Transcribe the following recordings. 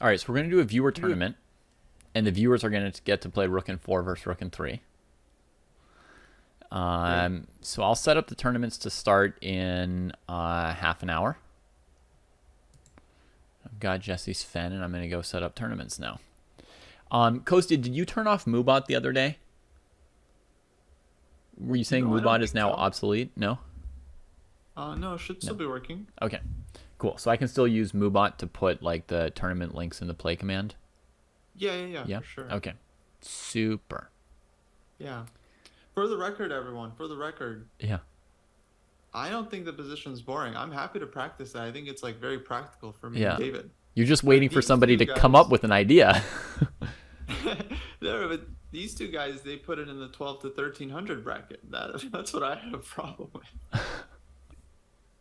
All right, so we're going to do a viewer tournament, and the viewers are going to get to play Rook and 4 versus Rook and 3. So I'll set up the tournaments to start in half an hour. I've got Jesse's Fen, and I'm going to go set up tournaments now. Kostya, did you turn off Moobot the other day? Were you saying Moobot is now obsolete? No? No, it should still be working. Okay, cool. So I can still use Moobot to put like the tournament links in the play command? Yeah, for sure. Okay, super. Yeah. For the record, everyone, Yeah. I don't think the position's boring. I'm happy to practice that. I think it's like very practical for me and David. You're just waiting for somebody to come up with an idea. No, but these two guys, they put it in the 12 to 1300 bracket. That's what I have a problem with.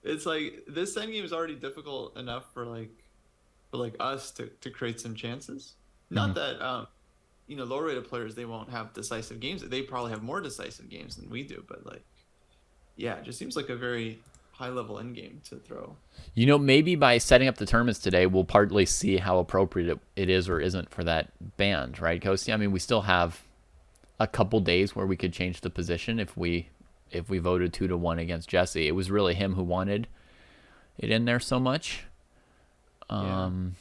It's like this endgame is already difficult enough for us to create some chances. Not that lower rated players, they won't have decisive games. They probably have more decisive games than we do, but it just seems like a very high level endgame to throw. Maybe by setting up the tournaments today, we'll partly see how appropriate it is or isn't for that band, right, Kostya? I mean, we still have a couple days where we could change the position if we voted 2-1 against Jesse. It was really him who wanted it in there so much. Well,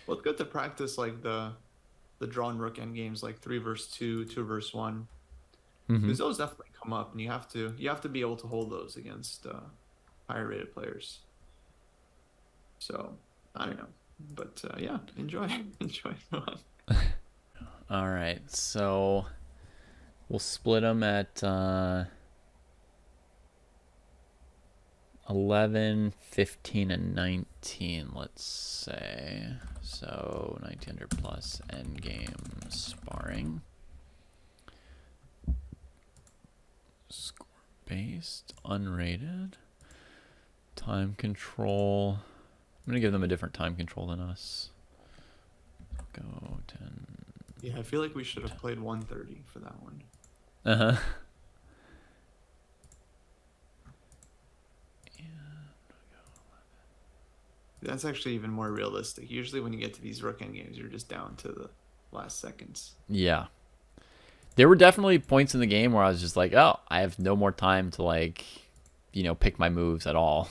it's good to practice like the drawn rook end games, like 3 versus 2, 2 versus 1. Because those definitely come up, and you have to be able to hold those against higher rated players. So I don't know, but enjoy fun. All right, so we'll split them at 11, 15, and 19, let's say. So 1900 plus endgame sparring. Score based, unrated. Time control. I'm going to give them a different time control than us. Go 10. Yeah, I feel like we should have played 130 for that one. Uh-huh. That's actually even more realistic. Usually when you get to these rook end games, you're just down to the last seconds. Yeah. There were definitely points in the game where I was just like, oh, I have no more time to pick my moves at all.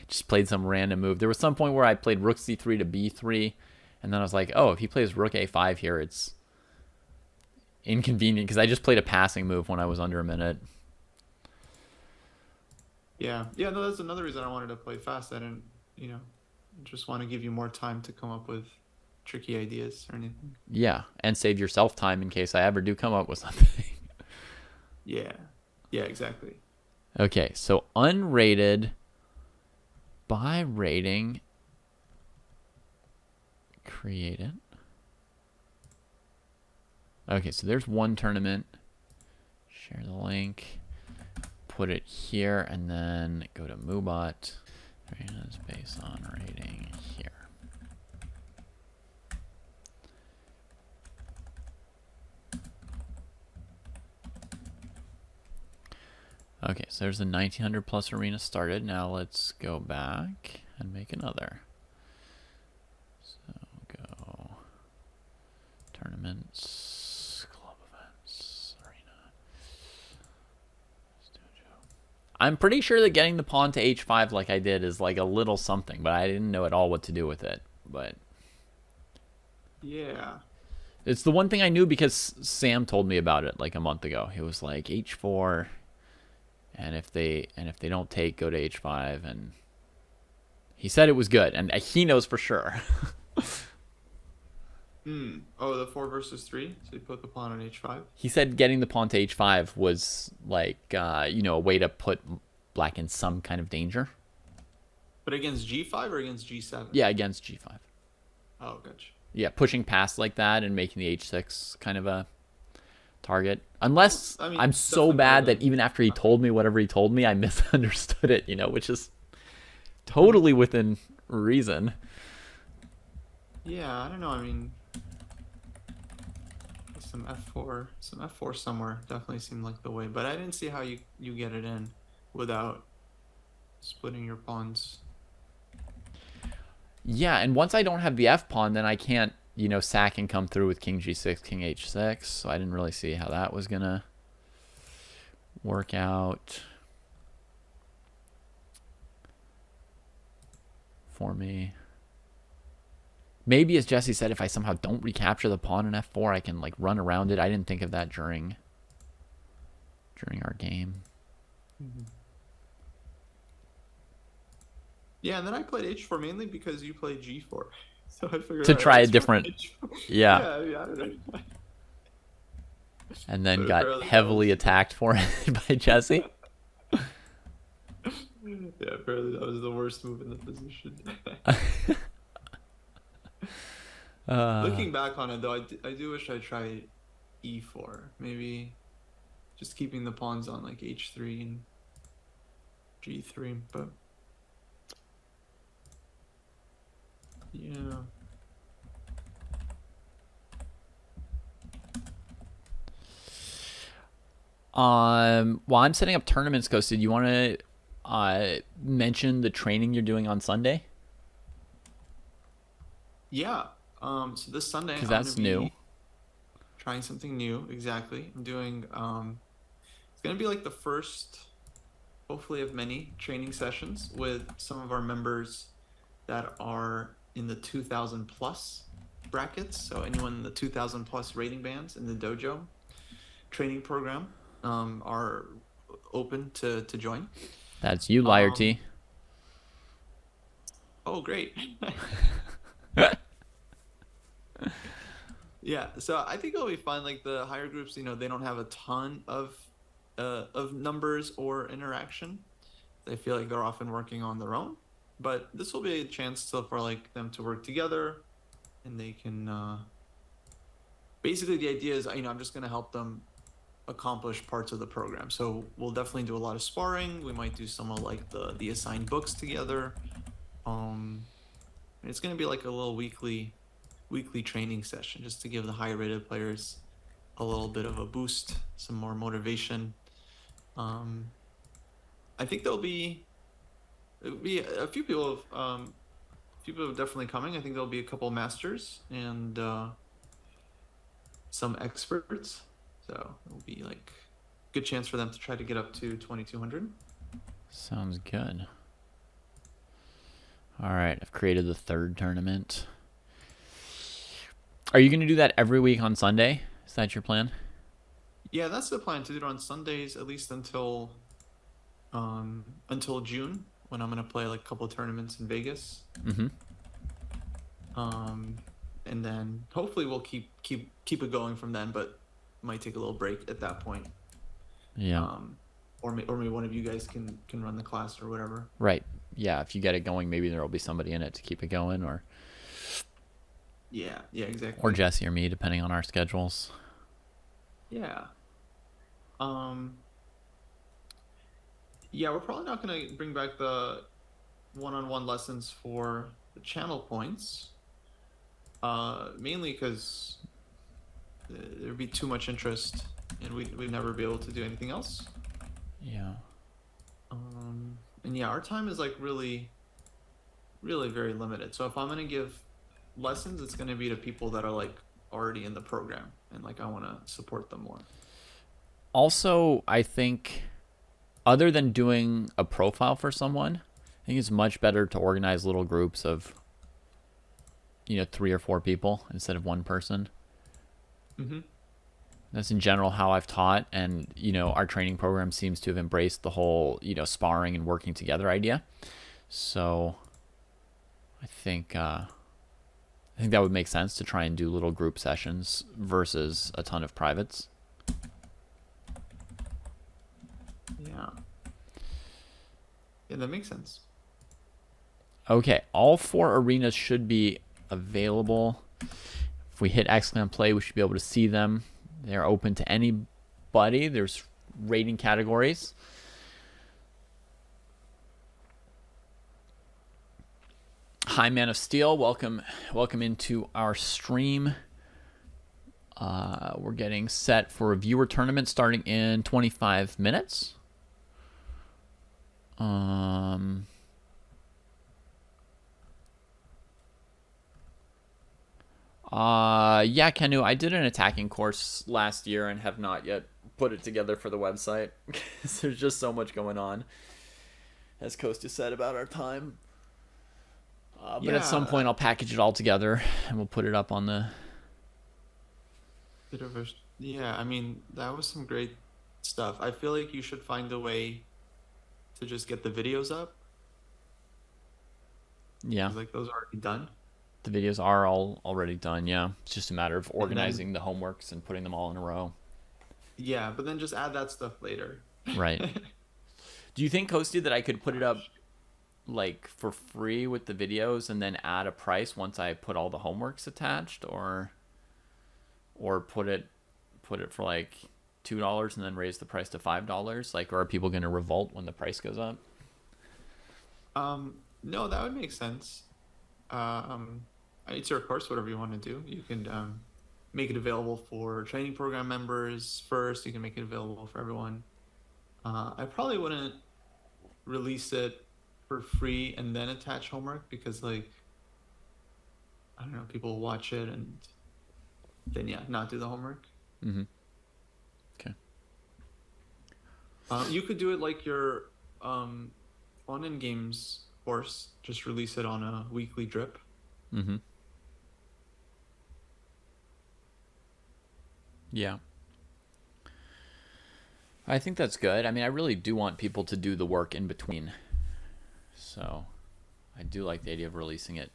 Just played some random move. There was some point where I played rook c3 to b3, and then I was like, oh, if he plays rook a5 here, it's inconvenient because I just played a passing move when I was under a minute. Yeah, no, that's another reason I wanted to play fast. I didn't, just want to give you more time to come up with tricky ideas or anything. Yeah, and save yourself time in case I ever do come up with something. Yeah, exactly. Okay, so unrated by rating created. Okay, so there's one tournament. Share the link. Put it here, and then go to Moobot. Arenas based on rating here. Okay, so there's the 1900 plus arena started. Now let's go back and make another. So go tournaments, club events, arena. I'm pretty sure that getting the pawn to h5 like I did is like a little something, but I didn't know at all what to do with it. But yeah, it's the one thing I knew because Sam told me about it like a month ago. He was like h4, and if they don't take, go to h5, and he said it was good, and he knows for sure. Oh, the 4 versus 3. So you put the pawn on h5. He said getting the pawn to h5 was like a way to put black in some kind of danger. But against g5 or against g7? Yeah, against g5. Oh, gotcha. Yeah, pushing past like that and making the h6 kind of a target. Unless I'm so bad that even after he told me whatever he told me, I misunderstood it, which is totally within reason. Yeah, I don't know. I mean, some f4 somewhere definitely seemed like the way, but I didn't see how you get it in without splitting your pawns. Yeah, and once I don't have the F pawn, then I can't, sack and come through with king g6, king h6. So I didn't really see how that was going to work out for me. Maybe, as Jesse said, if I somehow don't recapture the pawn in f4, I can like run around it. I didn't think of that during our game. Yeah, and then I played h4 mainly because you played g4. So I figured, To all right, try a let's try different, h4. yeah. Yeah, I don't know. And then But got apparently that heavily was attacked for it by Jesse. yeah, apparently that was the worst move in the position. Looking back on it though, I do wish I tried e4. Maybe just keeping the pawns on like h3 and g3, but yeah. While I'm setting up tournaments, Kostya, do you want to mention the training you're doing on Sunday? Yeah. So this Sunday Because I'm gonna that's new. be trying something new. Exactly. I'm doing it's gonna be like the first, hopefully, of many training sessions with some of our members that are in the 2000 plus brackets. So anyone in the 2000 plus rating bands in the dojo training program are open to join. That's you, Liar Um, T. oh, great. Yeah, so I think it'll be fun. Like the higher groups, they don't have a ton of numbers or interaction. They feel like they're often working on their own, but this will be a chance for like them to work together, and they can. Basically, the idea is, I'm just going to help them accomplish parts of the program. So we'll definitely do a lot of sparring. We might do some of like the assigned books together. It's going to be like a little weekly training session just to give the higher rated players a little bit of a boost, some more motivation. I think there'll be a few people definitely coming. I think there'll be a couple masters and some experts. So it'll be like a good chance for them to try to get up to 2200. Sounds good. All right, I've created the third tournament. Are you going to do that every week on Sunday? Is that your plan? Yeah, that's the plan, to do it on Sundays at least until June, when I'm gonna play like a couple of tournaments in Vegas. Mm-hmm. And then hopefully we'll keep it going from then, but might take a little break at that point. Yeah. Or maybe one of you guys can run the class or whatever. Right. Yeah, if you get it going, maybe there will be somebody in it to keep it going, or Yeah, exactly. or Jesse or me, depending on our schedules. Yeah. Yeah, we're probably not gonna bring back the one-on-one lessons for the channel points. Mainly because there'd be too much interest, and we'd never be able to do anything else. Yeah. And yeah, our time is like really, really very limited. So if I'm gonna give lessons, it's gonna be to people that are like already in the program, and like I want to support them more. Also, I think, other than doing a profile for someone, I think it's much better to organize little groups of, 3 or 4 people instead of one person. Mm-hmm. That's in general how I've taught, and our training program seems to have embraced the whole sparring and working together idea. So I think that would make sense to try and do little group sessions versus a ton of privates. Yeah, that makes sense. Okay, all 4 arenas should be available. If we hit excellent play, we should be able to see them. They're open to anybody. There's rating categories. Hi, Man of Steel. Welcome into our stream. We're getting set for a viewer tournament starting in 25 minutes. Yeah, Kenu, I did an attacking course last year and have not yet put it together for the website. 'Cause there's just so much going on, as Kostya said, about our time. But at some point, Yeah, I'll package it all together and we'll put it up on the. bit of a yeah. I mean, that was some great stuff. I feel like you should find a way to just get the videos up Yeah, because like those are already done, the videos are all already done. Yeah, it's just a matter of and then organizing the homeworks and putting them all in a row. yeah, but then just add that stuff later. Right. Do you think, Kostya, that I could put it up Gosh. like for free with the videos and then add a price once I put all the homeworks attached, or put it for like $2 and then raise the price to $5? Like, or are people going to revolt when the price goes up? No, that would make sense. Um, it's your course, whatever you want to do. You can make it available for training program members first. You can make it available for everyone. I probably wouldn't release it for free and then attach homework because, like, I don't know, people will watch it and then, yeah, not do the homework. Mm-hmm. Okay. You could do it like your fun and games course, just release it on a weekly drip. Mm-hmm. Yeah. I think that's good. I mean, I really do want people to do the work in between. So I do like the idea of releasing it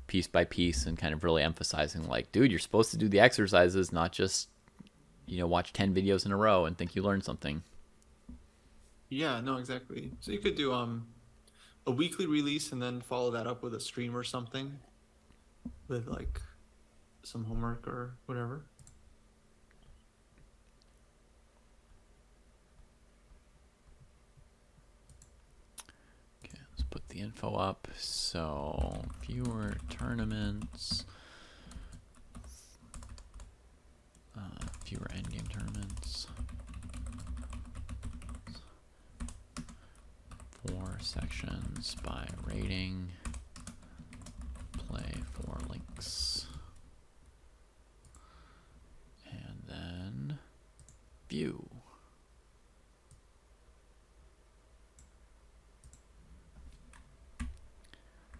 piece by piece and kind of really emphasizing, like, dude, you're supposed to do the exercises, not just, watch 10 videos in a row and think you learned something. Yeah, no, exactly. So you could do a weekly release and then follow that up with a stream or something with like some homework or whatever. Okay, let's put the info up. So, fewer tournaments, fewer endgame tournaments, 4 sections by rating, play 4 links, and then view.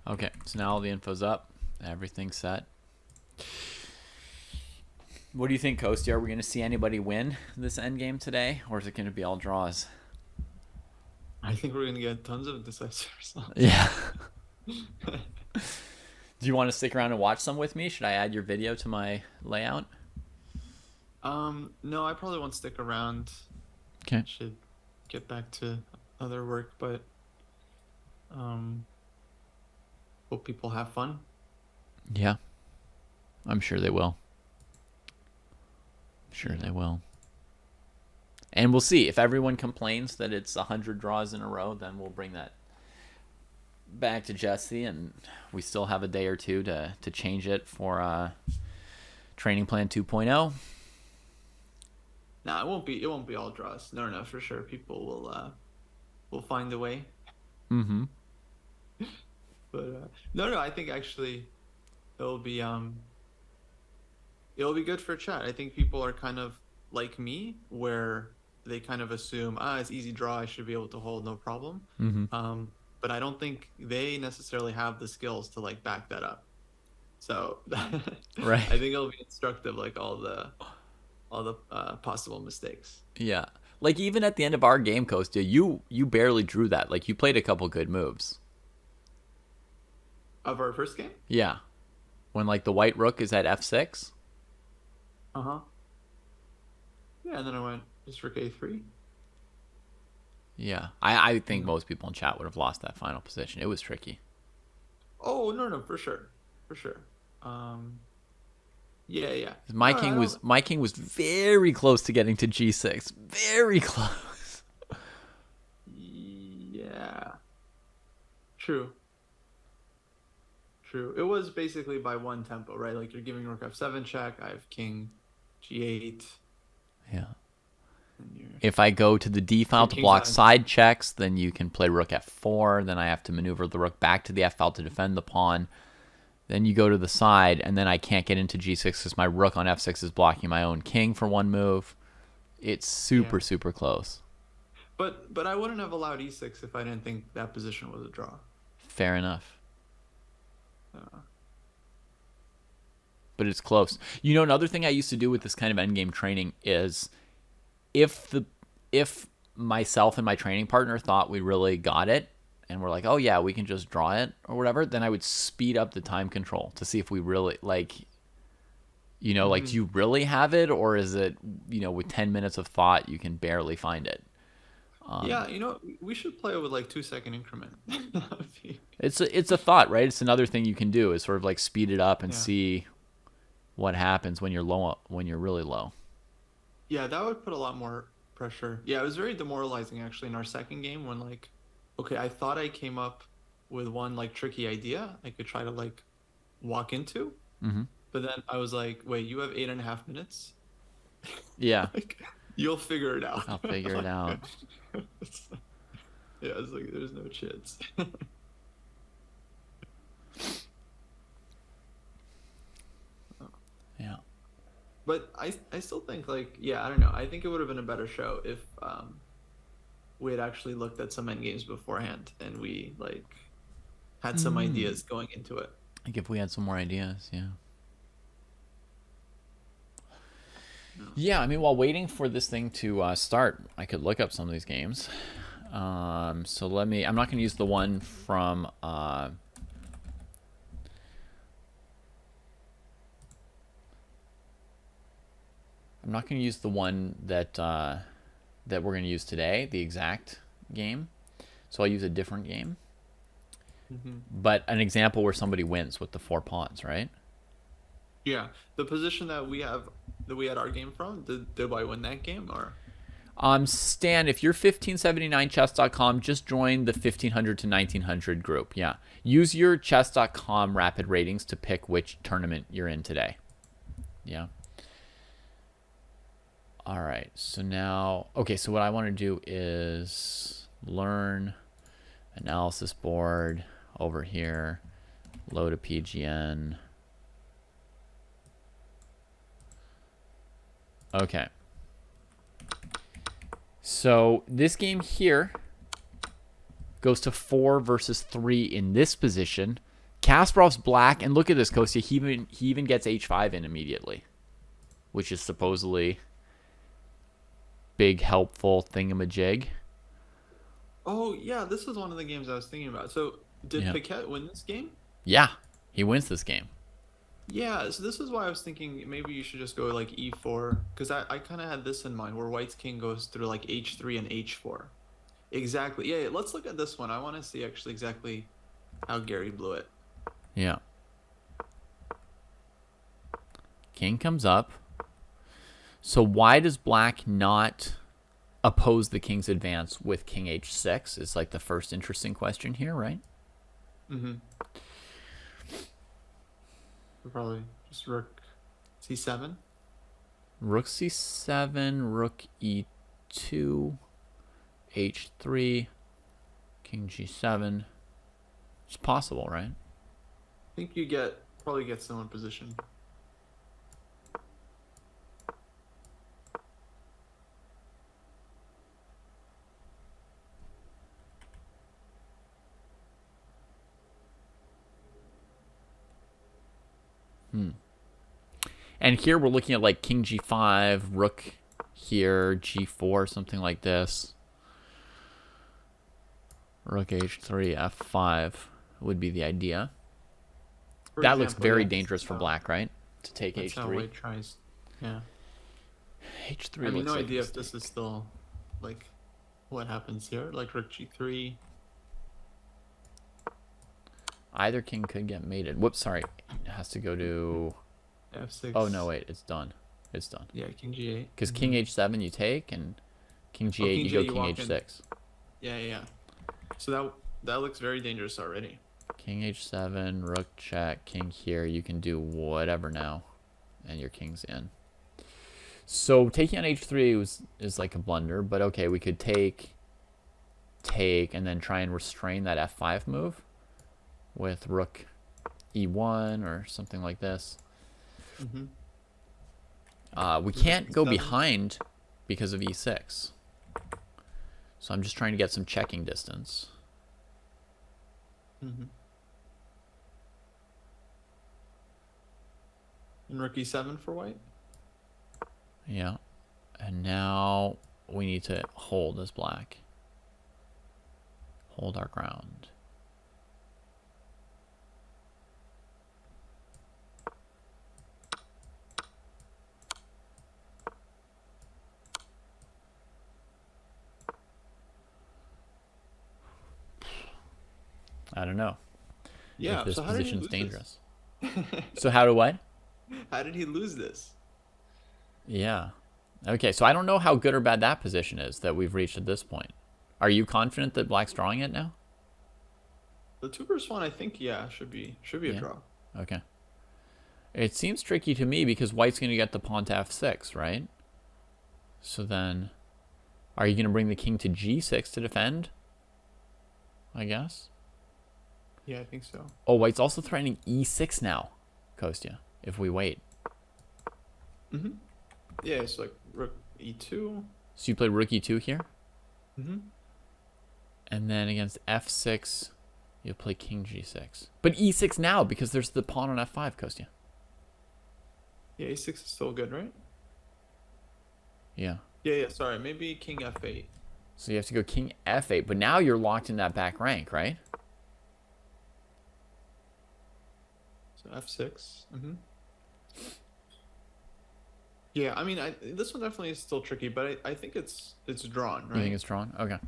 Okay, so now all the info's up, everything's set. What do you think, Kostya? Are we going to see anybody win this endgame today, or is it going to be all draws? I think we're gonna get tons of decisive results. Yeah. Do you want to stick around and watch some with me? Should I add your video to my layout? No, I probably won't stick around. Okay. Should get back to other work, but um, hope people have fun. Yeah, I'm sure they will. Sure Yeah. they will. And we'll see. If everyone complains that it's 100 draws in a row, then we'll bring that back to Jesse, and we still have a day or two to change it for training plan 2.0. Nah, it won't be. It won't be all draws. No, no, for sure. People will find a way. Mm-hmm. But no, no. I think actually it'll be it'll be good for chat. I think people are kind of like me, where they kind of assume, it's easy draw. I should be able to hold, no problem. Mm-hmm. But I don't think they necessarily have the skills to like back that up. So Right. I think it'll be instructive, like all the possible mistakes Yeah. Like, even at the end of our game, Kostya, you barely drew that. Like, you played a couple good moves. of our first game. Yeah. When, like, the white rook is at f6. Uh-huh. Yeah, and then I went just for K3. Yeah. I think most people in chat would have lost that final position. It was tricky. Oh, no, no, for sure. For sure. Um, yeah, yeah. My No, I king don't, was very close to getting to g6. Very close. yeah. True. True. It was basically by one tempo, right? Like you're giving rook f7 check, I have king g8, Yeah. and you're If I go to the d file your to king's block on. side checks, then you can play rook f4. Then I have to maneuver the rook back to the f file to defend the pawn. Then you go to the side, and then I can't get into g6 because my rook on f6 is blocking my own king for one move. It's super, super close. But I wouldn't have allowed e6 if I didn't think that position was a draw. Fair enough. But it's close. You know, another thing I used to do with this kind of endgame training is if myself and my training partner thought we really got it, and we're like, oh yeah, we can just draw it or whatever, then I would speed up the time control to see if we really, like, you know, like, do you really have it, or is it, you know, with 10 minutes of thought, you can barely find it? Yeah, you know, we should play with like 2-second increment. It's a thought, right? It's another thing you can do is sort of like speed it up and see what happens when you're low, when you're really low. Yeah, that would put a lot more pressure. Yeah, it was very demoralizing actually in our second game when like, okay, I thought I came up with one like tricky idea I could try to like walk into, but then I was like, wait, you have 8.5 minutes? Yeah. Like, you'll figure it out. I'll figure it out. Yeah, it's like there's no chance. Yeah. But I still think like, yeah, I don't know. I think it would have been a better show if we had actually looked at some endgames beforehand and we like had some ideas going into it. Like if we had some more ideas, yeah. Yeah, I mean, while waiting for this thing to start, I could look up some of these games. So let me. I'm not going to use the one from. I'm not going to use the one that that we're going to use today, the exact game. So I'll use a different game. But an example where somebody wins with the 4 pawns, right? Yeah, the position that we had our game from, did I win that game or? Stan, if you're 1579chess.com, just join the 1500 to 1900 group. Yeah. Use your chess.com rapid ratings to pick which tournament you're in today. Yeah. All right. So now, okay, so what I want to do is learn analysis board over here, load a PGN. Okay. So this game here goes to 4 versus 3 in this position. Kasparov's black, and look at this, Kostya. He even gets h5 in immediately, which is supposedly big, helpful thingamajig. Oh, yeah, this is one of the games I was thinking about. So did Paquette win this game? Yeah, he wins this game. Yeah, so this is why I was thinking maybe you should just go like e4, because I kind of had this in mind where White's king goes through like h3 and h4. Exactly. Yeah, let's look at this one. I want to see actually exactly how Gary blew it. Yeah. King comes up. So why does black not oppose the king's advance with king h6? Is like the first interesting question here, right? Probably just rook c7. Rook c7, rook e2, h3, king g7. It's possible, right? I think you probably get someone position. And here we're looking at like king g5, rook here, g4, something like this. Rook h3, f5 would be the idea. That looks very dangerous for black, right? To take h3. How White tries. Yeah. h3. I have no idea if this is still like what happens here. Like rook g3. Either king could get mated. Whoops, sorry. It has to go to f6. Oh no, wait, it's done. It's done. Yeah, king g8. Because king h7 you take, and king g8 you go king h6. Yeah. So that looks very dangerous already. King h7, rook check, king here. You can do whatever now, and your king's in. So taking on h3 is like a blunder, but okay, we could take, and then try and restrain that f5 move with rook e1 or something like this. Mm-hmm. We can't go E7. behind because of e6. So I'm just trying to get some checking distance. Mm-hmm. And rook e7 for white. Yeah. And now we need to hold as black. Hold our ground. I don't know if Yeah. this So how did he position's lose dangerous. this? So how do what? How did he lose this? Yeah. Okay, so I don't know how good or bad that position is that we've reached at this point. Are you confident that black's drawing it now? The 2+1, I think, yeah, should be a Yeah. draw. Okay. It seems tricky to me because white's going to get the pawn to f6, right? So then, are you going to bring the king to g6 to defend? I guess. Yeah, I think so. Oh, white's also threatening e6 now, Kostya, if we wait. Mm-hmm. Yeah, it's like rook e2. So you play rook e2 here? Mm-hmm. And then against f6, you'll play king g6. But e6 now because there's the pawn on f5, Kostya. Yeah, a6 is still good, right? Yeah. Yeah, sorry. Maybe king f8. So you have to go king f8, but now you're locked in that back rank, right? So f6. Mm-hmm. Yeah, I mean, this one definitely is still tricky, but I think it's drawn, right? You think it's drawn? Okay.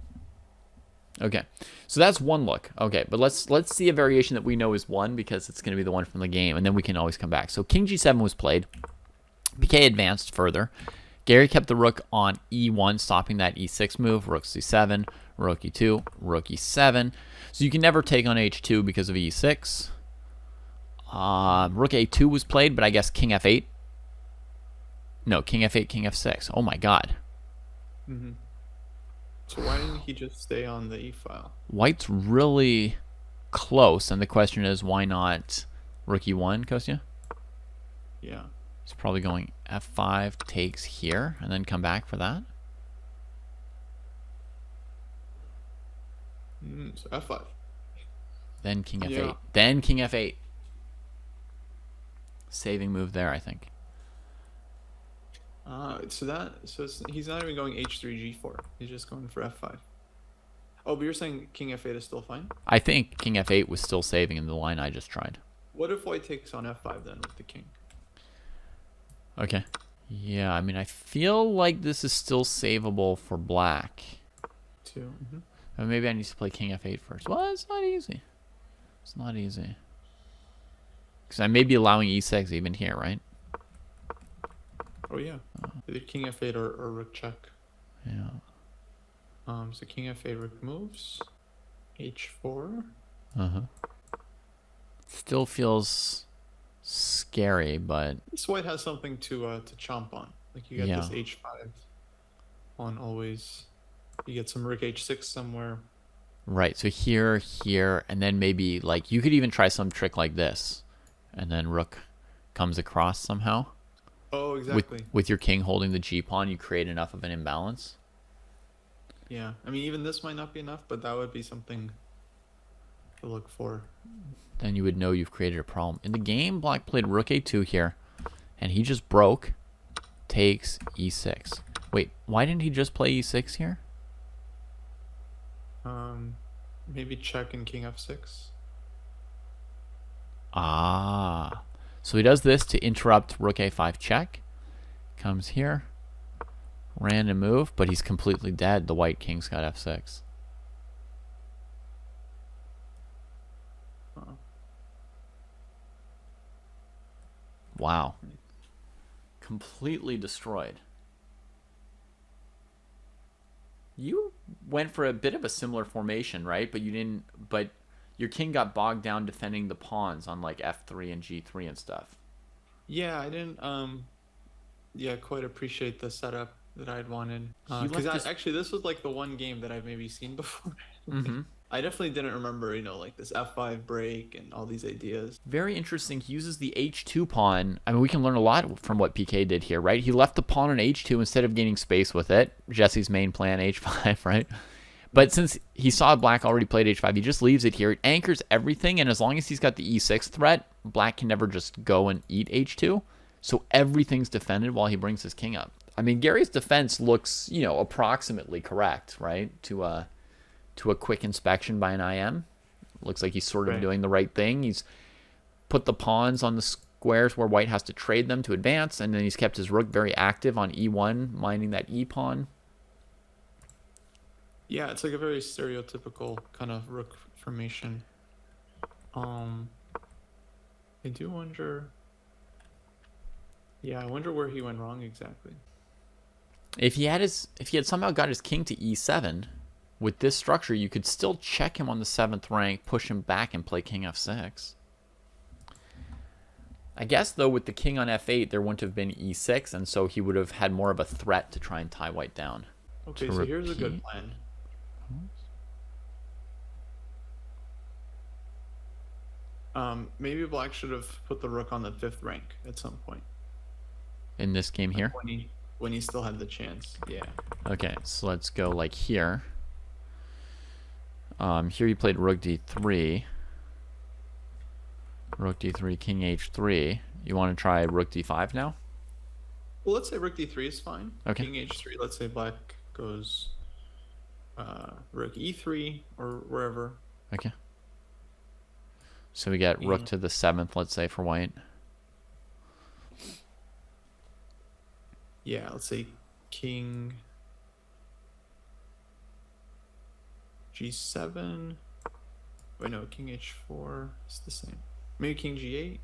Okay. So that's one look. Okay, but let's see a variation that we know is one because it's going to be the one from the game, and then we can always come back. So king g7 was played. PK advanced further. Gary kept the rook on e1, stopping that e6 move. Rook c7, rook e2, rook e7. So you can never take on h2 because of e6. Rook a2 was played, but I guess king f8. No, king f8, king f6. Oh my god. Mm-hmm. So why didn't he just stay on the e file? White's really close, and the question is, why not rook e1, Kostya? Yeah. He's probably going f5 takes here, and then come back for that. So f5. Then king f8. Yeah. Then king f8. Saving move there, I think. So he's not even going h3 g4. He's just going for f5. Oh, but you're saying king f8 is still fine? I think king f8 was still saving in the line I just tried. What if white takes on f5 then with the king? Okay. Yeah, I mean, I feel like this is still savable for black. Two. Mm-hmm. Maybe I need to play king f8 first. Well, it's not easy. It's not easy. Because I may be allowing e6 even here, right? Oh, yeah. Either king f8 or rook check. Yeah. So king f8 rook moves. h4. Uh-huh. Still feels scary, but This white has something to chomp on. Like you got this h5 on always. You get some rook h6 somewhere. right. So here, and then maybe like you could even try some trick like this, and then rook comes across somehow. Oh, exactly. With your king holding the g pawn, you create enough of an imbalance. Yeah, I mean even this might not be enough, but that would be something to look for. Then you would know you've created a problem. In the game, black played rook a2 here, and he just broke, takes e6. Wait, why didn't he just play e6 here? Maybe check and king f6. Ah, so he does this to interrupt rook a5 check. Comes here, random move, but he's completely dead. The white king's got f6. Wow. Completely destroyed. You went for a bit of a similar formation, right? But you didn't. But your king got bogged down defending the pawns on like f3 and g3 and stuff. Yeah, I didn't quite appreciate the setup that I'd wanted. He left Because actually this was like the one game that I've maybe seen before. Mm-hmm. I definitely didn't remember, like this f5 break and all these ideas. Very interesting. He uses the h2 pawn. I mean, we can learn a lot from what PK did here, right? He left the pawn on h2 instead of gaining space with it. Jesse's main plan, h5, right? But since he saw black already played h5, he just leaves it here. It anchors everything, and as long as he's got the e6 threat, black can never just go and eat h2. So everything's defended while he brings his king up. I mean, Gary's defense looks, approximately correct, right? To a quick inspection by an IM. Looks like he's sort of doing the right thing. He's put the pawns on the squares where white has to trade them to advance, and then he's kept his rook very active on e1, mining that e pawn. Yeah, it's like a very stereotypical kind of rook formation. I do wonder. Yeah, I wonder where he went wrong exactly. If he had somehow got his king to e7, with this structure, you could still check him on the 7th rank, push him back, and play king f6. I guess, though, with the king on f8, there wouldn't have been e6, and so he would have had more of a threat to try and tie white down. Okay, so here's a good plan. Maybe black should have put the rook on the 5th rank at some point. In this game here? When he still had the chance, yeah. Okay, so let's go like here. Here you played rook d3. Rook d3, king h3. You want to try rook d5 now? Well, let's say rook d3 is fine. Okay. King h3. Let's say black goes rook e3 or wherever. Okay. So we get rook to the 7th, let's say, for white. Yeah, let's say king g7. Wait, no, king h4. It's the same. Maybe king g8.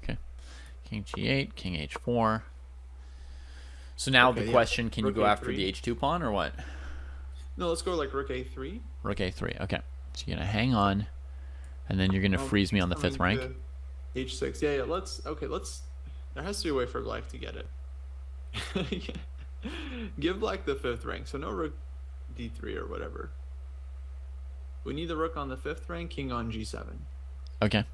Okay. King g8, king h4. So now the question, can you go after the h2 pawn or what? No, let's go like rook a3. Rook a3, okay. So you're going to hang on, and then you're going to freeze me on the 5th rank. h6. Yeah, let's... There has to be a way for black to get it. Give black the 5th rank, so no rook d3 or whatever. We need the rook on the 5th rank, king on g7. Okay.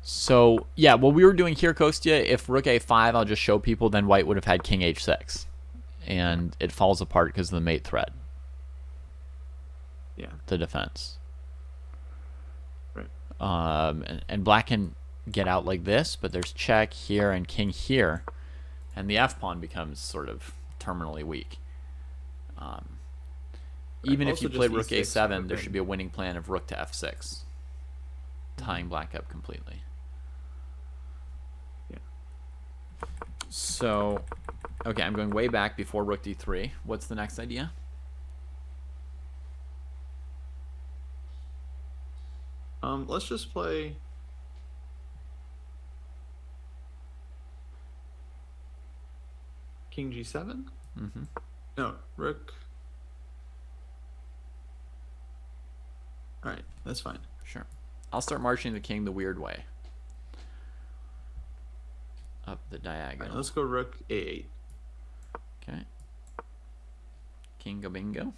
So, yeah, what we were doing here, Kostya, if rook a5, I'll just show people, then white would have had king h6. And it falls apart because of the mate threat. Yeah. The defense. Right. And black can get out like this, but there's check here and king here. And the f-pawn becomes sort of terminally weak. Even if you played rook a7, there should be a winning plan of rook to f6. Tying black up completely. Yeah. So, okay, I'm going way back before rook d3. What's the next idea? Let's just play king g7. No, rook. All right, that's fine. Sure. I'll start marching the king the weird way. Up the diagonal. Right, let's go rook a8. Okay. Kingo bingo.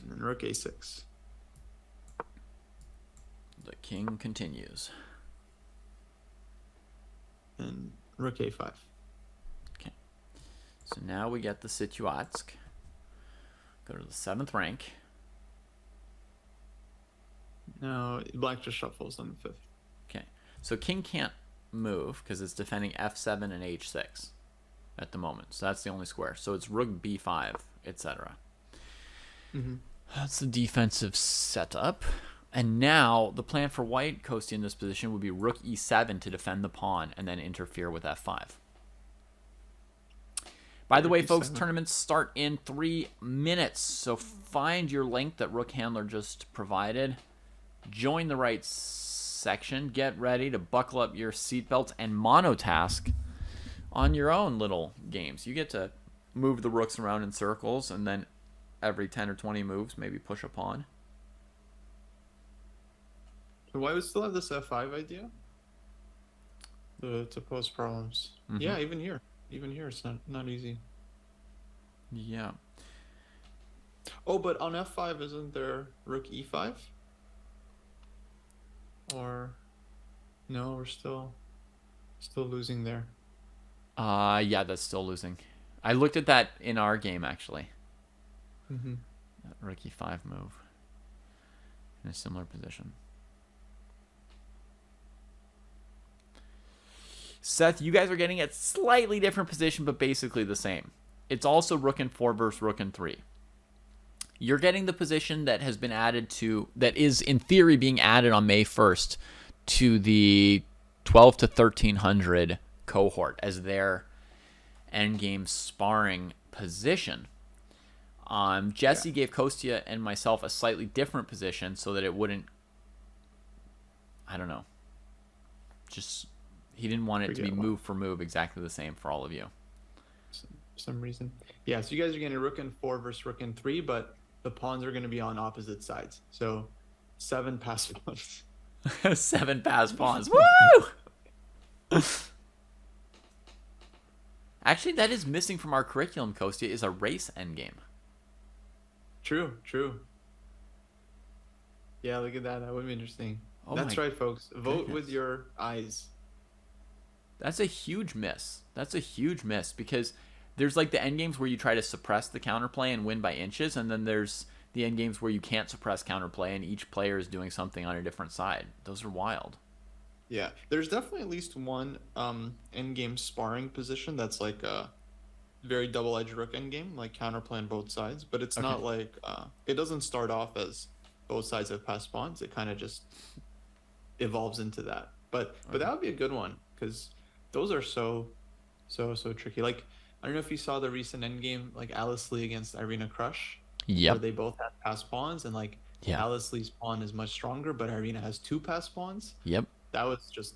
And then rook a6. The king continues. And rook a5. Okay. So now we get the Situatsk. Go to the 7th rank. No, black just shuffles on the 5th. Okay. So king can't move because it's defending f7 and h6 at the moment. So that's the only square. So it's rook b5, etc. That's the defensive setup. And now the plan for white, Kostya, in this position would be rook e7 to defend the pawn and then interfere with f5. By the way, folks, tournaments start in 3 minutes. So find your link that Rook Handler just provided. Join the right section. Get ready to buckle up your seatbelts and monotask on your own little games. You get to move the rooks around in circles, and then every 10 or 20 moves, maybe push a pawn. So why would still have this f5 idea? To pose problems. Yeah, even here. even here, it's not easy. Yeah. Oh, but on f5, isn't there rook e5? Or no, we're still losing there. Yeah, that's still losing. I looked at that in our game, actually. Mm-hmm. That rook e5 move. In a similar position. Seth, you guys are getting a slightly different position, but basically the same. It's also rook and 4 versus rook and 3. You're getting the position that has been added to, that is in theory being added on May 1st to the 12 to 1300 cohort as their endgame sparring position. Jesse gave Kostya and myself a slightly different position so that it wouldn't, I don't know, just, he didn't want it to be move for move exactly the same for all of you. Some reason. Yeah, so you guys are getting rook and 4 versus rook and 3, but the pawns are going to be on opposite sides. So 7 passed pawns. 7 passed pawns. Woo! Actually, that is missing from our curriculum, Kostya, is a race endgame. True. Yeah, look at that. That would be interesting. Oh, that's right, folks. Vote with your eyes. That's a huge miss. That's a huge miss because there's like the endgames where you try to suppress the counterplay and win by inches, and then there's the endgames where you can't suppress counterplay and each player is doing something on a different side. Those are wild. Yeah, there's definitely at least one endgame sparring position that's like a very double-edged rook endgame, like counterplay on both sides, but it's not like it doesn't start off as both sides have passed pawns. It kind of just evolves into that. But that would be a good one because those are so tricky. Like, I don't know if you saw the recent endgame, like Alice Lee against Irina Krush. Yep. Where they both have passed pawns, and like Alice Lee's pawn is much stronger, but Irina has 2 passed pawns. Yep. That was just,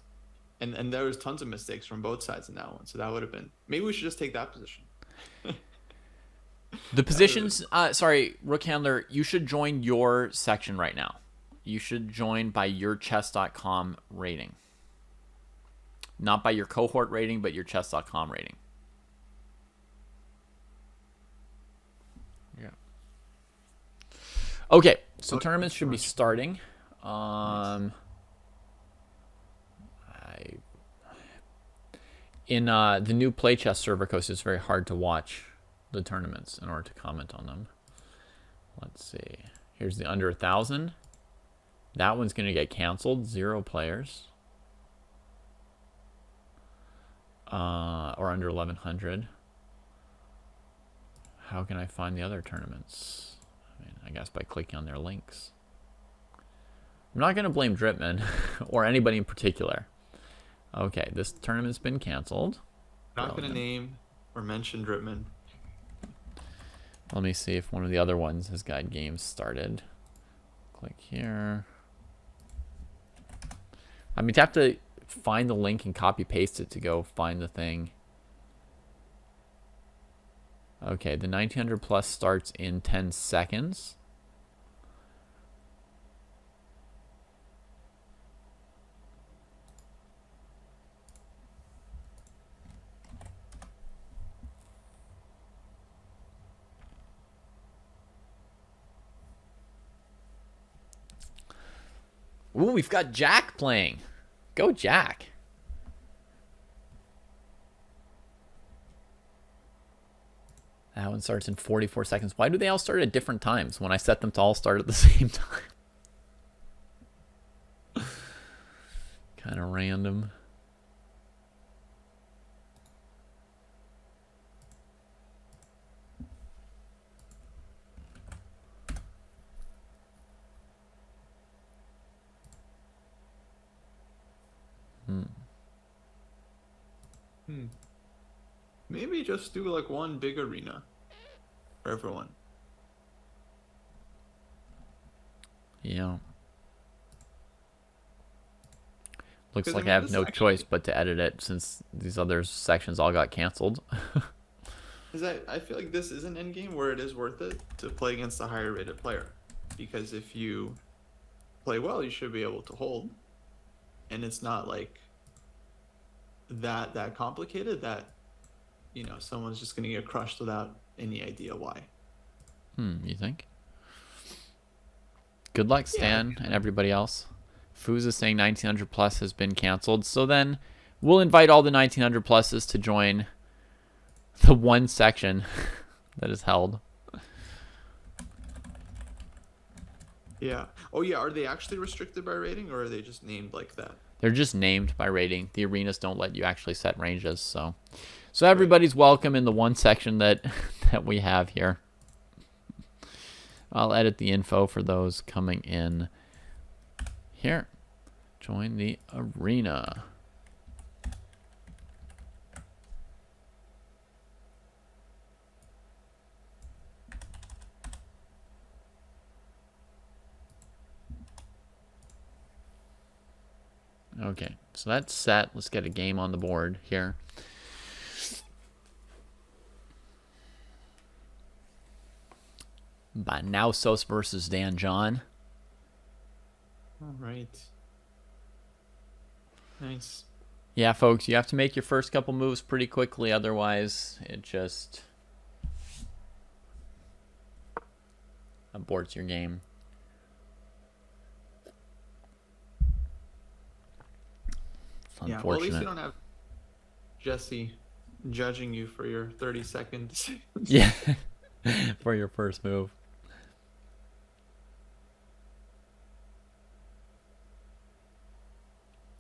and there was tons of mistakes from both sides in that one. So that would have been, maybe we should just take that position. The positions, sorry, Rook Handler, you should join your section right now. You should join by your chess.com rating. Not by your cohort rating, but your chess.com rating. Yeah. Okay, so tournaments should be starting. In the new Play Chess server coast, it's very hard to watch the tournaments in order to comment on them. Let's see. Here's the under 1,000. That one's going to get canceled. 0 players. Or under 1,100. How can I find the other tournaments? I guess by clicking on their links. I'm not going to blame Dripman or anybody in particular. Okay, this tournament's been canceled. Not going to name or mention Dripman. Let me see if one of the other ones has got games started. Click here. I mean, you have to find the link and copy paste it to go find the thing. Okay, the 1900 plus starts in 10 seconds. Ooh, we've got Jack playing. Go, Jack. That one starts in 44 seconds. Why do they all start at different times when I set them to all start at the same time? Kind of random. Maybe just do like one big arena for everyone. Yeah. Looks like I have no choice but to edit it since these other sections all got canceled. I feel like this is an endgame where it is worth it to play against a higher rated player. Because if you play well, you should be able to hold. And it's not like that complicated that someone's just going to get crushed without any idea why. You think? Good luck, Stan, and everybody else. Foos is saying 1900 plus has been canceled. So then we'll invite all the 1900 pluses to join the one section that is held. Yeah. Oh, yeah. Are they actually restricted by rating, or are they just named like that? They're just named by rating. The arenas don't let you actually set ranges. So everybody's welcome in the one section that we have here. I'll edit the info for those coming in here. Join the arena. Okay, so that's set. Let's get a game on the board here. Banausos versus Dan John. All right. Nice. Yeah, folks, you have to make your first couple moves pretty quickly. Otherwise, it just aborts your game. It's yeah, well, at least you don't have Jesse judging you for your 30 seconds. Yeah, for your first move.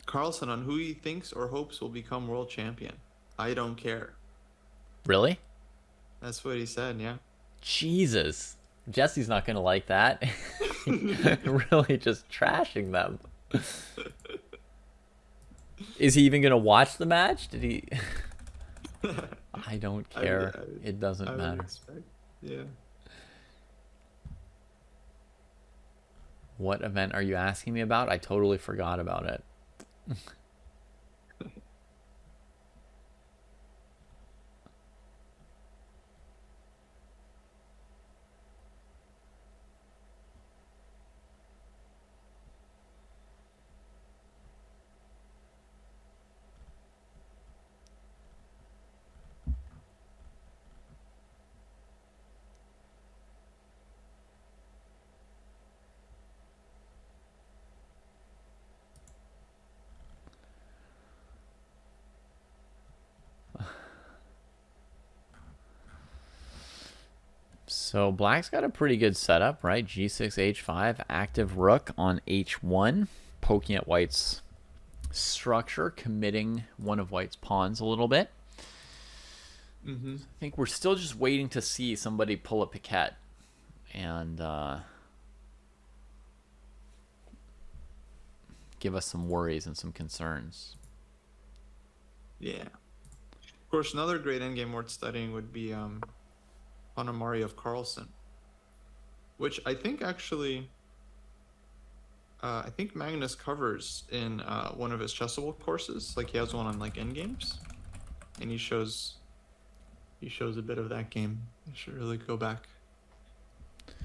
Carlson on who he thinks or hopes will become world champion. I don't care. Really? That's what he said, yeah. Jesus. Jesse's not going to like that. Really just trashing them. Is he even going to watch the match? Did he? I don't care. It doesn't matter. Yeah. What event are you asking me about? I totally forgot about it. So black's got a pretty good setup, right? G6, H5, active rook on H1, poking at white's structure, committing one of white's pawns a little bit. I think we're still just waiting to see somebody pull a piquette and give us some worries and some concerns. Yeah. Of course, another great endgame worth studying would be Panomari of Carlsen, which I think actually, I think Magnus covers in one of his Chessable courses. Like he has one on like endgames, and he shows a bit of that game. You should really go back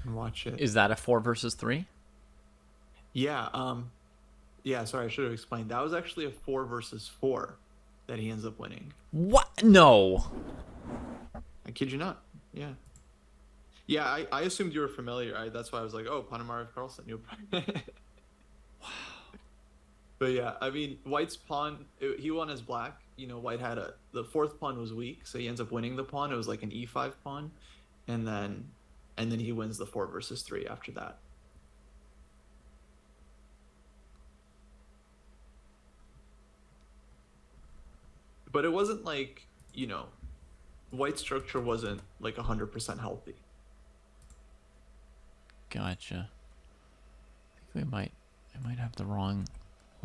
and watch it. Is that a 4 versus 3? Yeah. Yeah. Sorry, I should have explained. That was actually a 4 versus 4 that he ends up winning. What? No. I kid you not. Yeah. Yeah, I assumed you were familiar. That's why I was like, oh, Panomari of Carlsen. Wow. But yeah, I mean, white's pawn, he won as black. White had the fourth pawn was weak, so he ends up winning the pawn. It was like an E5 pawn. And then he wins the 4 versus 3 after that. But it wasn't like, white structure wasn't like 100% healthy. Gotcha. I think I might have the wrong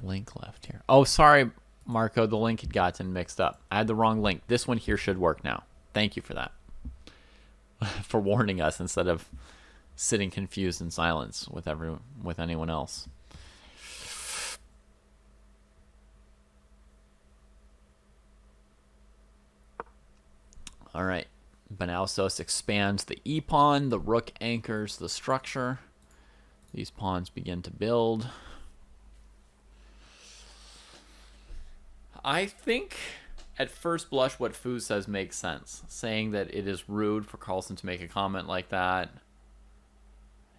link left here. Oh, sorry, Marco. The link had gotten mixed up. I had the wrong link. This one here should work now. Thank you for that. For warning us instead of sitting confused in silence with anyone else. All right. Banausos expands the e-pawn. The rook anchors the structure. These pawns begin to build. I think at first blush, what Fu says makes sense. Saying that it is rude for Carlsen to make a comment like that,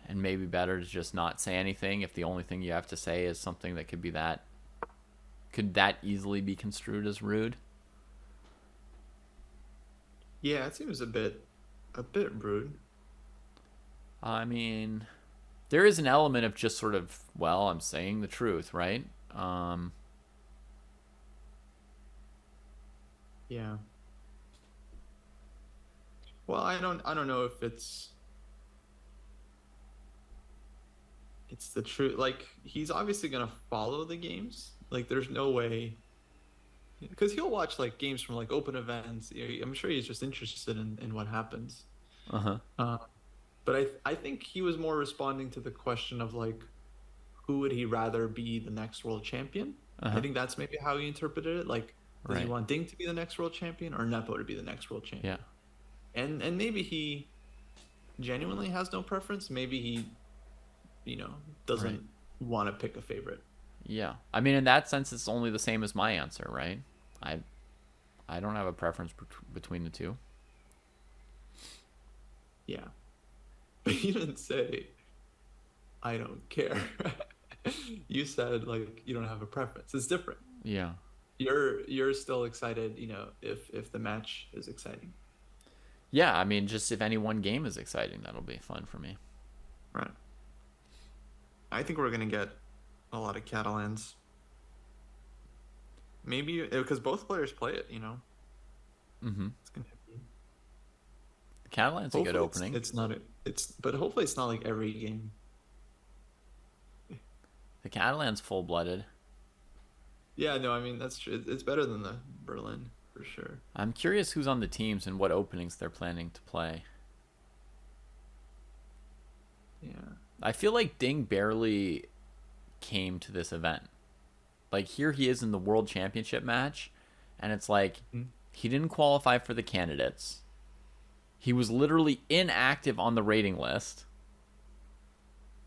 and maybe better to just not say anything if the only thing you have to say is something that could that easily be construed as rude. Yeah, it seems a bit rude. I mean, there is an element of just sort of, well, I'm saying the truth, right? Yeah. Well, I don't know if it's the truth. Like he's obviously gonna follow the games. Like there's no way because he'll watch like games from like open events. I'm sure he's just interested in what happens. Uh huh. Uh, but I think he was more responding to the question of like who would he rather be the next world champion? Uh I huh. think that's maybe how he interpreted it. Like, does he Right. want Ding to be the next world champion or Nepo to be the next world Yeah. champion? And maybe he genuinely has no preference. Maybe he, you know, Right. doesn't want to pick a favorite. Yeah. I mean, in that sense, it's only the same as my answer, right? I I don't have a preference between the two. Yeah. But you didn't say I don't care. You said like you don't have a preference. It's different. Yeah. You're still excited, you know, if the match is exciting. Yeah. I mean, just if any one game is exciting, that'll be fun for me. Right. I think we're gonna get a lot of Catalans. Maybe because both players play it, you know. Mm-hmm. It's gonna be. Catalan's a good Hopefully, opening. it's not. But hopefully it's not like every game. The Catalan's full blooded. Yeah, no, I mean that's true. It's better than the Berlin for sure. I'm curious who's on the teams and what openings they're planning to play. Yeah. I feel like Ding barely came to this event. Like here he is in the World Championship match, and it's like Mhm. he didn't qualify for the candidates. He was literally inactive on the rating list,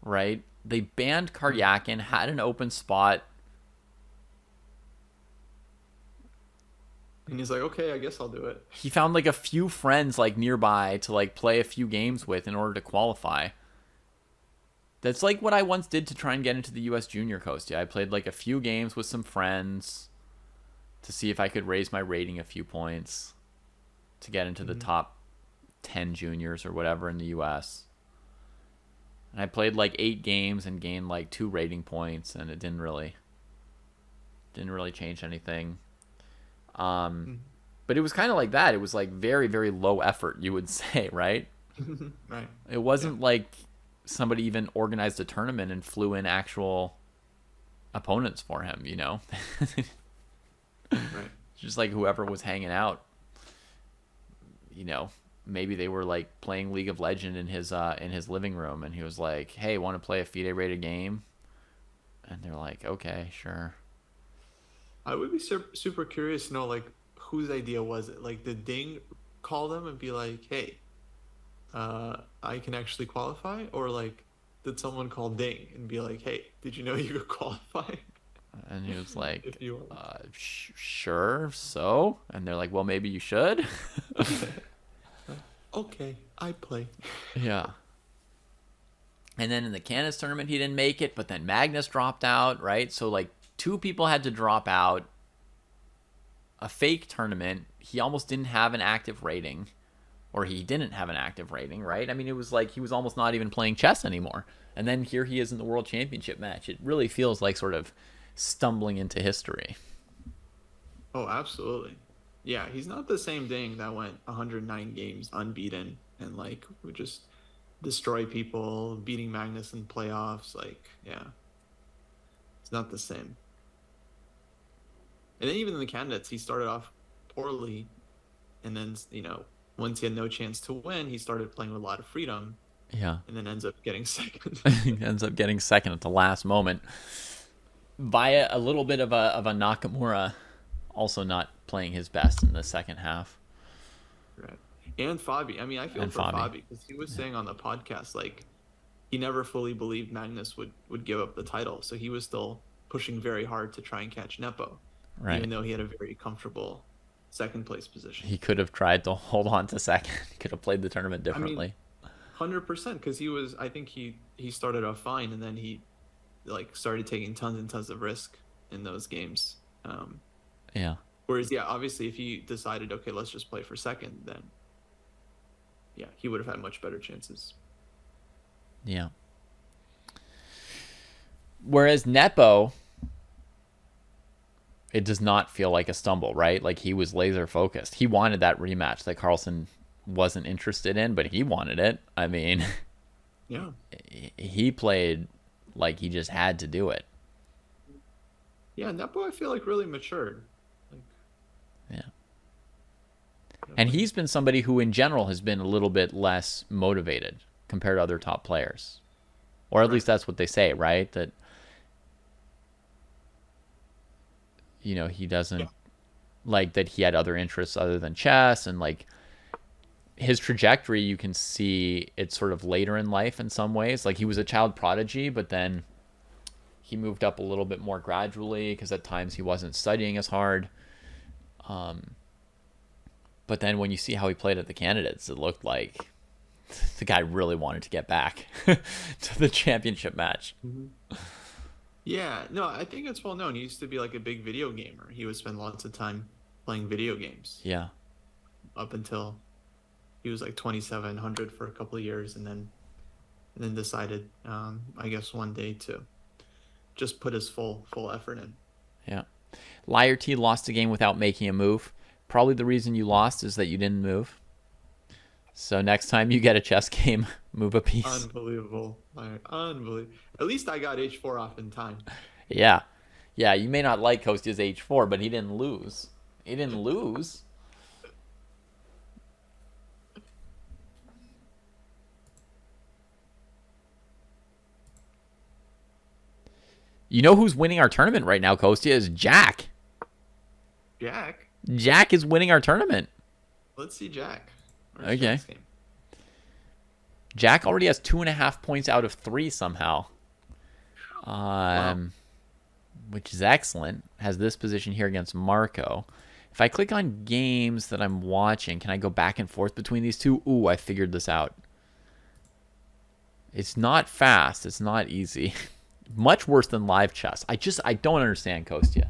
right? They banned Karyakin, had an open spot. And he's like, okay, I guess I'll do it. He found like a few friends like nearby to like play a few games with in order to qualify. That's like what I once did to try and get into the US Junior Kostya. I played like a few games with some friends to see if I could raise my rating a few points to get into the Mhm. top 10 juniors or whatever in the US. And I played like 8 games and gained like 2 rating points, and it didn't really change anything. Mhm. But it was kind of like that. It was like very, very low effort, you would say, right? Right. It Yeah. wasn't like somebody even organized a tournament and flew in actual opponents for him, you know? Right. Just like whoever was hanging out, you know, maybe they were like playing League of Legends in his living room, and he was like, "Hey, want to play a FIDE rated game?" And they're like, "Okay, sure." I would be super curious to know like whose idea was it? Like did Ding call them and be like, "Hey, I can actually qualify," or like did someone call Ding and be like, "Hey, did you know you could qualify And he was like, if you want?" "Sure, so?" And they're like, "Well, maybe you should." Okay, I play. Yeah. And then in the Canis tournament, he didn't make it, but then Magnus dropped out, right? So like 2 people had to drop out. A fake tournament. He almost didn't have an active rating, or he didn't have an active rating, right? I mean, it was like he was almost not even playing chess anymore. And then here he is in the World Championship match. It really feels like sort of stumbling into history. Oh, absolutely. Yeah, he's not the same Ding that went 109 games unbeaten and like would just destroy people, beating Magnus in playoffs. Like, yeah, it's not the same. And then even in the candidates, he started off poorly, and then you know once he had no chance to win, he started playing with a lot of freedom, Yeah. and then ends up getting second. He ends up getting second at the last moment via a little bit of a Nakamura also not playing his best in the second half. Right. And Fabi. I mean, I feel And for Fabi. Fabi because he was saying on the podcast like he never fully believed Magnus would give up the title, so he was still pushing very hard to try and catch Nepo, Right. even though he had a very comfortable second place position. He could have tried to hold on to second. He could have played the tournament I mean, differently. 100% because he was. I think he started off fine, and then he like started taking tons and tons of risk in those games. Yeah. Whereas, yeah, obviously, if he decided, okay, let's just play for second, then yeah, he would have had much better chances. Yeah. Whereas Nepo, it does not feel like a stumble, right? Like he was laser focused. He wanted that rematch that Carlsen wasn't interested in, but he wanted it. I mean, Yeah. he played like he just had to do it. Yeah, Nepo, I feel like really matured. Like, Yeah. And definitely. he's been somebody who, in general, has been a little bit less motivated compared to other top players. Or at Right. least that's what they say, right? That, he Yeah. doesn't like that he had other interests other than chess. And like his trajectory, you can see it's sort of later in life in some ways. Like he was a child prodigy, but then he moved up a little bit more gradually because at times he wasn't studying as hard. But then when you see how he played at the candidates, it looked like the guy really wanted to get back to the championship match. Mhm. Yeah, no, I think it's well known. He used to be like a big video gamer. He would spend lots of time playing video games Yeah. up until he was like 2700 for a couple of years, and then decided, I guess one day to just put his full effort in. Yeah. Liar T lost a game without making a move. Probably the reason you lost is that you didn't move. So next time you get a chess game, move a piece. Unbelievable. Like, unbelievable. At least I got H4 off in time. Yeah. Yeah, you may not like Kostya's H4, but he didn't lose. He didn't lose. You know who's winning our tournament right now, Kostya, is Jack. Jack? Jack is winning our tournament. Let's see Jack. Where's Okay. Jack's game? Jack already has 2.5 points out of 3 somehow. Wow. Which is excellent. Has this position here against Marco. If I click on games that I'm watching, can I go back and forth between these two? Ooh, I figured this out. It's not fast. It's not easy. Much worse than live chess. I don't understand, Kostya.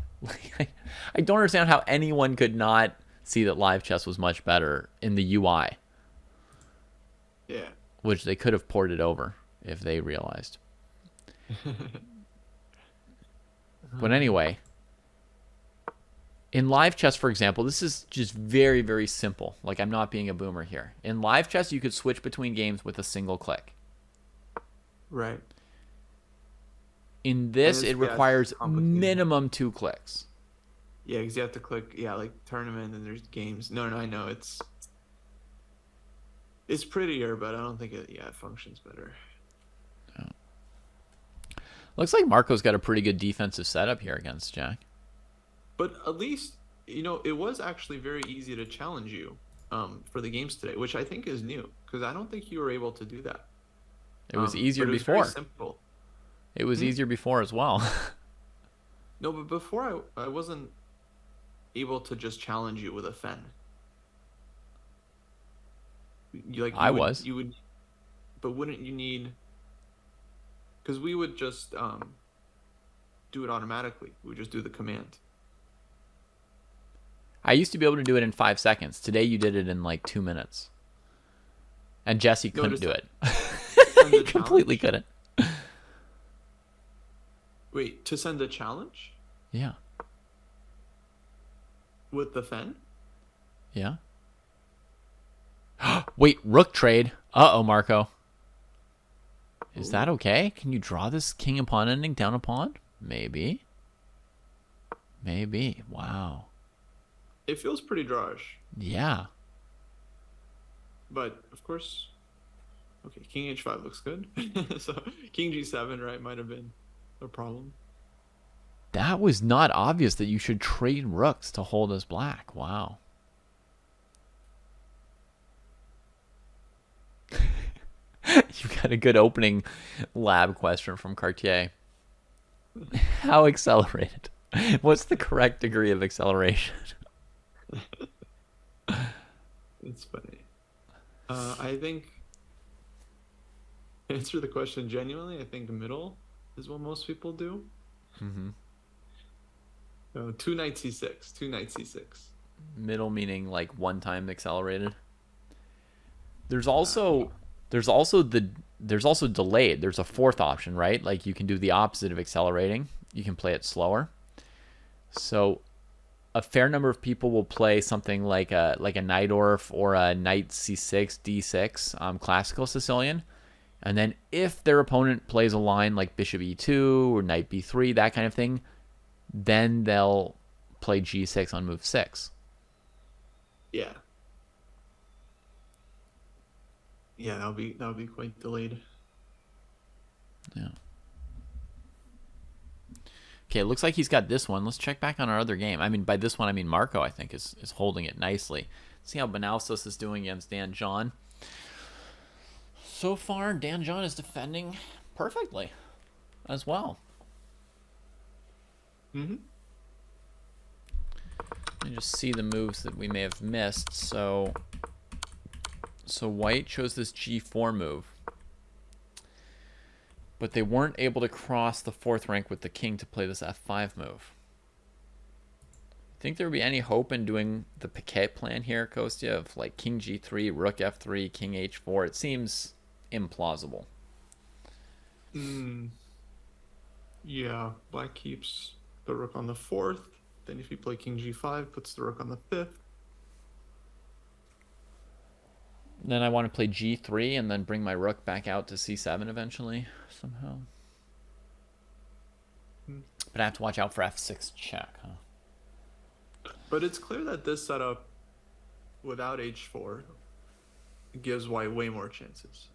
I don't understand how anyone could not see that live chess was much better in the UI, Yeah. which they could have ported over if they realized. But anyway, in live chess, for example, this is just very, very simple. Like, I'm not being a boomer here. In live chess, you could switch between games with a single click. Right. In this, And it it's requires complicated. minimum 2 clicks. Yeah, because you have to click, yeah, like tournament and there's games. No, I know it's prettier, but I don't think it functions better. Looks like Marco's got a pretty good defensive setup here against Jack. But at least, it was actually very easy to challenge you for the games today, which I think is new because I don't think you were able to do that. It was easier But it was very before. simple. It was easier before as well. No, but before I wasn't able to just challenge you with a fen. I was. You would, but wouldn't you need? Because we would just do it automatically. We would just do the command. I used to be able to do it in 5 seconds. Today you did it in like 2 minutes. And Jesse No, couldn't just do it. send He a completely challenge. couldn't. Wait, to send a challenge Yeah. with the fen? Yeah. Wait, rook trade. Uh-oh, Marco. Is that okay? Can you draw this king and pawn ending down a pawn? Maybe. Maybe. Wow. It feels pretty drawish, Yeah. but of course, okay. King h5 looks good. So king g7, right, might have been a problem. That was not obvious that you should trade rooks to hold as black. Wow. You got a good opening lab question from Cartier. How accelerated? What's the correct degree of acceleration? It's funny. I think, to answer the question genuinely, I think middle is what most people do. Mm-hmm. So two knight c6, two knight c6. Middle meaning like one time accelerated. There's Yeah. also there's also the there's also delayed. There's a fourth option, right? Like you can do the opposite of accelerating. You can play it slower. So a fair number of people will play something like a Najdorf or a knight c6 d6 classical Sicilian, and then if their opponent plays a line like bishop e2 or knight b3, that kind of thing, then they'll play g6 on move 6. Yeah. Yeah, that would be quite delayed. Yeah. Okay, it looks like he's got this one. Let's check back on our other game. I mean, by this one, I mean Marco, I think, is holding it nicely. See how Banalsos is doing against Dan John. So far, Dan John is defending perfectly as well. Mm-hmm. Let me just see the moves that we may have missed. So White chose this g4 move, but they weren't able to cross the fourth rank with the king to play this f5 move. Think there would be any hope in doing the Piquet plan here, Kostya, of like king g3, rook f3, king h4? It seems implausible. Yeah, black keeps the rook on the fourth. Then if you play king g5, puts the rook on the fifth. Then I want to play g3 and then bring my rook back out to c7 eventually, somehow. But I have to watch out for f6 check, huh? But it's clear that this setup without h4 gives white way more chances.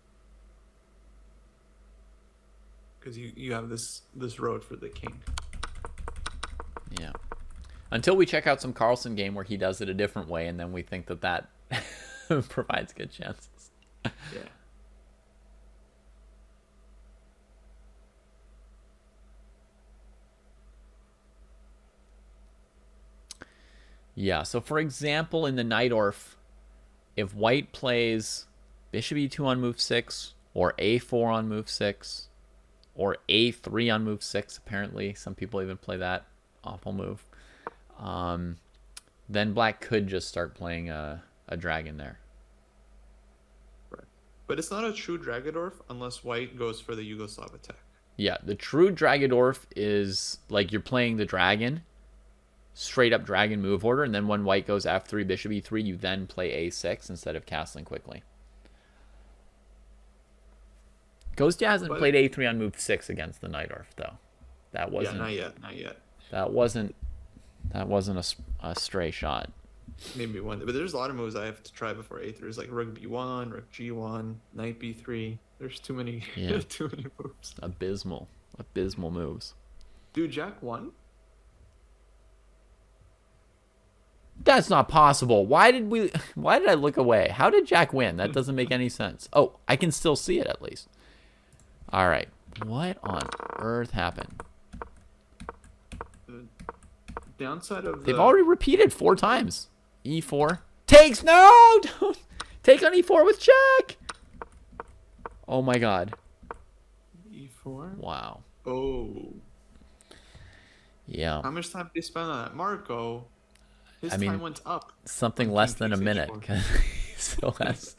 Because you have this road for the king. Yeah. Until we check out some Carlsen game where he does it a different way, and then we think that provides good chances. Yeah. Yeah, so for example, in the Najdorf, if white plays bishop e2 on move 6, or a4 on move 6, or a3 on move 6, apparently, some people even play that awful move, then black could just start playing a dragon there. Right. But it's not a true Dragodorf unless white goes for the Yugoslav attack. Yeah, the true Dragodorf is like you're playing the dragon, straight up dragon move order, and then when white goes f3, bishop e3, you then play a6 instead of castling quickly. Kostya hasn't played a3 on move 6 against the Najdorf, though. That wasn't. Yeah, not yet. That wasn't a stray shot. Maybe one, but there's a lot of moves I have to try before a3. There's like rook b1, rook g1, knight b3. There's too many, too many moves. Abysmal moves. Dude, Jack won. That's not possible. Why did I look away? How did Jack win? That doesn't make any sense. Oh, I can still see it at least. All right. What on earth happened? The downside of They've already repeated 4 times. E4 takes. No, don't take on E4 with check. Oh my god. E4. Wow. Oh. Yeah. How much time did they spend on that? Marco, his time went up. Something less than a minute, because he still has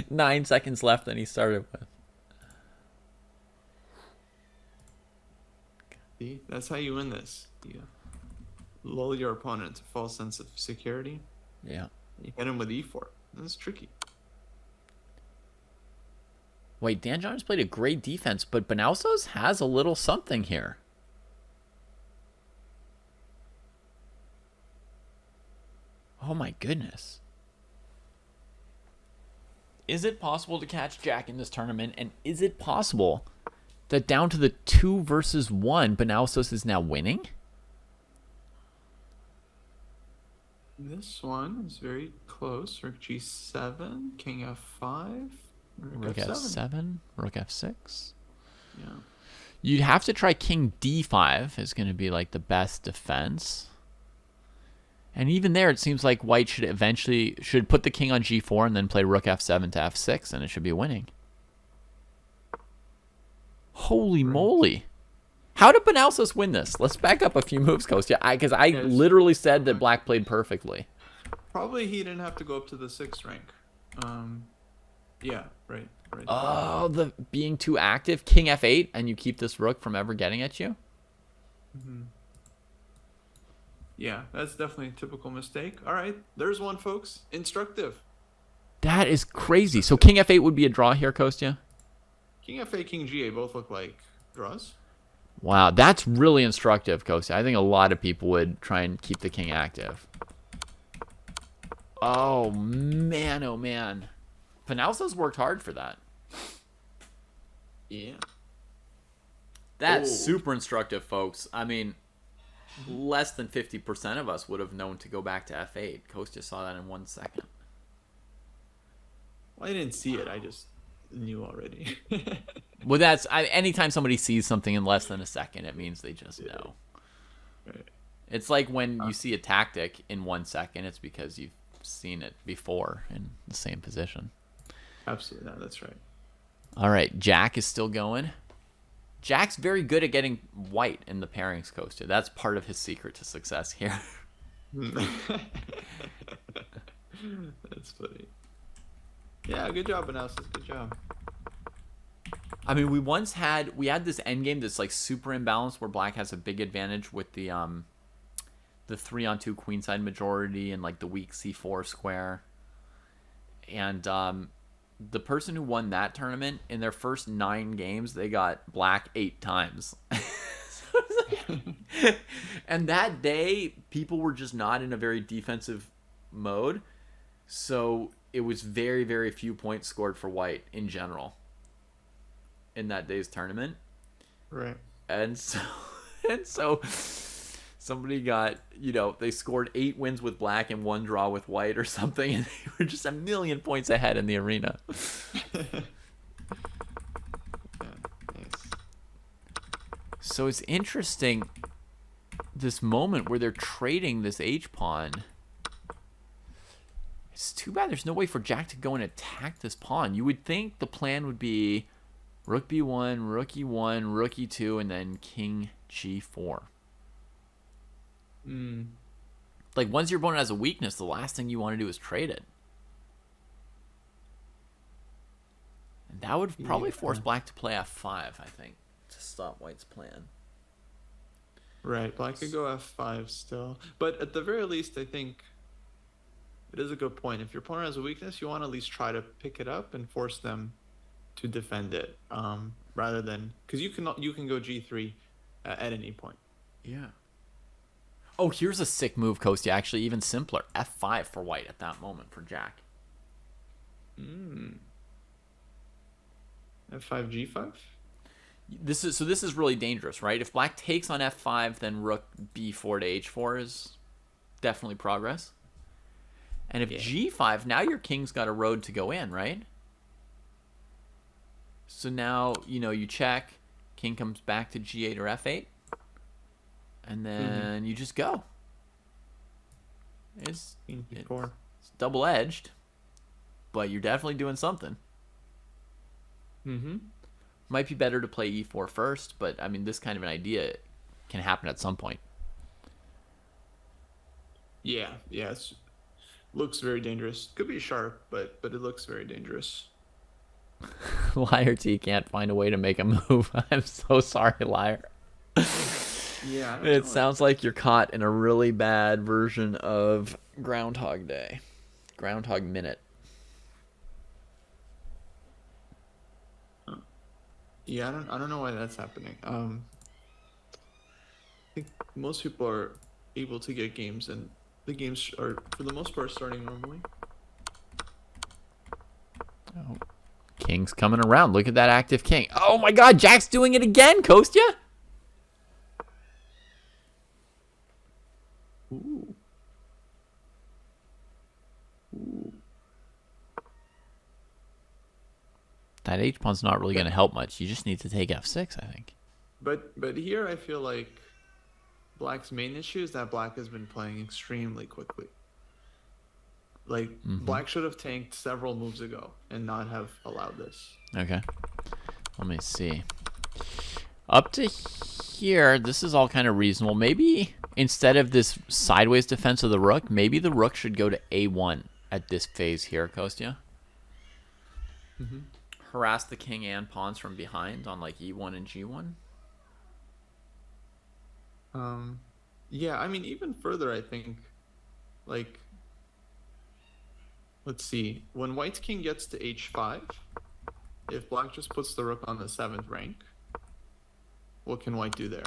9 seconds left than he started with. See, that's how you win this. You lull your opponent to a false sense of security. Yeah. You hit him with E4. That's tricky. Wait, Dan John's played a great defense, but Banalsos has a little something here. Oh my goodness. Is it possible to catch Jack in this tournament? And is it possible that down to the 2 versus 1, Banalsos is now winning? This one is very close. Rook g7, king f5, Rook f7, rook f6. Yeah. You'd have to try king d5 is going to be like the best defense. And even there, it seems like white should put the king on g4 and then play rook f7 to f6, and it should be winning. Holy moly. How did Banalsos win this? Let's back up a few moves, Kostya. Because I literally said that black played perfectly. Probably he didn't have to go up to the 6th rank. Yeah, right. Oh, the being too active. King f8, and you keep this rook from ever getting at you? Mm-hmm. Yeah, that's definitely a typical mistake. All right, there's one, folks. Instructive. That is crazy. So king f8 would be a draw here, Kostya? King f8, king g8 both look like draws. Wow, that's really instructive, Kostya. I think a lot of people would try and keep the king active. Oh, man, oh, man. Banalsos worked hard for that. Yeah. That's super instructive, folks. I mean, less than 50% of us would have known to go back to f8. Kostya saw that in 1 second. Well, I didn't see it. I just knew already. Well, anytime somebody sees something in less than a second, it means they just know. Right. It's like when you see a tactic in 1 second, it's because you've seen it before in the same position. Absolutely. No, that's right. All right, Jack is still going. Jack's very good at getting white in the pairings, Kostya. That's part of his secret to success here. That's funny. Yeah, good job, Analysis. Good job. I mean, we had this endgame that's like super imbalanced where black has a big advantage with the 3-on-2 queenside majority and like the weak c4 square. And the person who won that tournament, in their first 9 games, they got black 8 times. And that day, people were just not in a very defensive mode. So it was very, very few points scored for white in general in that day's tournament. Right. And so somebody got, they scored 8 wins with black and 1 draw with white or something, and they were just a million points ahead in the arena. Yeah, nice. So it's interesting, this moment where they're trading this h-pawn. It's too bad there's no way for Jack to go and attack this pawn. You would think the plan would be rook b1, rook e1, rook e2, and then king g4. Like, once your opponent has a weakness, the last thing you want to do is trade it. And that would probably force black to play f5, I think, to stop white's plan. Right, black could go f5 still. But at the very least, I think it is a good point. If your opponent has a weakness, you want to at least try to pick it up and force them to defend it, rather than, because you can go g3 at any point. Yeah. Oh, here's a sick move, Kostya. Actually, even simpler. f5 for white at that moment for Jack. f5 g5. This is really dangerous, right? If black takes on f5, then rook b4 to h4 is definitely progress. And if g5, now your king's got a road to go in, right? So now, you check, king comes back to g8 or f8, and then you just go. It's double-edged, but you're definitely doing something. Might be better to play e4 first, but, I mean, this kind of an idea can happen at some point. Yeah, it looks very dangerous. Could be sharp, but it looks very dangerous. Liar T can't find a way to make a move. I'm so sorry, Liar. Yeah. It sounds like you're caught in a really bad version of Groundhog Day. Groundhog Minute. Yeah, I don't know why that's happening. I think most people are able to get games, and the games are, for the most part, starting normally. Oh. King's coming around. Look at that active king. Oh my god, Jack's doing it again, Kostya. Ooh. That h-pawn's not really going to help much. You just need to take f6, I think. But here I feel like Black's main issue is that Black has been playing extremely quickly. Like, Mm-hmm. Black should have tanked several moves ago and not have allowed this. Okay. Let me see. Up to here, this is all kind of reasonable. Maybe instead of this sideways defense of the rook, maybe the rook should go to a1 at this phase here, Kostya. Mm-hmm. Harass the king and pawns from behind on like e1 and g1. Yeah, I mean, even further, I think, like, let's see. When White's king gets to h5, if Black just puts the rook on the 7th rank, what can White do there?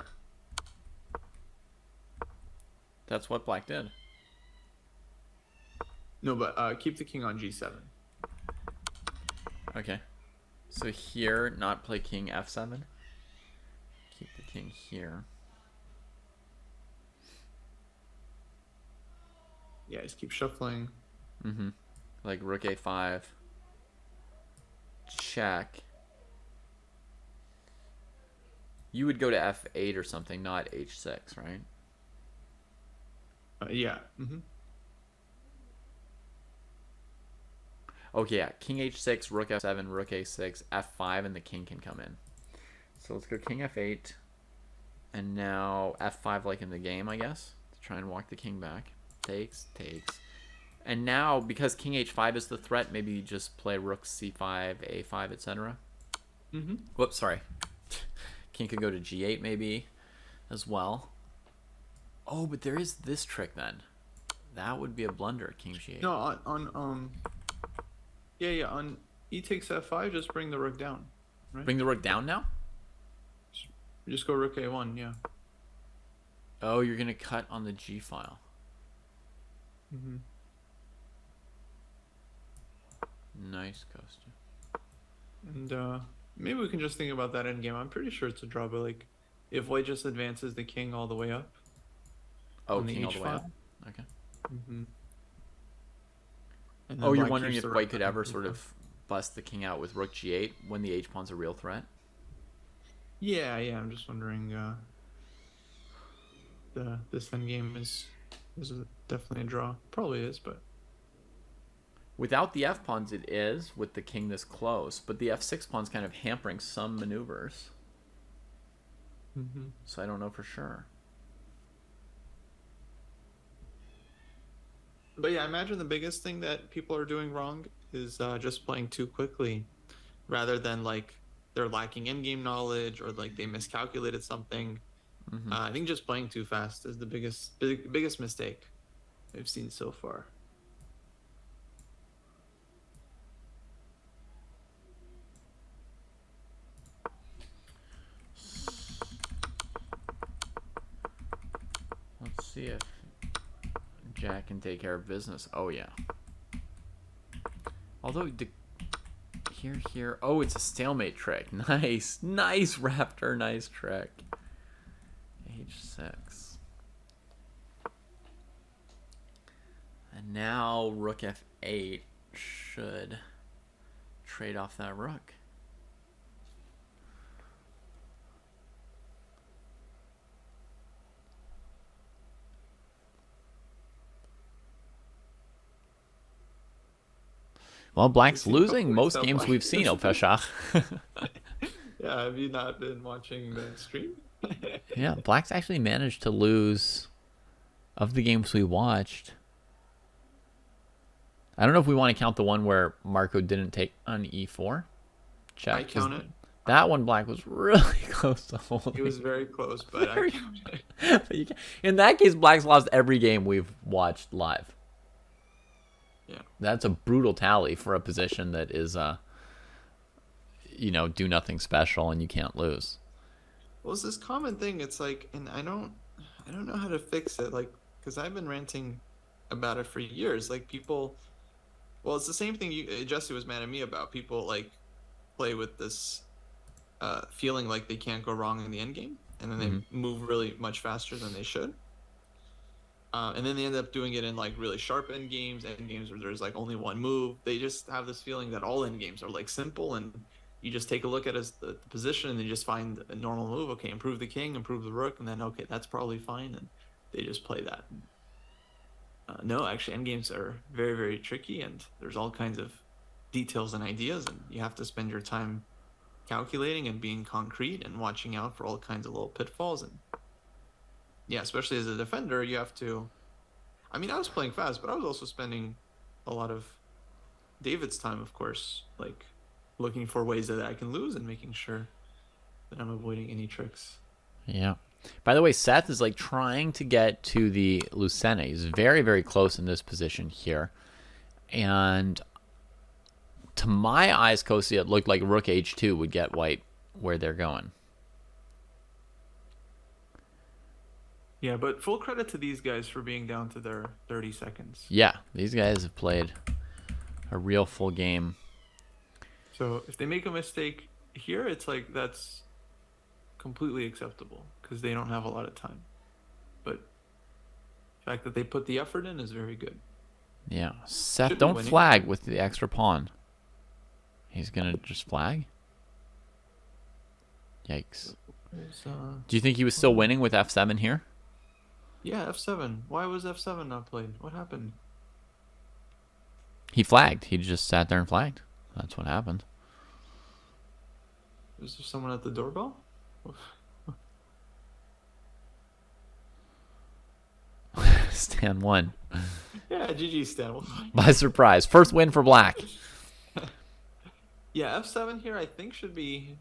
That's what Black did. No, but keep the king on g7. Okay. So here, not play king f7. Keep the king here. Yeah, just keep shuffling. Mm-hmm. Like rook a5. Check. You would go to f8 or something, not h6, right? Yeah. Mm-hmm. Okay, yeah. King h6, rook f7, rook a6, f5, and the king can come in. So let's go king f8. And now f5 like in the game, I guess. To try and walk the king back. Takes. And now, because king h5 is the threat, maybe you just play rook c5, a5, etc. Mm-hmm. Whoops, sorry. King could go to g8 maybe as well. Oh, but there is this trick then. That would be a blunder, king g8. No, yeah, on e takes f5, just bring the rook down. Right? Bring the rook down now? Just go rook a1, yeah. Oh, you're going to cut on the g file. Mm-hmm. Nice, Kostya. And maybe we can just think about that endgame. I'm pretty sure it's a draw, but like, if White just advances the king all the way up. Oh, king all the way up. Okay. Mm-hmm. Oh, you're wondering if White could ever sort of bust the king out with rook g8 when the h-pawn's a real threat? Yeah, I'm just wondering. This endgame is definitely a draw. Probably is, but without the f-pawns, it is with the king this close, but the f6 pawn's kind of hampering some maneuvers. mm-hmm. So I don't know for sure. But yeah, I imagine the biggest thing that people are doing wrong is just playing too quickly, rather than like they're lacking in-game knowledge or like they miscalculated something. Mm-hmm. I think just playing too fast is the biggest mistake I've seen so far. Let's see if Jack can take care of business. Oh, yeah. Although, here. Oh, it's a stalemate trick. Nice, Raptor. Nice trick. h6. And now rook f8 should trade off that rook. Well, Black's losing most games we've seen, Opeshach. Yeah, have you not been watching the stream? Yeah, Black's actually managed to lose of the games we watched. I don't know if we want to count the one where Marco didn't take on e4. Check. I count it. That one, Black was really close to holding. He was very close, but I count it. In that case, Black's lost every game we've watched live. Yeah. That's a brutal tally for a position that is, do nothing special and you can't lose. Well, it's this common thing. It's like, and I don't know how to fix it. Like, because I've been ranting about it for years. Like people, well, it's the same thing Jesse was mad at me about. People like play with this feeling like they can't go wrong in the end game, and then they move really much faster than they should. And then they end up doing it in like really sharp end games where there's like only one move. They just have this feeling that all end games are like simple, and you just take a look at the position and then just find a normal move. Okay, improve the king, improve the rook, and then okay, that's probably fine, and they just play that. No, actually, endgames are very, very tricky, and there's all kinds of details and ideas, and you have to spend your time calculating and being concrete and watching out for all kinds of little pitfalls. And yeah, especially as a defender, you have to. I mean, I was playing fast, but I was also spending a lot of David's time, of course, like looking for ways that I can lose and making sure that I'm avoiding any tricks. Yeah. By the way, Seth is like trying to get to the Lucena. He's very, very close in this position here. And to my eyes, Kostya, it looked like Rook H2 would get white where they're going. Yeah, but full credit to these guys for being down to their 30 seconds. Yeah, these guys have played a real full game. So if they make a mistake here, it's like that's completely acceptable because they don't have a lot of time. But the fact that they put the effort in is very good. Yeah. Seth, Should be don't winning. flag with the extra pawn. He's going to just flag? Yikes. Do you think he was still winning with F7 here? Yeah, F7. Why was F7 not played? What happened? He flagged. He just sat there and flagged. That's what happened. Is there someone at the doorbell? Stan won. Yeah, GG Stan. By surprise. First win for black. Yeah, F7 here I think should be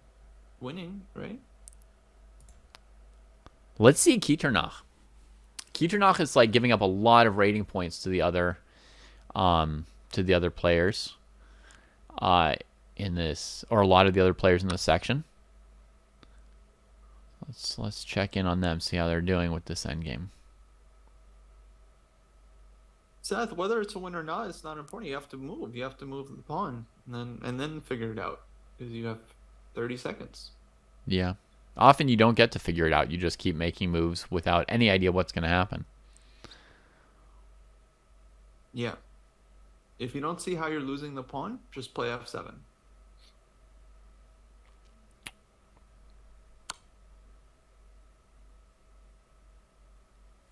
winning, right? Let's see Kiternach. Kiternach is like giving up a lot of rating points to the other players in this, or a lot of the other players in this section. Let's check in on them, see how they're doing with this endgame. Seth, whether it's a win or not, it's not important. You have to move. You have to move the pawn, and then figure it out because you have 30 seconds. Yeah. Often you don't get to figure it out. You just keep making moves without any idea what's going to happen. Yeah. If you don't see how you're losing the pawn, just play F7.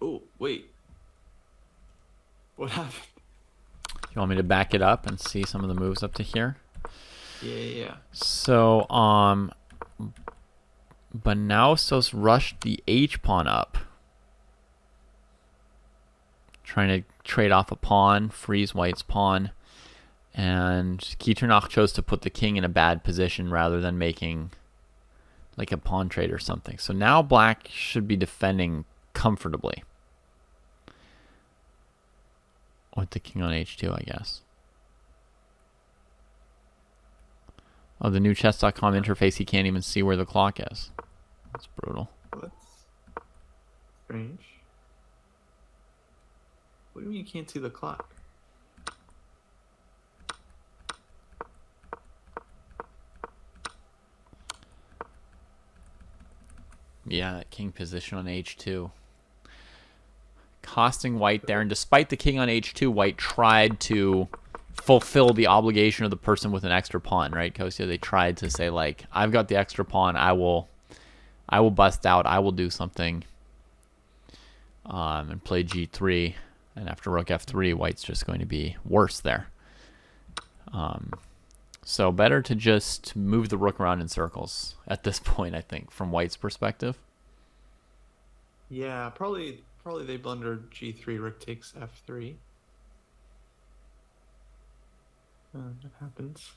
Oh, wait. What happened? You want me to back it up and see some of the moves up to here? Yeah. So, Banausos rushed the H pawn up. Trying to trade off a pawn, freeze white's pawn. And Kiternach chose to put the king in a bad position rather than making like a pawn trade or something. So now black should be defending comfortably. With the king on H2, I guess. Oh, the new chess.com interface, he can't even see where the clock is. That's brutal. That's strange. What do you mean you can't see the clock? Yeah, that king position on H2. Costing white there, and despite the king on H2, white tried to fulfill the obligation of the person with an extra pawn, right, Kostya? They tried to say, like, I've got the extra pawn, I will bust out, I will do something, and play G3, and after rook F3, white's just going to be worse there. So better to just move the rook around in circles at this point, I think, from white's perspective. Yeah, probably they blundered G3, rook takes F3. That happens.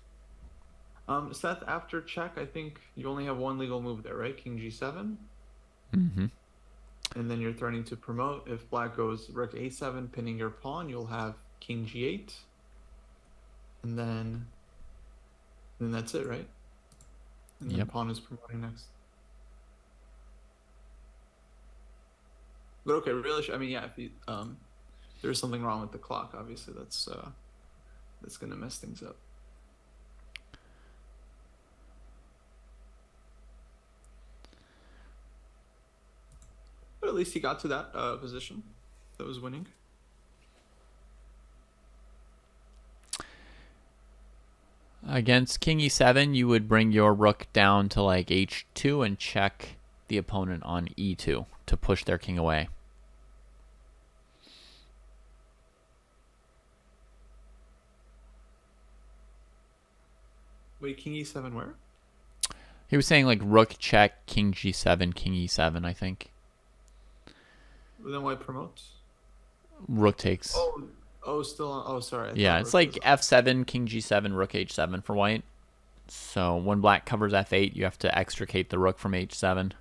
Seth, after check, I think you only have one legal move there, right? King G7. Mm-hmm. And then you're threatening to promote. If black goes rook A7, pinning your pawn, you'll have King G8. And then that's it, right? And then pawn is promoting next. But okay, really, I mean, yeah, if you, there's something wrong with the clock, obviously that's going to mess things up. But at least he got to that position that was winning. Against king e7, you would bring your rook down to like h2 and check the opponent on e2 to push their king away. Wait, king e7 where? He was saying like rook check, king g7, king e7, I think. Then white promotes. Rook takes. Still on. Oh, sorry. Yeah, it's like f7, king g7, rook h7 for white. So when black covers f8, you have to extricate the rook from h7.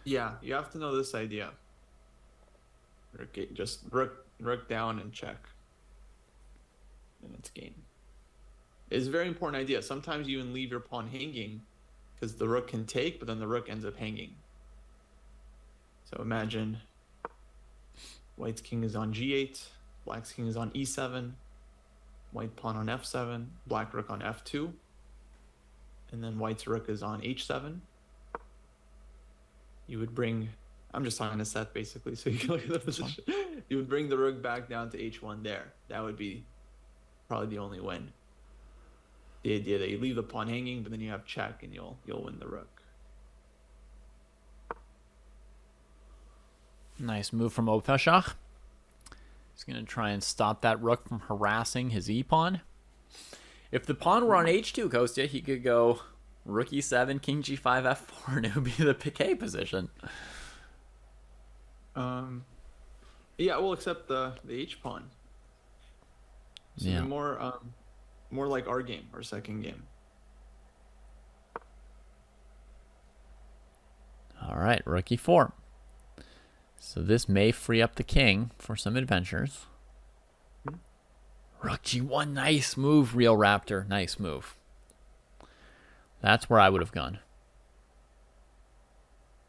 Yeah, you have to know this idea. Just rook down and check. And it's game. It's a very important idea. Sometimes you even leave your pawn hanging because the rook can take, but then the rook ends up hanging. So imagine white's king is on g8, black's king is on e7, white pawn on f7, black rook on f2, and then white's rook is on h7. You would bring, I'm just talking a set basically, so you can look at the position. You would bring the rook back down to h1 there. That would be probably the only win. The idea that you leave the pawn hanging, but then you have check and you'll win the rook. Nice move from Opeshach. He's going to try and stop that rook from harassing his e-pawn. If the pawn were on h2, Kostya, he could go rook e7, king g5, f4, and it would be the piquet position. Yeah, we'll accept the h pawn. So yeah. More like our game, our second game. All right, rook e4. So this may free up the king for some adventures. Rook g1, nice move, Real Raptor, nice move. That's where I would have gone.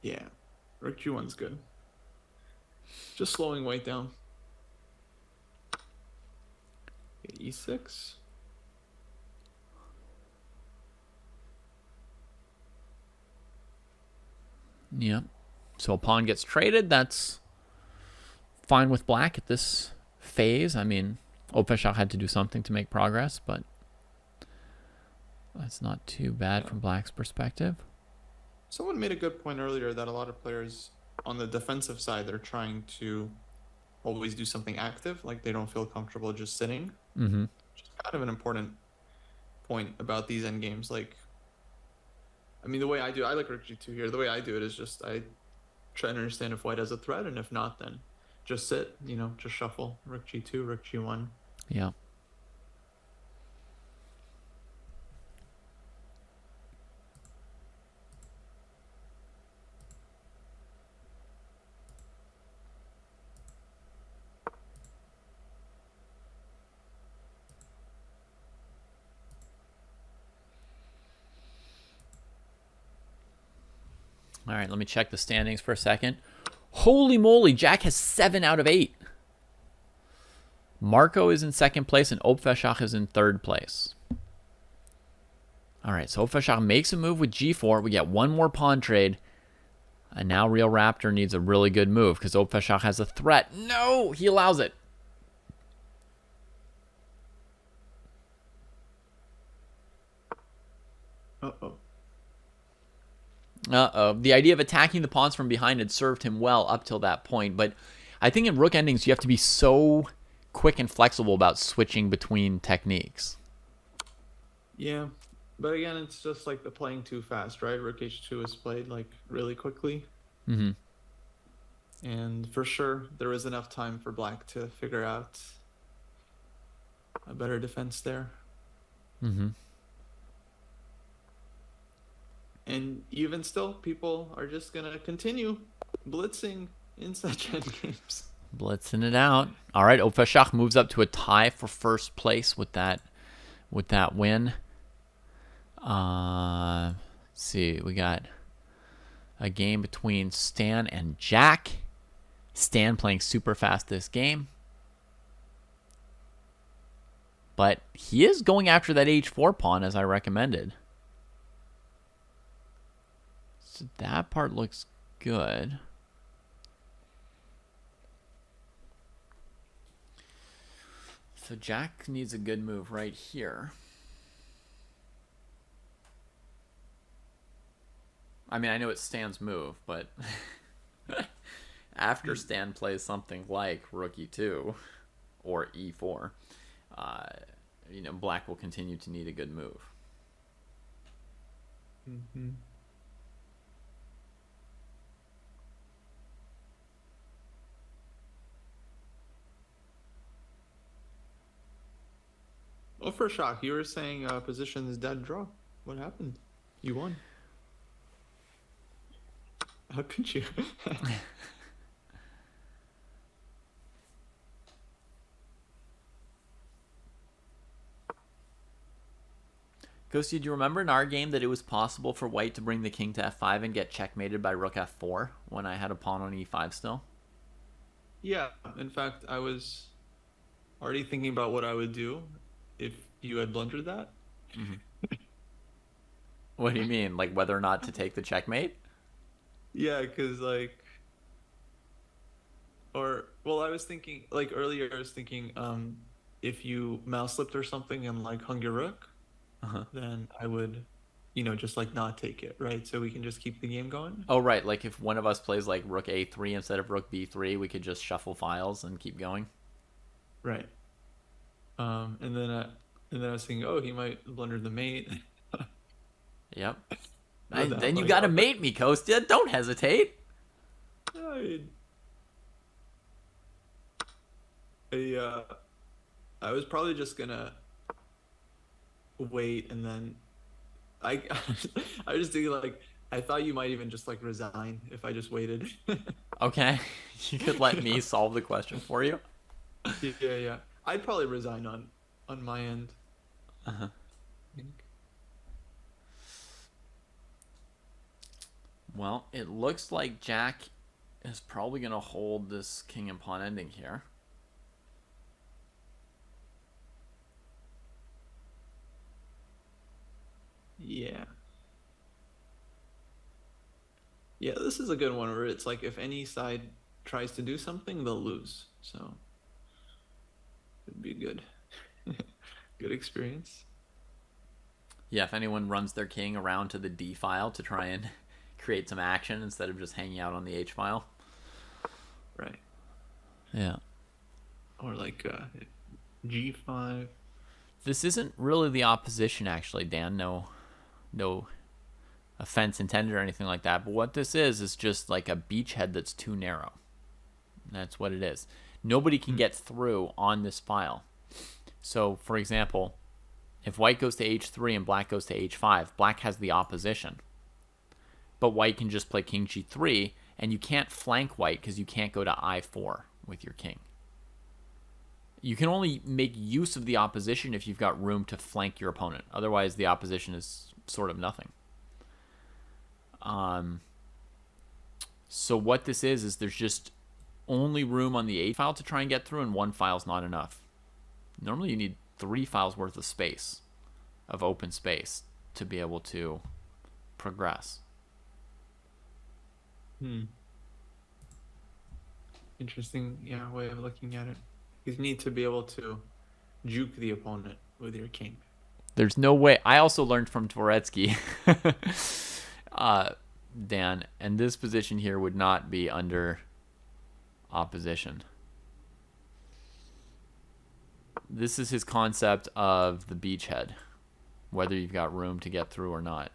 Yeah, rook g1's good. Just slowing white down. Okay, e6. Yeah. So a pawn gets traded. That's fine with black at this phase. I mean, Opeshach had to do something to make progress, but that's not too bad from black's perspective. Someone made a good point earlier that a lot of players on the defensive side, they're trying to always do something active, like they don't feel comfortable just sitting. Mm-hmm. Which is kind of an important point about these endgames. Like, I mean, the way I do, I like rook g2 here. The way I do it is just I try to understand if white has a threat, and if not, then just sit, just shuffle. Rook g2, rook g1. Yeah. All right, let me check the standings for a second. Holy moly, Jack has 7 out of 8. Marco is in second place and Opeshach is in third place. All right, so Opeshach makes a move with g4. We get one more pawn trade. And now Real Raptor needs a really good move because Opeshach has a threat. No, he allows it. Uh-oh. The idea of attacking the pawns from behind had served him well up till that point, but I think in rook endings you have to be so quick and flexible about switching between techniques. Yeah, but again, it's just like the playing too fast, right? Rook h2 is played like really quickly. Mm-hmm. And for sure, there was enough time for black to figure out a better defense there. Mm-hmm. And even still, people are just going to continue blitzing in such endgames. Blitzing it out. All right, Opeshach moves up to a tie for first place with that win. Let's see, we got a game between Stan and Jack. Stan playing super fast this game. But he is going after that h4 pawn as I recommended. So that part looks good. So Jack needs a good move right here. I mean, I know it's Stan's move, but after Stan plays something like rook e2 or e4, uh, black will continue to need a good move. Mm-hmm. Well, for a shock, you were saying position is dead draw. What happened? You won. How could you? Kostya, do you remember in our game that it was possible for white to bring the king to f5 and get checkmated by rook f4 when I had a pawn on e5 still? Yeah, in fact, I was already thinking about what I would do if you had blundered that. Mm-hmm. What do you mean? Like whether or not to take the checkmate? Yeah, because I was thinking, like earlier, I was thinking, if you mouse slipped or something and like hung your rook, then I would, just like not take it, right? So we can just keep the game going. Oh, right. Like if one of us plays like rook a3 instead of rook b3, we could just shuffle files and keep going. Right. And then I was thinking, oh, he might blunder the mate. Yep. Then You gotta mate me, Kostya. Don't hesitate. I was probably just gonna wait, and then I I was just thinking like I thought you might even just like resign if I just waited. Okay, you could let me solve the question for you. Yeah. I'd probably resign on my end. Uh-huh. Well, it looks like Jack is probably gonna hold this king and pawn ending here. Yeah. Yeah, this is a good one where it's like if any side tries to do something, they'll lose. So it'd be good. Good experience. Yeah, if anyone runs their king around to the d file to try and create some action instead of just hanging out on the h file. Right. Yeah. Or like g5. This isn't really the opposition, actually, Dan. No offense intended or anything like that. But what this is just like a beachhead that's too narrow. That's what it is. Nobody can get through on this file. So, for example, if white goes to h3 and black goes to h5, black has the opposition. But white can just play king g3, and you can't flank white because you can't go to i4 with your king. You can only make use of the opposition if you've got room to flank your opponent. Otherwise, the opposition is sort of nothing. So what this is there's just only room on the h file to try and get through, and one file's not enough. Normally, you need 3 files worth of space, of open space, to be able to progress. Interesting, way of looking at it. You need to be able to juke the opponent with your king. There's no way. I also learned from Dvoretsky, Dan, and this position here would not be under opposition. This is his concept of the beachhead, whether you've got room to get through or not.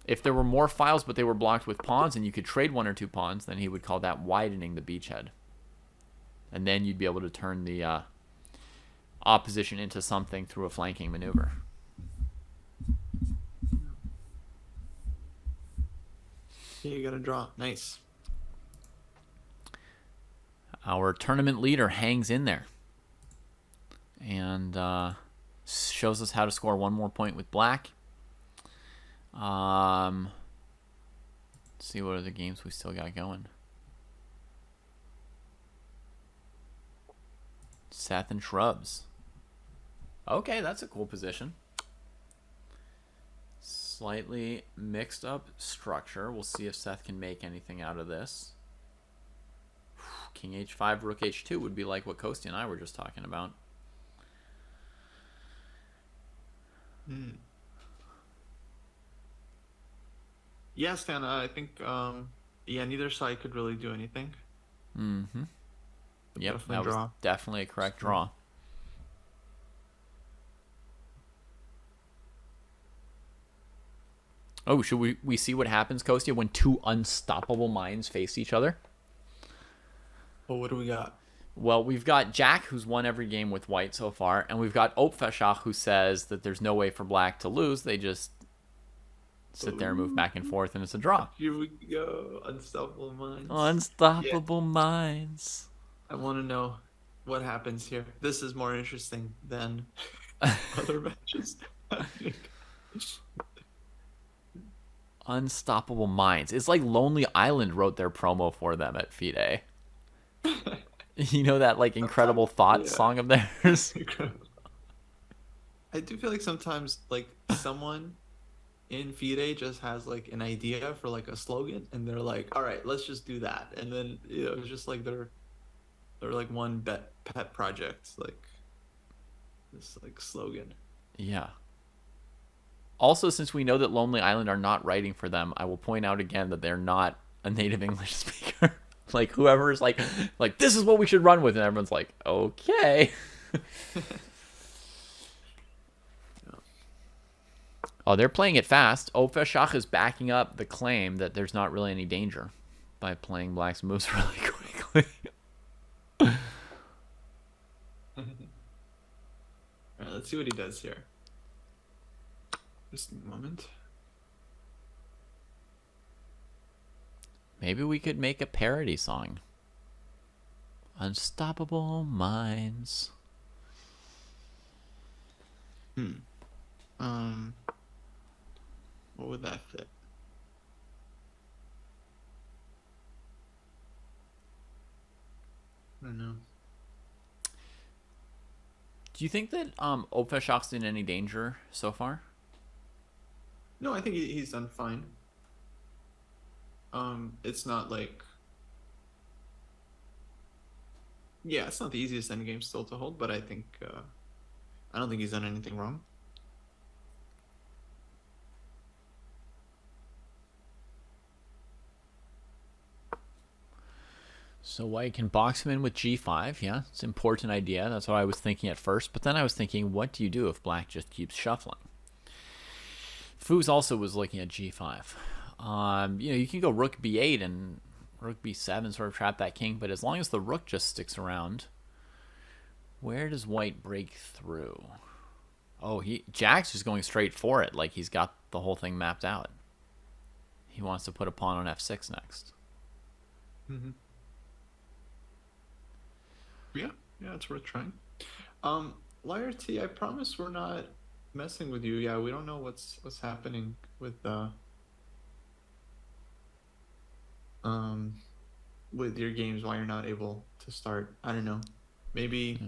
If there were more files but they were blocked with pawns and you could trade 1 or 2 pawns, then he would call that widening the beachhead. And then you'd be able to turn the opposition into something through a flanking maneuver. Yeah, you got to draw. Nice. Our tournament leader hangs in there and shows us how to score 1 more point with black. Let's see what other games we still got going. Seth and Shrubs. Okay, that's a cool position. Slightly mixed up structure. We'll see if Seth can make anything out of this. King h5, rook h2 would be like what Kostya and I were just talking about. Yeah, Stan, I think yeah, neither side could really do anything. Mm-hmm. Yep, Definitely that was draw. definitely a correct So, draw. Oh, should we see what happens, Kostya, when two unstoppable minds face each other? well, what do we got? Well, we've got Jack, who's won every game with white so far, and we've got Opfeshach, who says that there's no way for black to lose. They just sit there and move Ooh, back and forth, and it's a draw. here we go. Unstoppable minds. Yeah, Unstoppable minds. I want to know what happens here. This is more interesting than other matches. I think. Unstoppable minds. It's like Lonely Island wrote their promo for them at FIDE. You know that like Sometimes, incredible thoughts yeah. song of theirs? Incredible. I do feel like sometimes like someone in FIDE just has like an idea for like a slogan and they're like, all right, let's just do that. And then it's just like they're like one pet project, like this like slogan. Yeah. Also, since we know that Lonely Island are not writing for them, I will point out again that they're not a native English speaker. Like whoever's like this is what we should run with, and everyone's like, okay. Oh, they're playing it fast. Opfeshach is backing up the claim that there's not really any danger by playing black's moves really quickly. All right, let's see what he does here. Just a moment. Maybe we could make a parody song. Unstoppable minds. Um, what would that fit? I don't know. Do you think that Opfeshach's in any danger so far? No, I think he's done fine. It's not like, yeah, it's not the easiest endgame still to hold, but I think I don't think he's done anything wrong. So white can box him in with g5. Yeah, it's an important idea. That's what I was thinking at first. But then I was thinking, what do you do if black just keeps shuffling? Foos also was looking at g5. You can go rook b8 and rook b7 sort of trap that king. But as long as the rook just sticks around, where does white break through? Oh, Jack's just going straight for it. Like he's got the whole thing mapped out. He wants to put a pawn on f6 next. Mm-hmm. Yeah, yeah, it's worth trying. Liar T, I promise we're not messing with you. Yeah, we don't know what's happening um with your games, why you're not able to start. I don't know. Maybe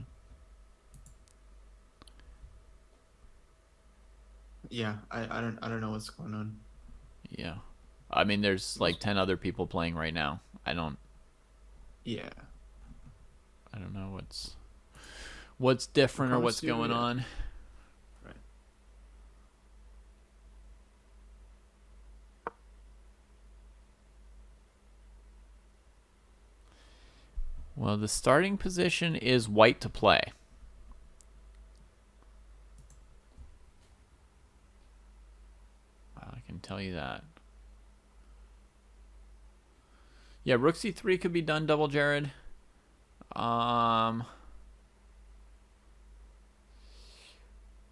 yeah, I don't know what's going on. Yeah. I mean, there's like 10 other people playing right now. Yeah. I don't know what's I different or what's promise you, going yeah. on. Right. Well, the starting position is white to play. I can tell you that. Yeah, rook c3 could be done double Jared.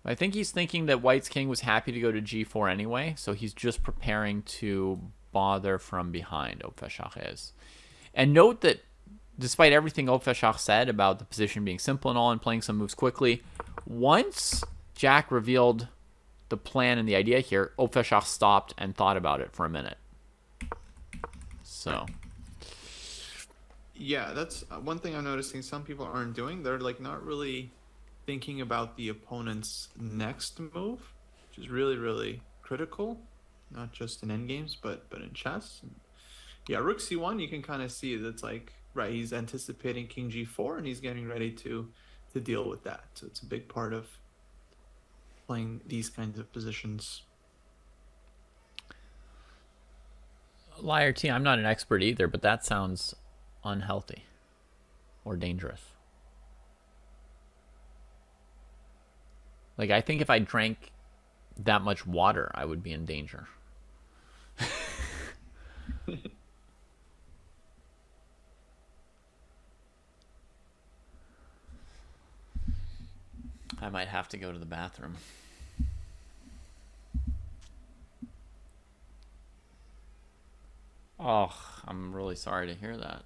I think he's thinking that white's king was happy to go to g4 anyway, so he's just preparing to bother from behind, Opfeshach is. And note that despite everything Opfeshach said about the position being simple and all and playing some moves quickly, once Jack revealed the plan and the idea here, Opfeshach stopped and thought about it for a minute. So Yeah, that's one thing I'm noticing some people aren't doing. They're like not really thinking about the opponent's next move, which is really, really critical, not just in endgames, but in chess. Yeah, rook c1, you can kind of see that's like, right, he's anticipating king g4 and he's getting ready to deal with that. So it's a big part of playing these kinds of positions. Liar T, I'm not an expert either, but that sounds unhealthy or dangerous. Like, I think if I drank that much water, I would be in danger. I might have to go to the bathroom. Oh, I'm really sorry to hear that.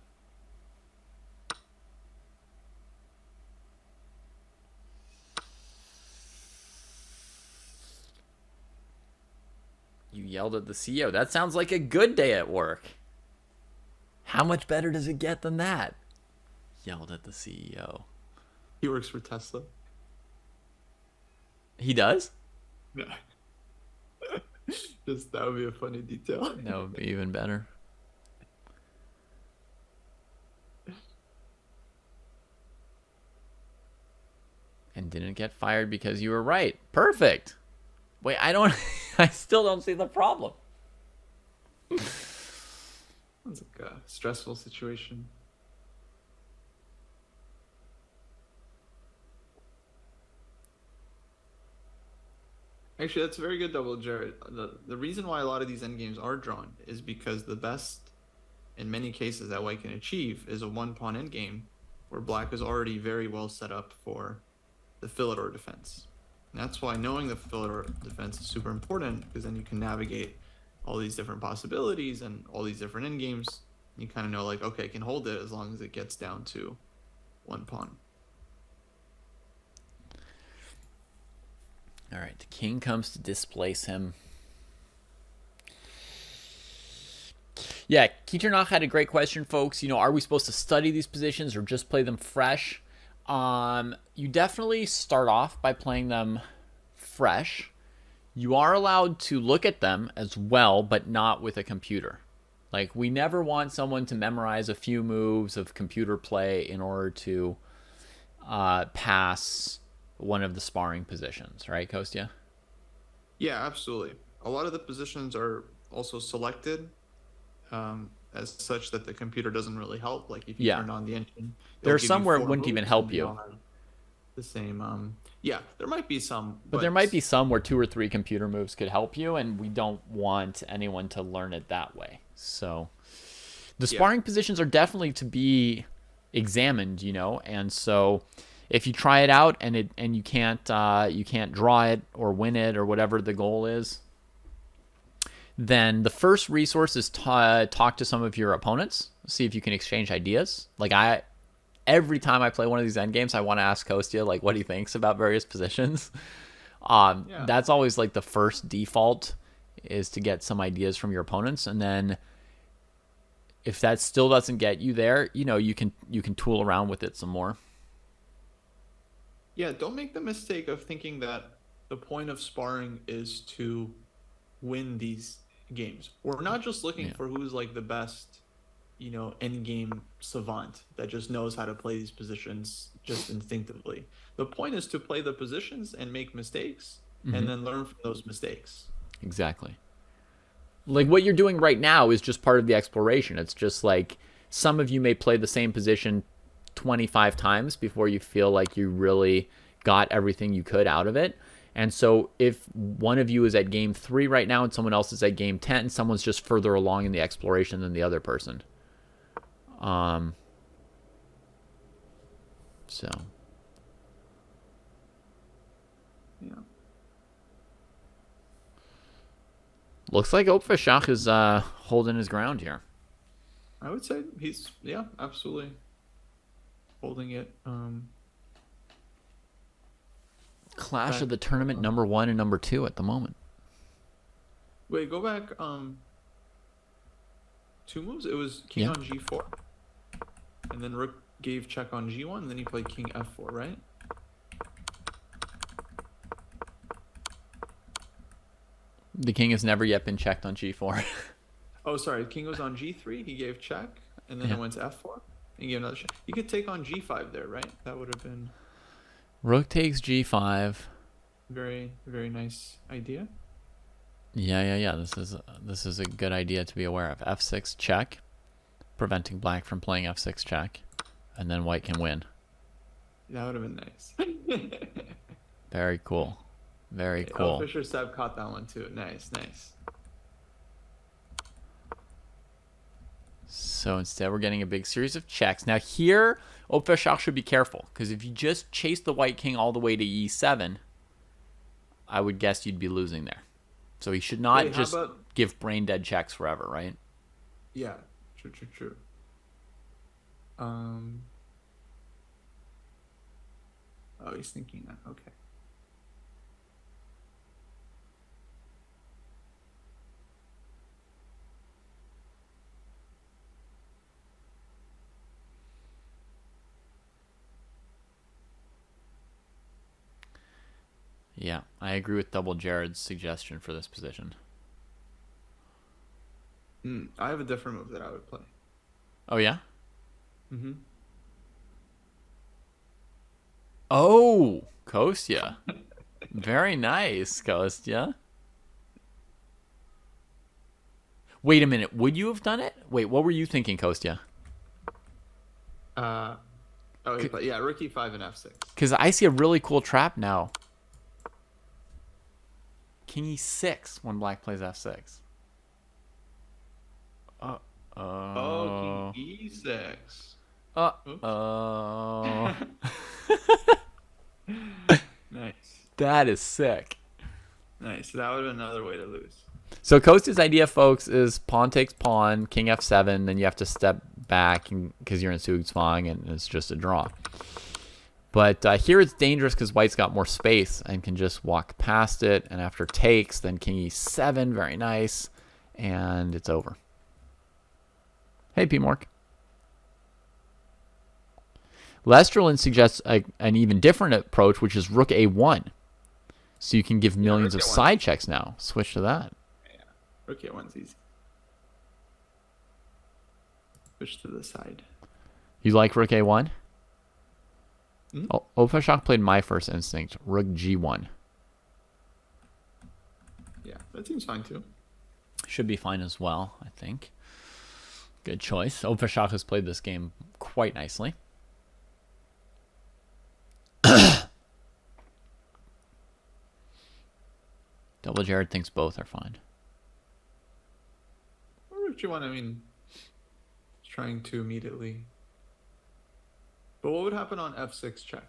You yelled at the CEO. That sounds like a good day at work. How much better does it get than that? Yelled at the CEO. He works for Tesla. He does? No. Just that would be a funny detail. That would be even better. And didn't get fired because you were right. Perfect. Wait, I still don't see the problem. It's like a stressful situation. Actually, that's a very good double, Jared. The reason why a lot of these endgames are drawn is because the best, in many cases, that white can achieve is a one-pawn endgame where black is already very well set up for the Philidor defense. And that's why knowing the Philidor defense is super important, because then you can navigate all these different possibilities and all these different endgames. You kind of know, like, okay, I can hold it as long as it gets down to one pawn. All right, the king comes to displace him. Yeah, Kiternach had a great question, folks. You know, are we supposed to study these positions or just play them fresh? You definitely start off by playing them fresh. You are allowed to look at them as well, but not with a computer. Like, we never want someone to memorize a few moves of computer play in order to pass one of the sparring positions, right, Kostya? Yeah, absolutely. A lot of the positions are also selected as such that the computer doesn't really help. Like if you turn on the engine, there's some where it wouldn't even help you. The same. Yeah, there might be some, but there might be some where 2 or 3 computer moves could help you, and we don't want anyone to learn it that way. So the sparring positions are definitely to be examined, you know, and so if you try it out and you can't draw it or win it or whatever the goal is, then the first resource is talk to some of your opponents, see if you can exchange ideas. Like every time I play one of these endgames, I want to ask Kostya like what he thinks about various positions. That's always like the first default, is to get some ideas from your opponents, and then if that still doesn't get you there, you know, you can tool around with it some more. Yeah, don't make the mistake of thinking that the point of sparring is to win these games. We're not just looking for who's like the best, you know, end game savant that just knows how to play these positions just instinctively. The point is to play the positions and make mistakes and then learn from those mistakes. Exactly. Like what you're doing right now is just part of the exploration. It's just like some of you may play the same position 25 times before you feel like you really got everything you could out of it. And so if one of you is at game 3 right now and someone else is at game 10, someone's just further along in the exploration than the other person. So. Yeah. Looks like Opfashach is holding his ground here. I would say he's, absolutely holding it. Clash of the tournament number 1 and number 2 at the moment. Wait, go back 2 moves. It was king on g4, and then rook gave check on g1, and then he played king f4, right? The king has never yet been checked on g4. Oh, sorry. King was on g3. He gave check, and then it went to f4. And gave another check. You could take on g5 there, right? That would have been... Rook takes g5. Very, very nice idea. Yeah. This is a good idea to be aware of. F6 check, preventing black from playing F6 check, and then white can win. That would have been nice. Very cool. Very Oh, cool. Fischer Seb caught that one too. Nice. So instead, we're getting a big series of checks. Now here, Fischer should be careful, because if you just chase the white king all the way to e7, I would guess you'd be losing there. So he should not just give brain dead checks forever, right? Yeah, true. Oh, he's thinking that. Okay. Yeah, I agree with Double Jared's suggestion for this position. I have a different move that I would play. Oh, yeah? Mm-hmm. Oh, Kostya. Very nice, Kostya. Wait a minute. Would you have done it? Wait, what were you thinking, Kostya? Yeah, rook e5 and f6. Because I see a really cool trap now. King e6 when black plays f6. Oh, king e6. Nice. That is sick. Nice. That would have been another way to lose. So Kostya's idea, folks, is pawn takes pawn, king f7, then you have to step back because you're in Zugzwang, and it's just a draw. But here it's dangerous because white's got more space and can just walk past it. And after takes, then king e7, very nice. And it's over. Hey, P-Mork. Lesterlin suggests an even different approach, which is rook a1. So you can give millions of side checks now. Switch to that. Yeah, rook a1's easy. Switch to the side. You like rook a1? Mm-hmm. Oh, Opashok played my first instinct, rook g1. Yeah, that seems fine too. Should be fine as well, I think. Good choice. Opashok has played this game quite nicely. Double Jared thinks both are fine. Rook g1, I mean, trying to immediately. But what would happen on f6 check?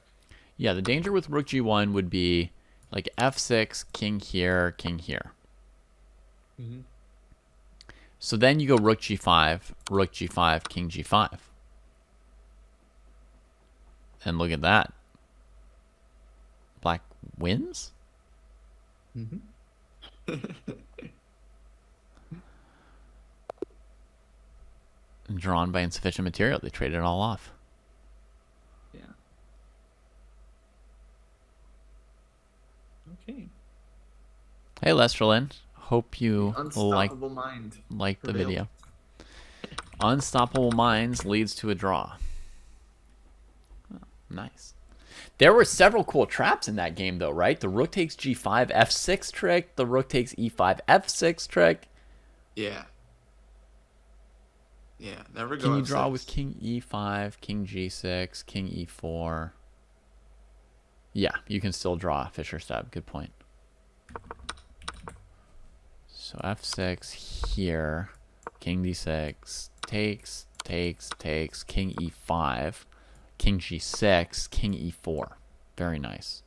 Yeah, the danger with rook g1 would be like f6, king here, king here. Mm-hmm. So then you go rook g5, king g5. And look at that. Black wins? Mm-hmm. Drawn by insufficient material. They traded it all off. Yeah. Okay. Hey, Lesterlin. Hope you Unstoppable mind liked the video. Unstoppable Minds leads to a draw. Oh, nice. There were several cool traps in that game, though, right? The rook takes g5, f6 trick. The rook takes e5, f6 trick. Yeah. Yeah, never go. Can you F6. draw with king e5, king g6, king e4? Yeah, you can still draw Fischer stab. Good point. So f6 here, king d6, takes, king e5, king g6, king e4. Very nice.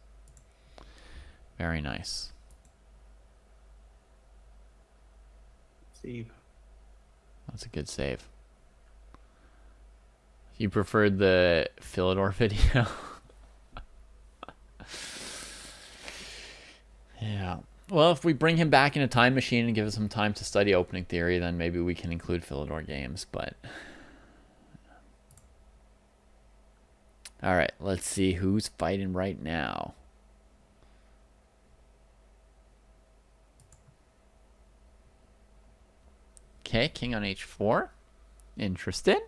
Very nice. Save. That's a good save. You preferred the Philidor video? Yeah. Well, if we bring him back in a time machine and give him some time to study opening theory, then maybe we can include Philidor games, but... Alright, let's see who's fighting right now. Okay, king on h4. Interested?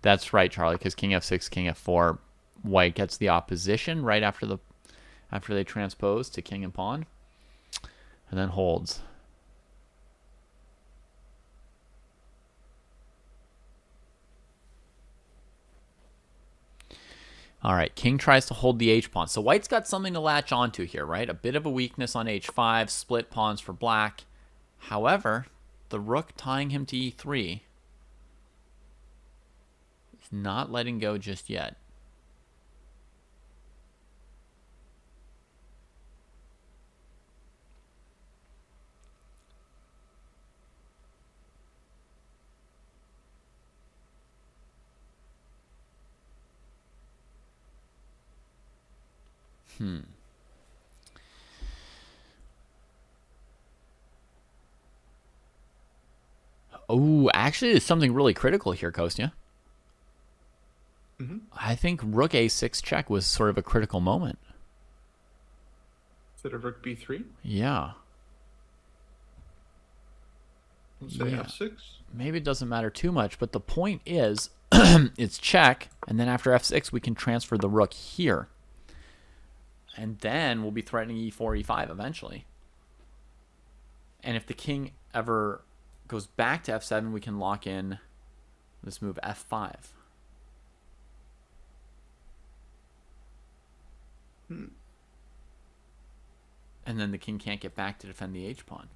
That's right, Charlie, because king f6, king f4 white gets the opposition right after they transpose to king and pawn, and then holds. All right, king tries to hold the h-pawn. So white's got something to latch onto here, right? A bit of a weakness on h5, split pawns for black. However, the rook tying him to e3 is not letting go just yet. Oh, actually, there's something really critical here, Kostya. I think rook a6 check was sort of a critical moment. Instead of rook b3? Yeah. Let's say f6. Maybe it doesn't matter too much, but the point is it's check, and then after f6 we can transfer the rook here. And then we'll be threatening e4, e5 eventually. And if the king ever goes back to f7, we can lock in this move f5. And then the king can't get back to defend the h-pawn.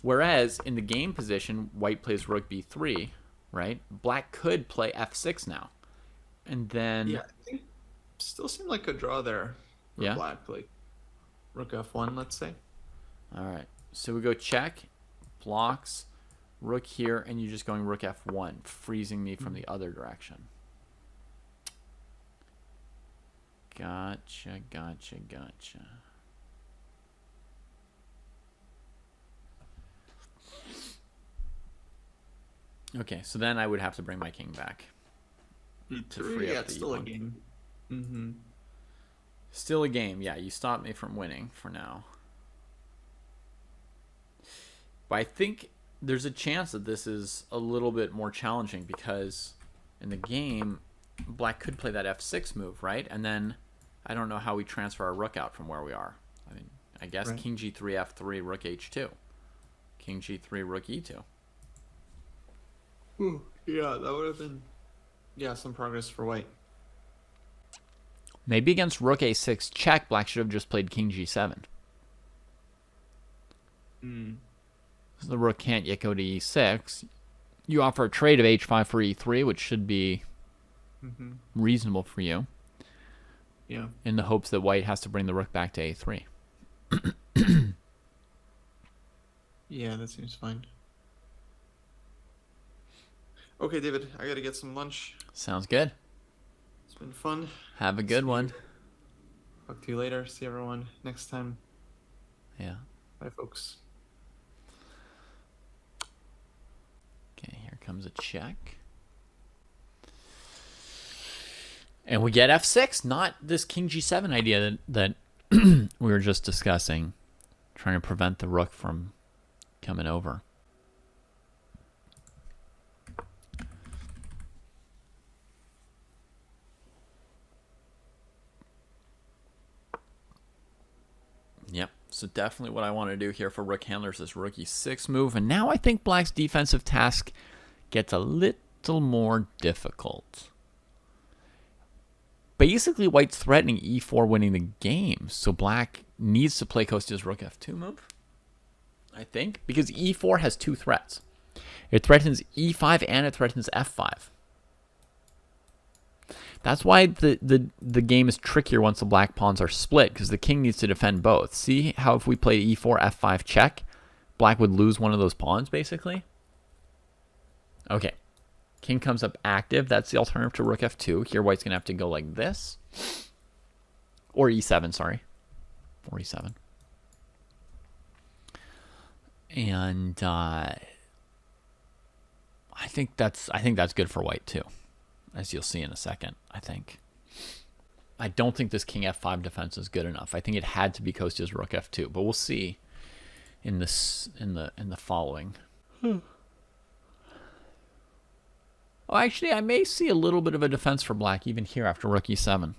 Whereas in the game position, white plays rook b3, right? Black could play f6 now. And then... Yeah, I think still seemed like a draw there for black. Like rook f1, let's say. All right. So we go check, blocks, rook here, and you're just going rook f1, freezing me from the other direction. Gotcha, gotcha, gotcha. Okay, so then I would have to bring my king back. To free up the still a game. Still a game, yeah. You stopped me from winning for now. But I think there's a chance that this is a little bit more challenging because in the game, black could play that f6 move, right? And then I don't know how we transfer our rook out from where we are. I mean, I guess right. King g3, f3, rook h2. King g3, rook e2. Yeah, that would have been some progress for white. Maybe against rook a6 check, black should have just played king g7. So the rook can't yet go to e6. You offer a trade of h5 for e3, which should be reasonable for you. Yeah. In the hopes that white has to bring the rook back to a3. Yeah, that seems fine. Okay, David, I gotta get some lunch. Sounds good. It's been fun. Have a good one. Talk to you later. See everyone next time. Yeah. Bye, folks. Okay, here comes a check. And we get f6, not this king g7 idea that we were just discussing, trying to prevent the rook from coming over. Yep, so definitely what I want to do here for rook handlers is rook e6 move. And now I think black's defensive task gets a little more difficult. Basically, white's threatening e4 winning the game. So black needs to play Kostya's rook f2 move, I think, because e4 has two threats. It threatens e5 and it threatens f5. That's why the game is trickier once the black pawns are split, because the king needs to defend both. See how if we play e4, f5 check, black would lose one of those pawns, basically? Okay. King comes up active. That's the alternative to rook f2. Here, white's going to have to go like this. Or e7, sorry. Or e7. And I think that's good for white too, as you'll see in a second. I don't think this king f5 defense is good enough. I think it had to be Kostya's rook f2, but we'll see in the following. Oh, actually, I may see a little bit of a defense for black even here after rook e7.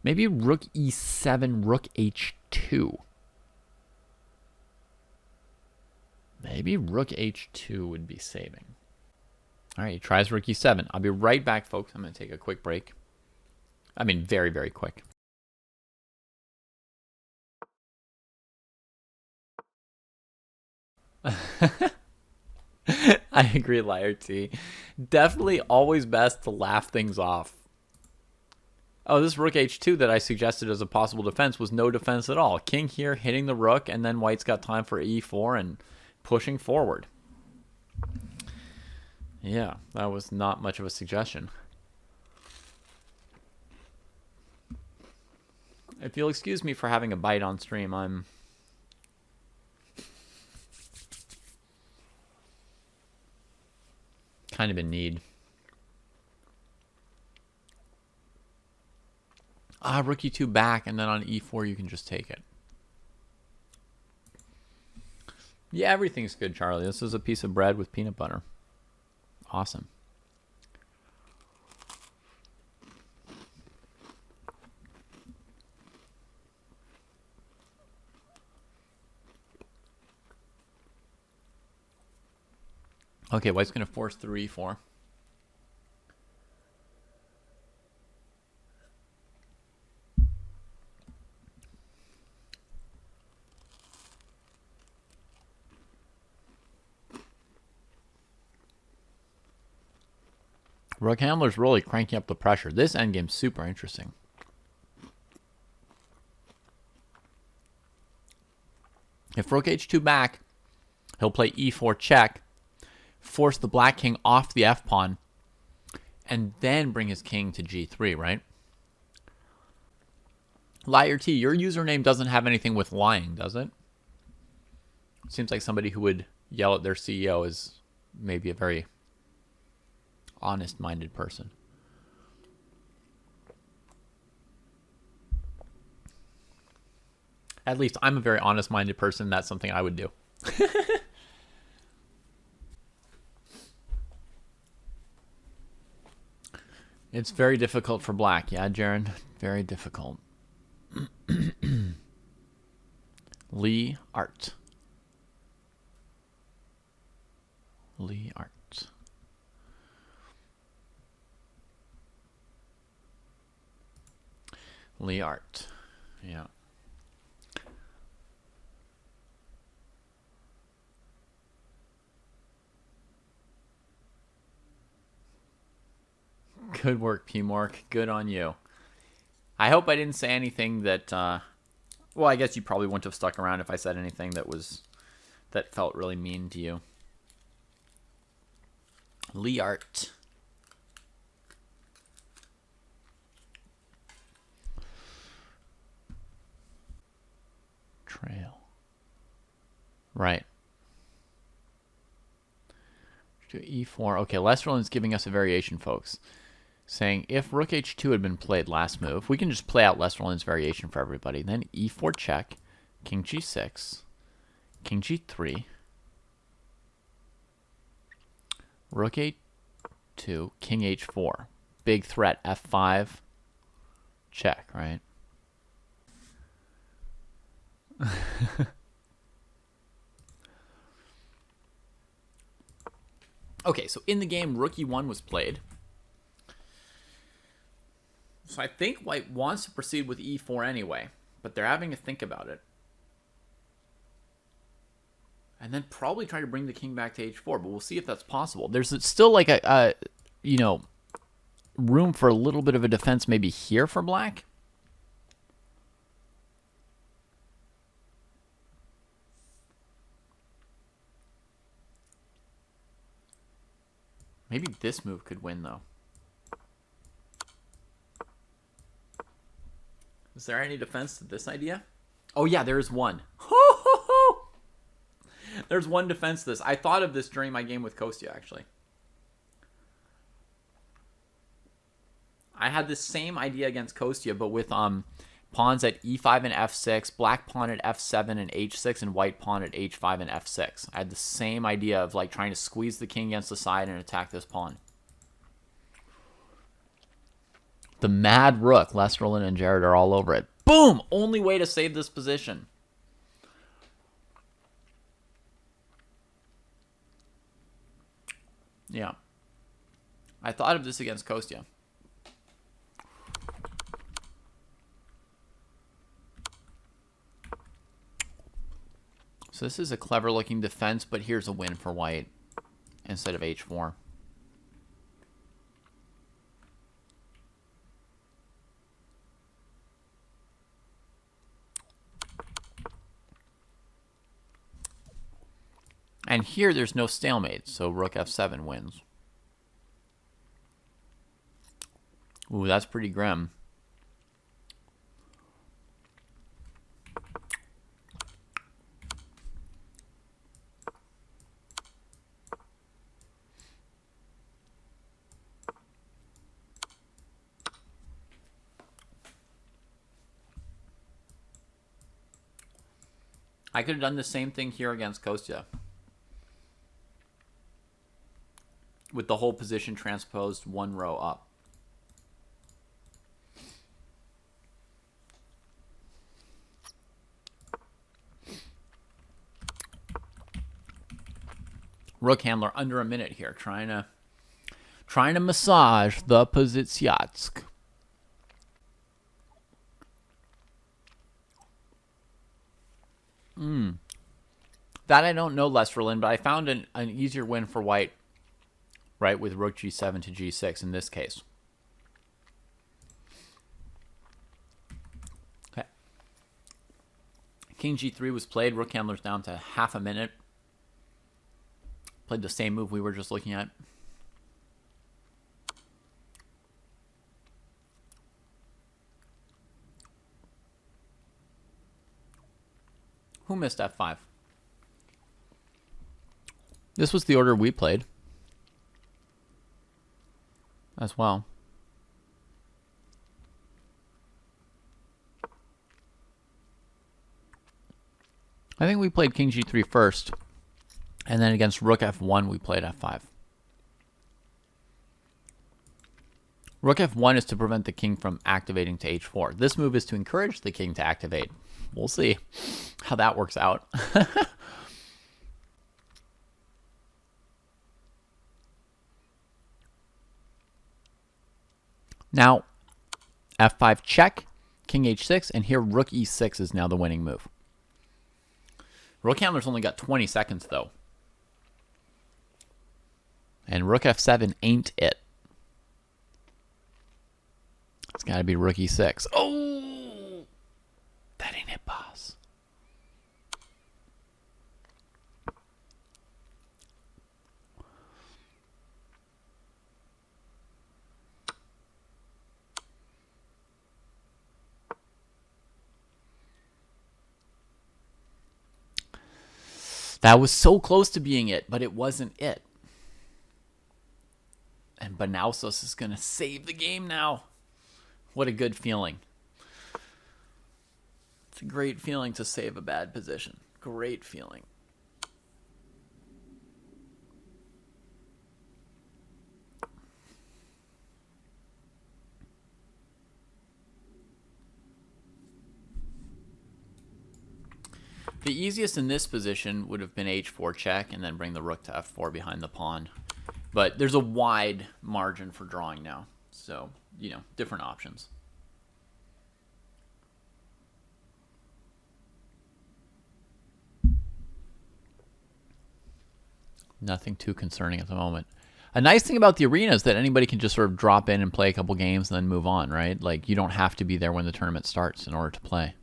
Maybe rook e7, rook h2. Maybe rook h2 would be saving. All right, he tries rook e7. I'll be right back, folks. I'm going to take a quick break. I mean, very, very quick. I agree, Liar T. Definitely always best to laugh things off. Oh, this rook h2 that I suggested as a possible defense was no defense at all. King here hitting the rook, and then white's got time for e4 and pushing forward. Yeah, that was not much of a suggestion. If you'll excuse me for having a bite on stream, I'm kind of in need. Rook e2 back, and then on e4 you can just take it. Yeah, everything's good, Charlie. This is a piece of bread with peanut butter. Awesome. Okay, white's going to force through e4. Rook Handler's really cranking up the pressure. This endgame's super interesting. If rook h2 back, he'll play e4 check, force the black king off the f-pawn, and then bring his king to g3, right? Liar T, your username doesn't have anything with lying, does it? Seems like somebody who would yell at their CEO is maybe a very honest-minded person. At least I'm a very honest-minded person. That's something I would do. It's very difficult for black. Yeah, Jaren? Very difficult. Lee Art. Lee Art. Lee Art. Yeah. Good work, P-Mork. Good on you. I hope I didn't say anything that, well, I guess you probably wouldn't have stuck around if I said anything that felt really mean to you. Lee Art. Trail. Right. To e4. Okay, Lesterland's giving us a variation, folks. Saying if rook h2 had been played last move, we can just play out Lesterland's variation for everybody. Then e4 check, king g6, king g3, rook a2, king h4. Big threat, f5, check, right? Okay, so in the game, rook e1 was played. So I think white wants to proceed with e4 anyway, but they're having to think about it. And then probably try to bring the king back to h4, but we'll see if that's possible. There's still like a you know, room for a little bit of a defense maybe here for black. Maybe this move could win, though. Is there any defense to this idea? Oh, yeah, there's one. There's one defense to this. I thought of this during my game with Kostya, actually. I had the same idea against Kostya, but with pawns at e5 and f6, black pawn at f7 and h6, and white pawn at h5 and f6. I had the same idea of like trying to squeeze the king against the side and attack this pawn. The mad rook. Lesterlin and Jared are all over it. Boom! Only way to save this position. Yeah. I thought of this against Kostya. So this is a clever looking defense, but here's a win for white instead of h4. And here there's no stalemate, so rook f7 wins. Ooh, that's pretty grim. I could have done the same thing here against Kostya. With the whole position transposed one row up. Rook handler under a minute here, trying to massage the Pozitsiyatsk. That I don't know, Lesterlin, but I found an easier win for white, right, with rook g7 to g6 in this case. Okay. King g3 was played. Rook handler's down to half a minute. Played the same move we were just looking at. Who missed f5? This was the order we played as well. I think we played king g3 first, and then against rook f1 we played f5. Rook f1 is to prevent the king from activating to h4. This move is to encourage the king to activate. We'll see how that works out. Now, f5 check, king h6, and here rook e6 is now the winning move. Rook handler's only got 20 seconds, though. And rook f7 ain't it. It's got to be rook e6. Oh! That ain't it, boss. That was so close to being it, but it wasn't it. And Banausos is going to save the game now. What a good feeling. It's a great feeling to save a bad position. Great feeling. The easiest in this position would have been h4 check and then bring the rook to f4 behind the pawn. But there's a wide margin for drawing now. So, you know, different options. Nothing too concerning at the moment. A nice thing about the arena is that anybody can just sort of drop in and play a couple games and then move on, right? Like, you don't have to be there when the tournament starts in order to play.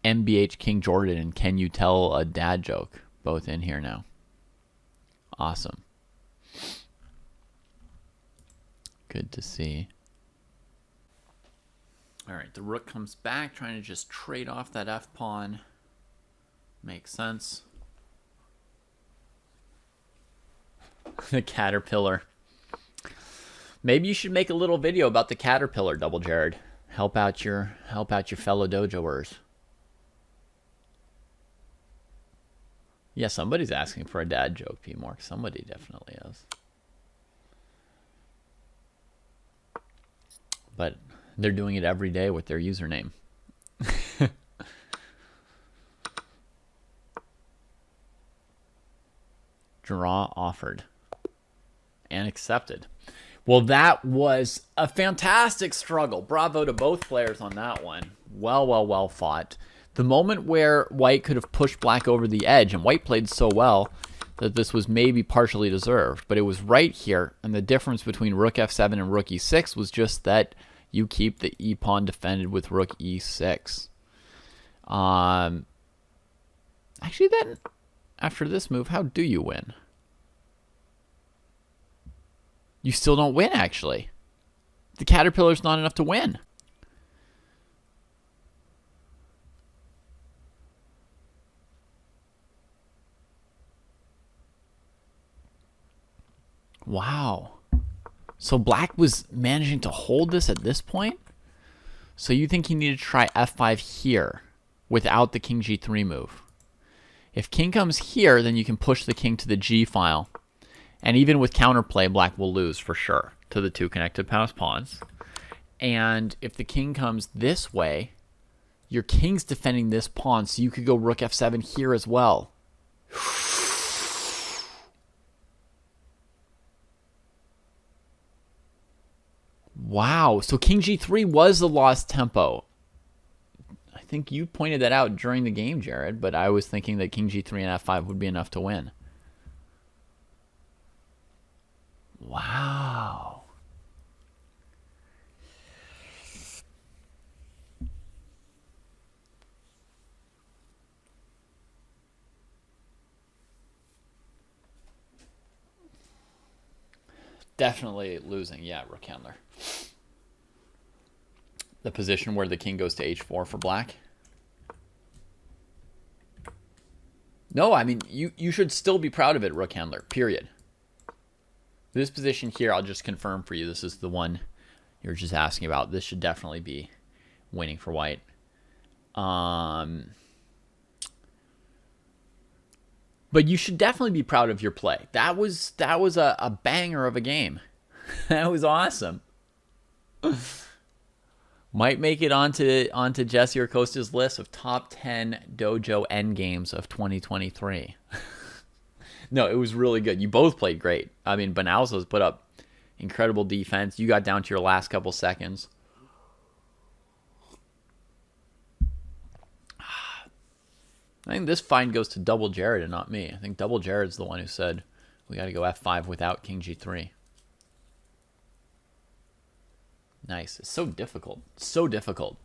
MBH King Jordan and Can You Tell a Dad Joke? Both in here now. Awesome. Good to see. All right, the rook comes back, trying to just trade off that f-pawn. Makes sense. The caterpillar. Maybe you should make a little video about the caterpillar, Double Jared. Help out your fellow dojoers. Yeah, somebody's asking for a dad joke, P-Mark. Somebody definitely is. but they're doing it every day with their username. Draw offered and accepted. Well, that was a fantastic struggle. Bravo to both players on that one. Well fought. The moment where white could have pushed black over the edge, and white played so well that this was maybe partially deserved, but it was right here, and the difference between rook f7 and rook e6 was just that you keep the e-pawn defended with rook e6. Actually, then, after this move, how do you win? You still don't win, actually. The caterpillar's not enough to win. Wow. So black was managing to hold this at this point? So you think he needed to try f5 here without the king g3 move. If king comes here, then you can push the king to the g file. And even with counterplay, black will lose for sure to the two connected pass pawns. And if the king comes this way, your king's defending this pawn, so you could go rook f7 here as well. Wow, so king g3 was the lost tempo. I think you pointed that out during the game, Jared, but I was thinking that king g3 and f5 would be enough to win. Wow. Definitely losing, yeah, rook handler. The position where the king goes to h4 for black. No, I mean, you should still be proud of it, rook handler, period. This position here, I'll just confirm for you. This is the one you're just asking about. This should definitely be winning for white. But you should definitely be proud of your play. That was a banger of a game. That was awesome. Might make it onto Jesse or Kostya's list of top 10 dojo endgames of 2023. No, it was really good. You both played great. I mean, Banalzo's put up incredible defense. You got down to your last couple seconds. I think this find goes to double Jared and not me. I think double Jared's the one who said we got to go f5 without king g3. Nice. It's so difficult. So difficult.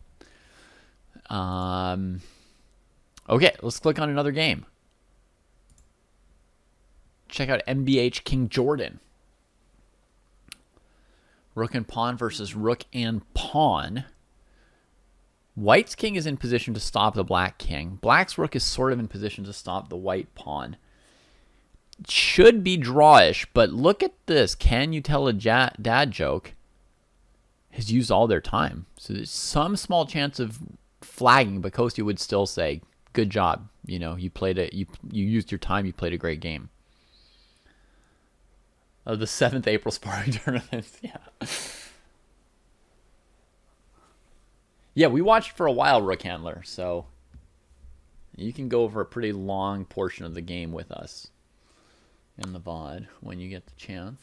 Okay, let's click on another game. Check out MBH King Jordan. Rook and pawn versus rook and pawn. White's king is in position to stop the black king. Black's rook is sort of in position to stop the white pawn. It should be drawish, but look at this. Can you tell a dad joke? Has used all their time. So there's some small chance of flagging, but Kostya would still say, good job. You know, you played it. You used your time. You played a great game. Oh, the 7th April sparring tournament. Yeah. Yeah, we watched for a while, Rook Handler, so you can go over a pretty long portion of the game with us in the VOD when you get the chance.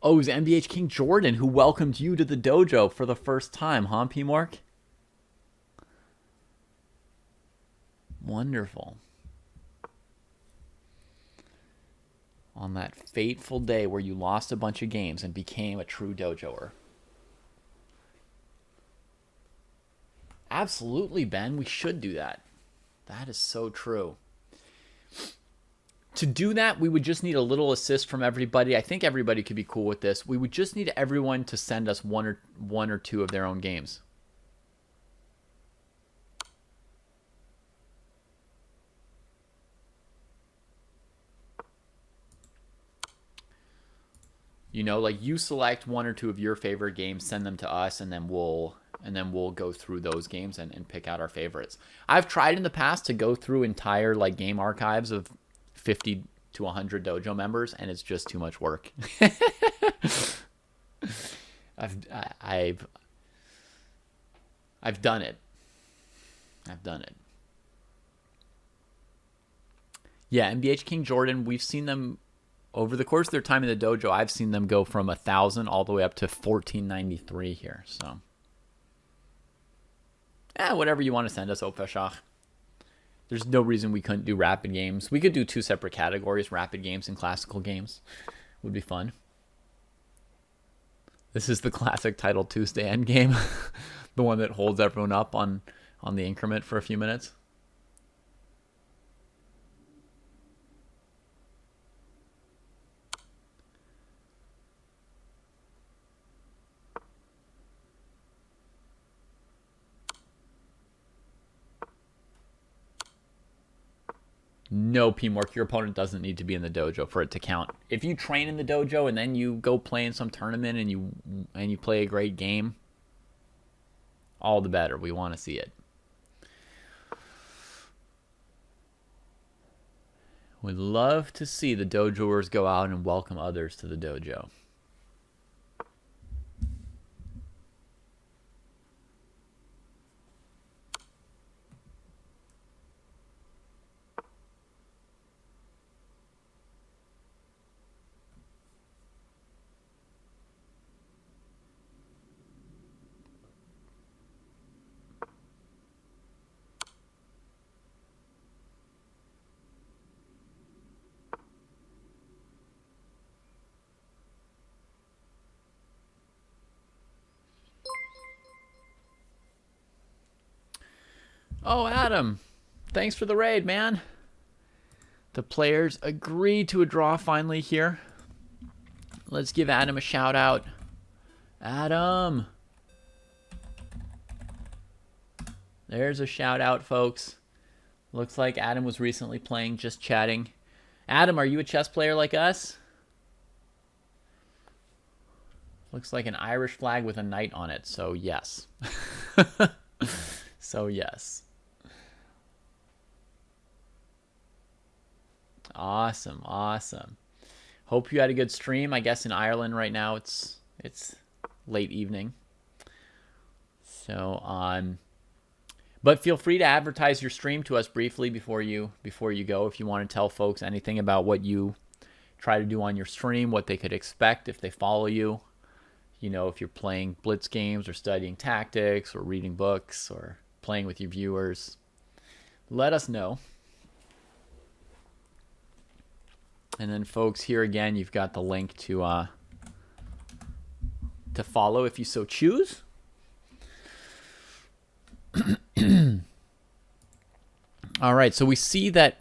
Oh, it was MBH King Jordan who welcomed you to the dojo for the first time, huh, P-Mark? Wonderful. On that fateful day where you lost a bunch of games and became a true dojoer. Absolutely, Ben. We should do that. That is so true. To do that, we would just need a little assist from everybody. I think everybody could be cool with this. We would just need everyone to send us one or two of their own games. You know, like you select one or two of your favorite games, send them to us, and then we'll go through those games and pick out our favorites. I've tried in the past to go through entire like game archives of 50 to 100 dojo members, and it's just too much work. I've done it. I've done it. Yeah, MBH King Jordan, we've seen them over the course of their time in the dojo. I've seen them go from 1,000 all the way up to 1493 here. So, whatever you want to send us, Opfeshach. There's no reason we couldn't do rapid games. We could do 2 separate categories, rapid games and classical games. Would be fun. This is the classic Title Tuesday endgame. The one that holds everyone up on the increment for a few minutes. No, P-Mork, your opponent doesn't need to be in the dojo for it to count. If you train in the dojo and then you go play in some tournament and you play a great game, all the better. We want to see it. We'd love to see the dojoers go out and welcome others to the dojo. Oh, Adam, thanks for the raid, man. The players agreed to a draw finally here. Let's give Adam a shout out. Adam. There's a shout out, folks. Looks like Adam was recently playing Just Chatting. Adam, are you a chess player like us? Looks like an Irish flag with a knight on it, so yes. So yes. Awesome, awesome. Hope you had a good stream. I guess in Ireland right now it's late evening. So but feel free to advertise your stream to us briefly before you go, if you want to tell folks anything about what you try to do on your stream, what they could expect if they follow you. You know, if you're playing blitz games or studying tactics or reading books or playing with your viewers, let us know. And then, folks, here again, you've got the link to follow if you so choose. All right, so we see that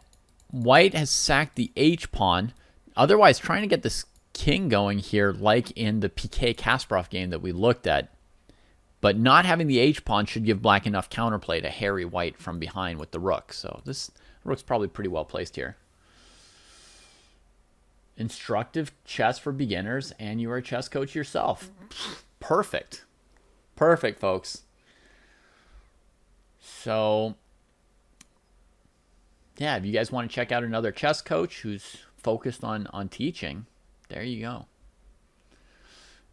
White has sacked the H-pawn, otherwise trying to get this king going here like in the PK Kasparov game that we looked at. But not having the H-pawn should give Black enough counterplay to harry White from behind with the rook. So this rook's probably pretty well placed here. Instructive chess for beginners, and you are a chess coach yourself. Perfect. Perfect, folks. So, yeah, if you guys want to check out another chess coach who's focused on teaching, there you go.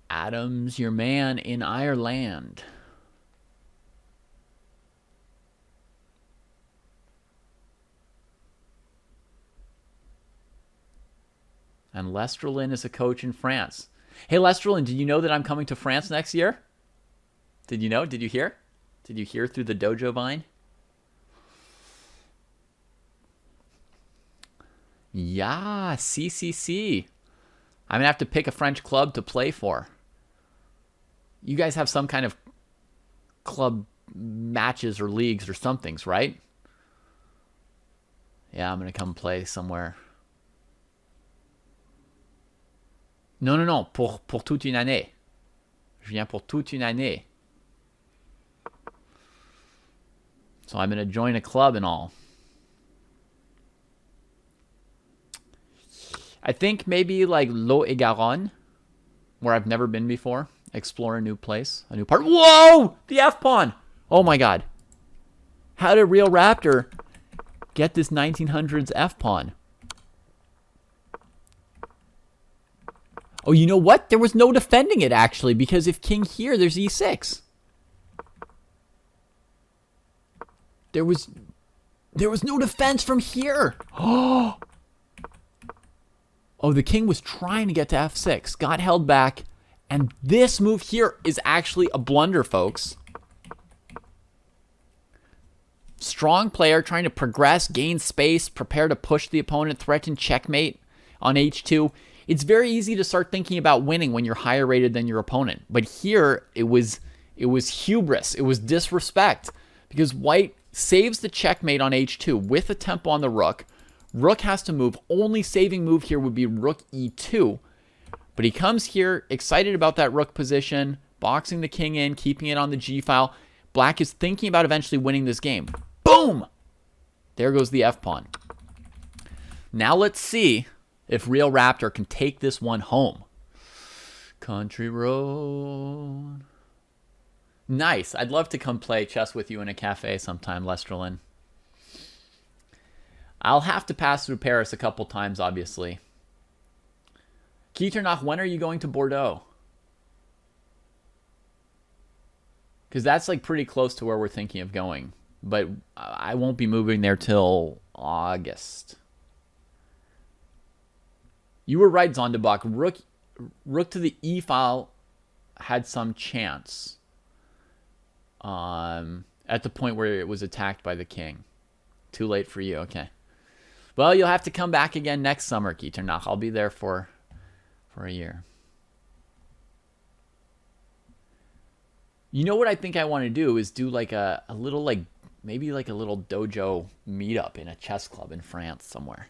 Adam's your man in Ireland. And Lesterlin is a coach in France. Hey, Lesterlin, did you know that I'm coming to France next year? Did you know? Did you hear? Did you hear through the dojo vine? Yeah, CCC. I'm going to have to pick a French club to play for. You guys have some kind of club matches or leagues or somethings, right? Yeah, I'm going to come play somewhere. Non, pour toute une année. Je viens pour toute une année. So I'm going to join a club and all. I think maybe like Lot-et-Garonne, where I've never been before. Explore a new place, a new part. Whoa! The F-pawn! Oh my god. How did Real Raptor get this 1900s F-pawn? Oh, you know what? There was no defending it, actually, because if king here, there's e6. There was no defense from here. Oh, the king was trying to get to f6, got held back, and this move here is actually a blunder, folks. Strong player trying to progress, gain space, prepare to push the opponent, threaten checkmate on h2. It's very easy to start thinking about winning when you're higher rated than your opponent. But here, it was hubris. It was disrespect. Because white saves the checkmate on h2 with a tempo on the rook. Rook has to move. Only saving move here would be rook e2. But he comes here, excited about that rook position, boxing the king in, keeping it on the g-file. Black is thinking about eventually winning this game. Boom! There goes the f-pawn. Now let's see if Real Raptor can take this one home. Country road. Nice. I'd love to come play chess with you in a cafe sometime, Lesterlin. I'll have to pass through Paris a couple times, obviously. Kieternach, when are you going to Bordeaux? Because that's like pretty close to where we're thinking of going. But I won't be moving there till August. You were right, Zonderbach. Rook to the e file had some chance. At the point where it was attacked by the king. Too late for you. Okay. Well, you'll have to come back again next summer, Kieternach. I'll be there for a year. You know what I think I want to do is do like a little like maybe like a little dojo meetup in a chess club in France somewhere.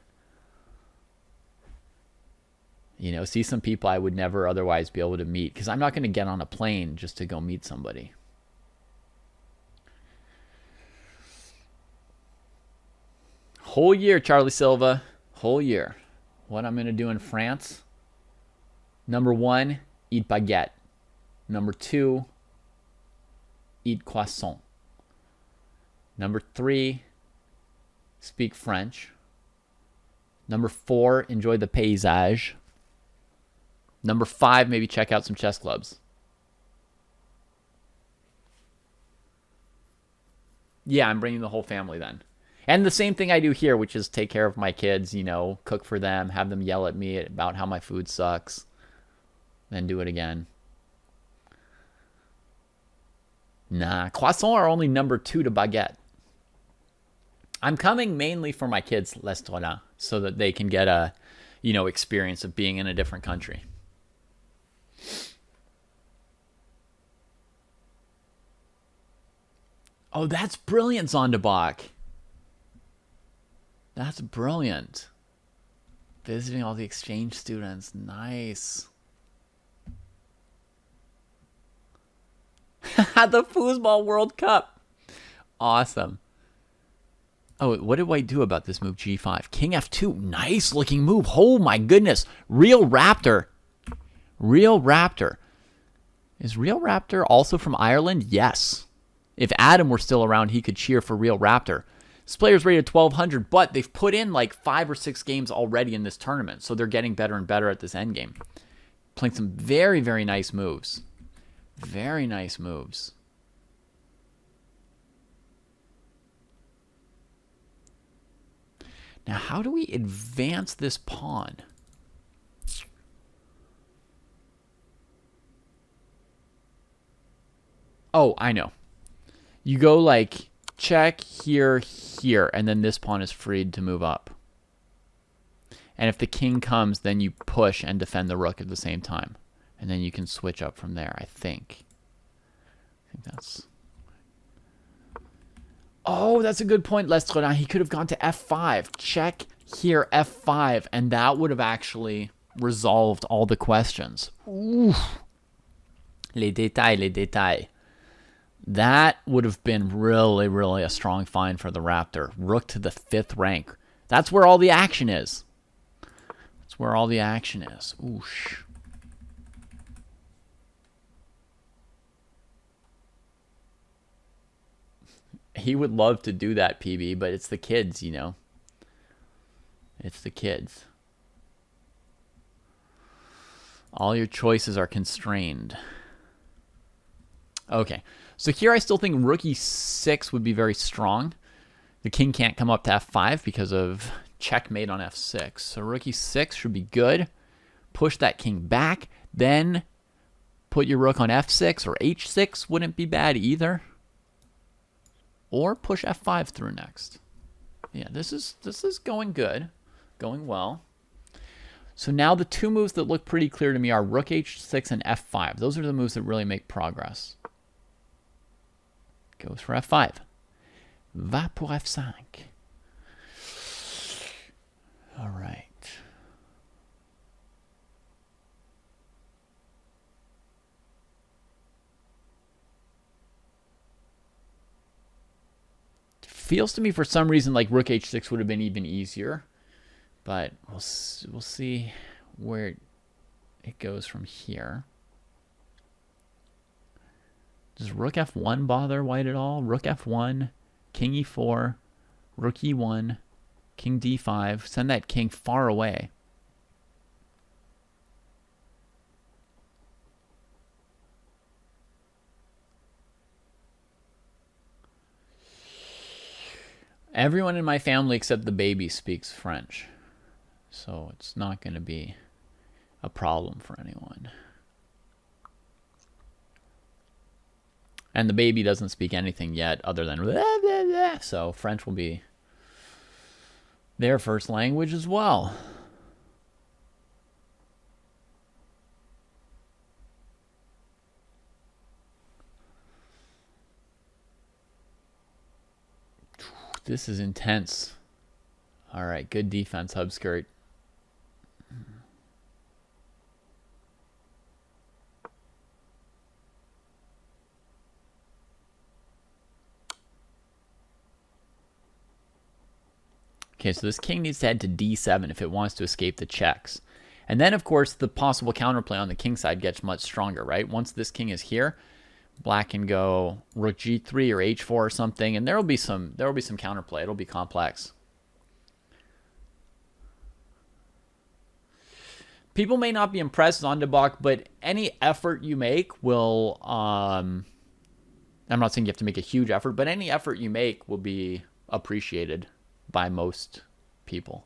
You know, see some people I would never otherwise be able to meet because I'm not going to get on a plane just to go meet somebody. Whole year, Charlie Silva. Whole year. What I'm going to do in France? Number 1, eat baguette. Number 2, eat croissant. Number 3, speak French. Number 4, enjoy the paysage. Number 5, maybe check out some chess clubs. Yeah, I'm bringing the whole family then. And the same thing I do here, which is take care of my kids, you know, cook for them, have them yell at me about how my food sucks, then do it again. Nah, croissants are only number 2 to baguette. I'm coming mainly for my kids, Lestrona, so that they can get a, you know, experience of being in a different country. Oh, that's brilliant, Zonderbach. That's brilliant. Visiting all the exchange students. Nice. The Foosball World Cup. Awesome. Oh, what did White do about this move? G5. King F2. Nice looking move. Oh my goodness. Real Raptor. Real Raptor. Is Real Raptor also from Ireland? Yes. If Adam were still around, he could cheer for Real Raptor. This player's rated 1200, but they've put in like 5 or 6 games already in this tournament, so they're getting better and better at this endgame. Playing some very, very nice moves. Very nice moves. Now, how do we advance this pawn? Oh, I know. You go like check here, here, and then this pawn is freed to move up. And if the king comes, then you push and defend the rook at the same time. And then you can switch up from there, I think. I think that's... Oh, that's a good point, Lestrona. He could have gone to f5. Check here, f5. And that would have actually resolved all the questions. Ooh. Les détails, les détails. That would have been really, really a strong find for the Raptor. Rook to the 5th rank. That's where all the action is. That's where all the action is. Oosh. He would love to do that, PB, but it's the kids, you know. It's the kids. All your choices are constrained. Okay, so here I still think rook e6 would be very strong. The king can't come up to f5 because of checkmate on f6. So rook e6 should be good. Push that king back, then put your rook on f6 or h6 wouldn't be bad either. Or push f5 through next. Yeah, this is going good, going well. So now the two moves that look pretty clear to me are rook h6 and f5. Those are the moves that really make progress. Goes for f5. Va pour f5. All right. Feels to me for some reason like rook h6 would have been even easier. But we'll see where it goes from here. Does rook f1 bother white at all? Rook f1, king e4, rook e1, king d5. Send that king far away. Everyone in my family except the baby speaks French. So it's not going to be a problem for anyone. And the baby doesn't speak anything yet other than blah, blah, blah. So French will be their first language as well. This is intense. All right, good defense, Hubskirt. Okay, so this king needs to head to d7 if it wants to escape the checks. And then, of course, the possible counterplay on the king side gets much stronger, right? Once this king is here, black can go rook g3 or h4 or something, and there will be some counterplay. It'll be complex. People may not be impressed, Zonderbach, but any effort you make will... I'm not saying you have to make a huge effort, but any effort you make will be appreciated by most people.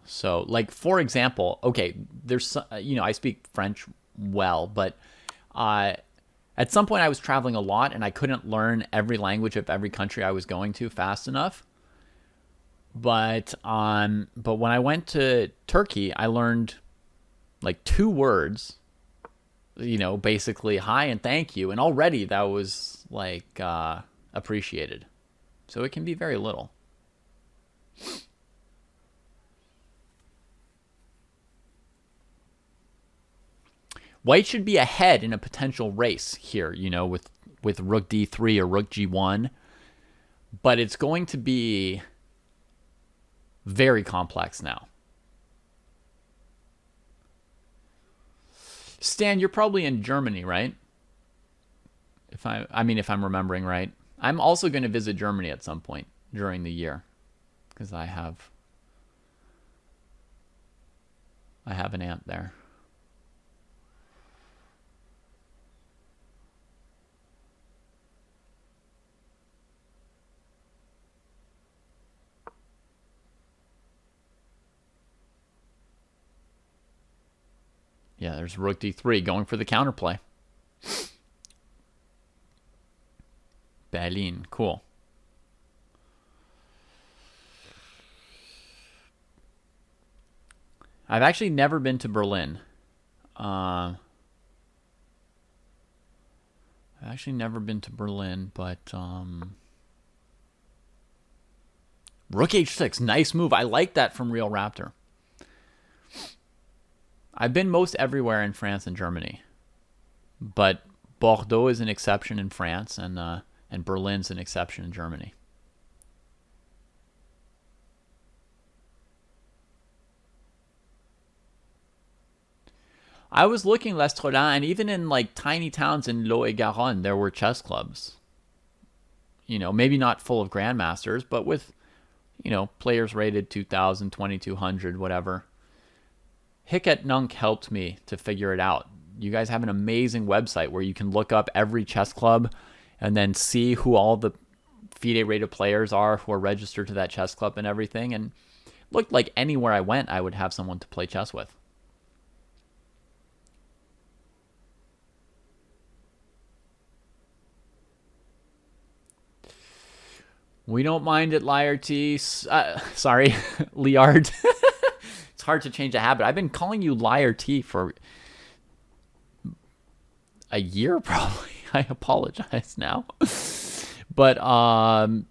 So, like, for example, okay, there's, I speak French well, but at some point I was traveling a lot and I couldn't learn every language of every country I was going to fast enough. But when I went to Turkey, I learned like 2 words, basically hi and thank you. And already that was like appreciated. So it can be very little. White should be ahead in a potential race here, with rook d3 or rook g1. But it's going to be very complex now. Stan, you're probably in Germany, right? If I'm remembering right. I'm also going to visit Germany at some point during the year because I have an aunt there. Yeah, there's rook d3 going for the counterplay. Berlin, cool. I've actually never been to Berlin. But rook h6, nice move. I like that from Real Raptor. I've been most everywhere in France and Germany, but Bordeaux is an exception in France, and Berlin's an exception in Germany. I was looking L'Estrodin, and even in like tiny towns in Lot-et-Garonne, there were chess clubs. Maybe not full of grandmasters, but with, you know, players rated 2,000, 2,200, whatever. Hicket Nunk helped me to figure it out. You guys have an amazing website where you can look up every chess club and then see who all the FIDE rated players are who are registered to that chess club and everything. And looked like anywhere I went, I would have someone to play chess with. We don't mind it, Liar T. Sorry, Liard. It's hard to change a habit. I've been calling you Liar T for a year, probably. I apologize now. But,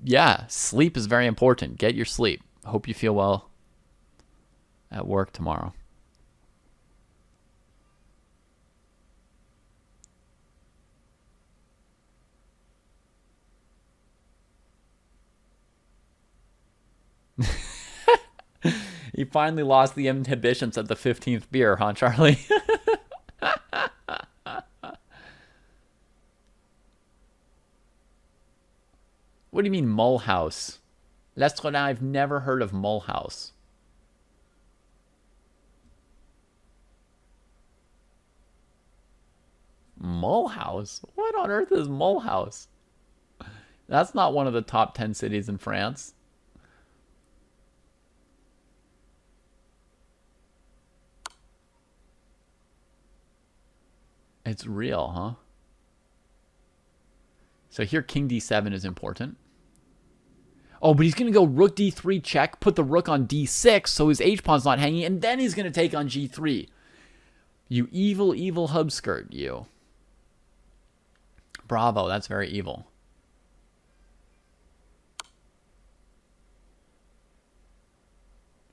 yeah, sleep is very important. Get your sleep. Hope you feel well at work tomorrow. He finally lost the inhibitions at the 15th beer, huh, Charlie? What do you mean, Mulhouse? L'Astronome, I've never heard of Mulhouse. Mulhouse? What on earth is Mulhouse? That's not one of the top 10 cities in France. It's real, huh? So here, king d7 is important. Oh, but he's going to go rook d3 check, put the rook on d6 so his h-pawn's not hanging, and then he's going to take on g3. You evil, evil hubskirt, you. Bravo, that's very evil.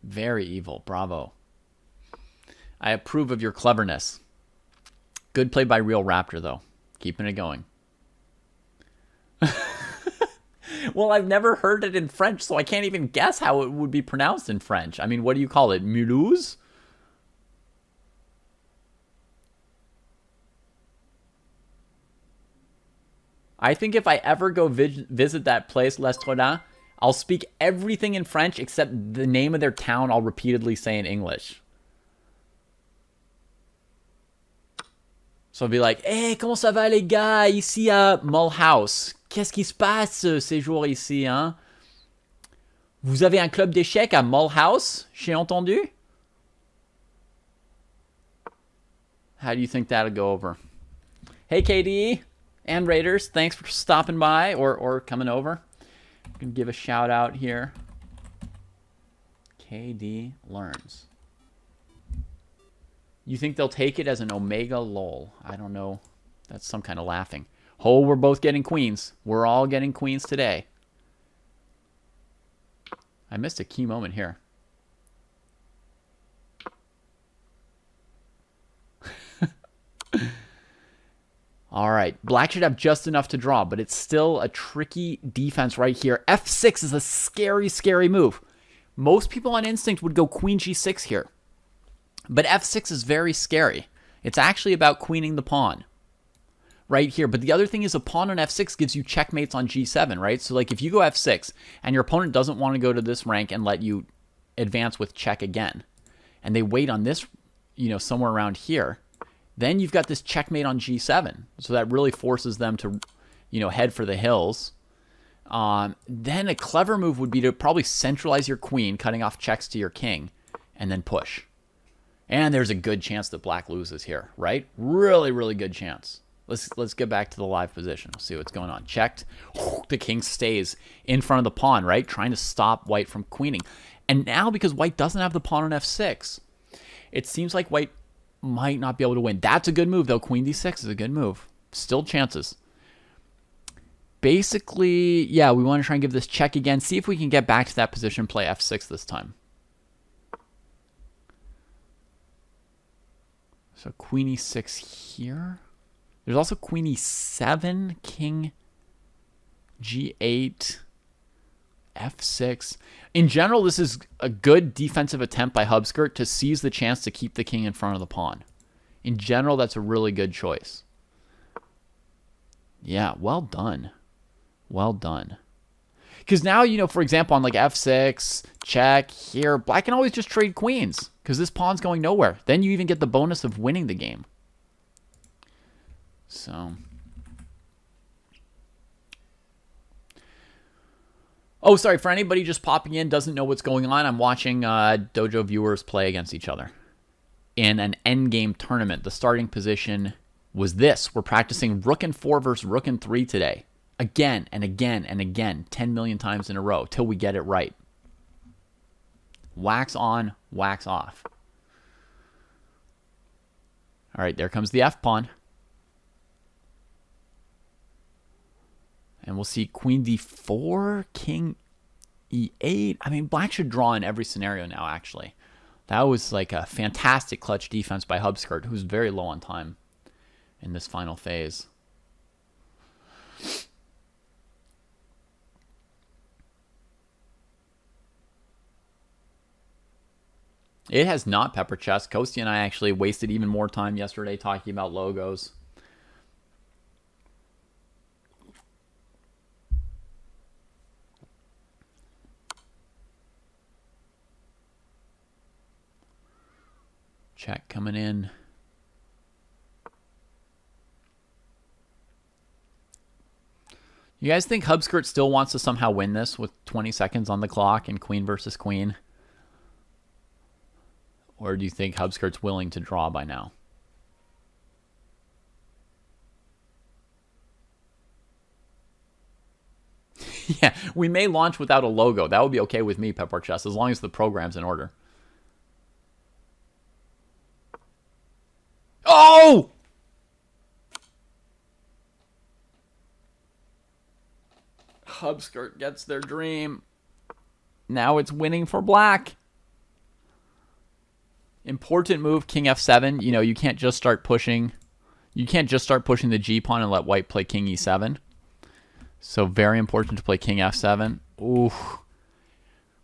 Very evil, bravo. I approve of your cleverness. Good play by Real Raptor, though. Keeping it going. Well, I've never heard it in French, so I can't even guess how it would be pronounced in French. I mean, what do you call it? Mulhouse? I think if I ever go visit that place, L'Estrodin, I'll speak everything in French except the name of their town I'll repeatedly say in English. So I'll be like, hey, comment ça va les gars, ici à Mulhouse. Qu'est-ce qui se passe ces jours ici, hein? Vous avez un club d'échecs à Mulhouse, j'ai entendu? How do you think that'll go over? Hey, KD and Raiders, thanks for stopping by or coming over. I'm going to give a shout out here. KD Learns. You think they'll take it as an Omega lol? I don't know. That's some kind of laughing. Oh, we're both getting queens. We're all getting queens today. I missed a key moment here. All right. Black should have just enough to draw, but it's still a tricky defense right here. F6 is a scary, scary move. Most people on instinct would go queen g6 here. But f6 is very scary. It's actually about queening the pawn right here. But the other thing is a pawn on f6 gives you checkmates on g7, right? So like if you go f6 and your opponent doesn't want to go to this rank and let you advance with check again, and they wait on this, you know, somewhere around here, then you've got this checkmate on g7. So that really forces them to, you know, head for the hills. Then a clever move would be to probably centralize your queen, cutting off checks to your king, and then push. And there's a good chance that black loses here, right? Really, really good chance. Let's get back to the live position. Let's see what's going on. Checked. The king stays in front of the pawn, right? Trying to stop white from queening. And now, because white doesn't have the pawn on f6, it seems like white might not be able to win. That's a good move, though. Queen d6 is a good move. Still chances. Basically, yeah, we want to try and give this check again. See if we can get back to that position, play f6 this time. So queen e6 here. There's also queen e7, king g8, f6. In general, this is a good defensive attempt by hubskirt to seize the chance to keep the king in front of the pawn. In general, that's a really good choice. Yeah, well done. Well done. Because now, for example, on like f6, check, here, black can always just trade queens because this pawn's going nowhere. Then you even get the bonus of winning the game. So... Oh, sorry, for anybody just popping in, doesn't know what's going on, I'm watching Dojo viewers play against each other in an endgame tournament. The starting position was this. We're practicing rook and 4 versus rook and 3 today. Again and again and again, 10 million times in a row, till we get it right. Wax on, wax off. All right, there comes the f-pawn. And we'll see queen d4, king e8. I mean, black should draw in every scenario now, actually. That was like a fantastic clutch defense by Hubskirt, who's very low on time in this final phase. It has not, Pepper Chess. Kostya and I actually wasted even more time yesterday talking about logos. Check coming in. You guys think Hubskirt still wants to somehow win this with 20 seconds on the clock and queen versus queen? Or do you think Hubskirt's willing to draw by now? Yeah, we may launch without a logo. That would be okay with me, Pepper Chess, as long as the program's in order. Oh! Hubskirt gets their dream. Now it's winning for black. Important move, king f7. You can't just start pushing. You can't just start pushing the g-pawn and let white play king e7. So very important to play king f7. Ooh.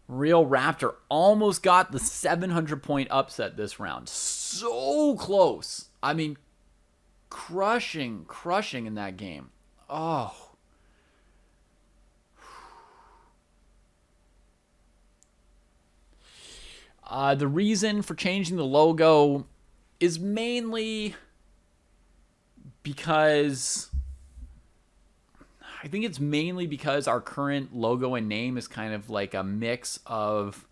Real Raptor almost got the 700-point upset this round. So close. I mean, crushing in that game. Oh. The reason for changing the logo is mainly because... I think it's mainly because our current logo and name is kind of like a mix of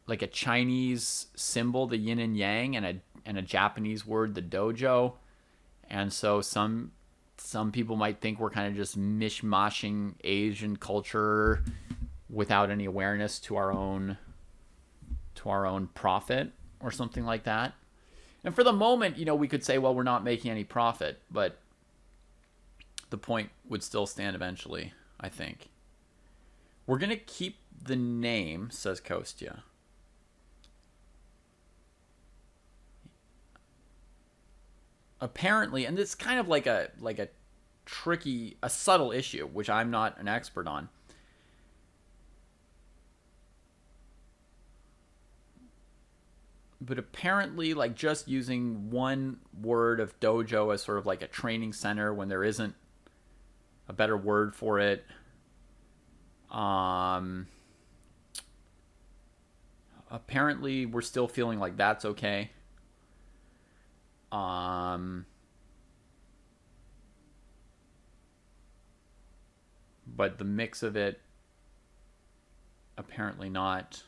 like a Chinese symbol, the yin and yang, and a Japanese word, the dojo. And so some people might think we're kind of just mishmashing Asian culture without any awareness to our own profit or something like that. And for the moment, we could say, well, we're not making any profit, but the point would still stand eventually, I think. We're going to keep the name, says Kostya. Apparently, and it's kind of like a tricky, a subtle issue, which I'm not an expert on. But apparently, like just using one word of dojo as sort of like a training center when there isn't a better word for it. Apparently, we're still feeling like that's okay. But the mix of it, apparently not.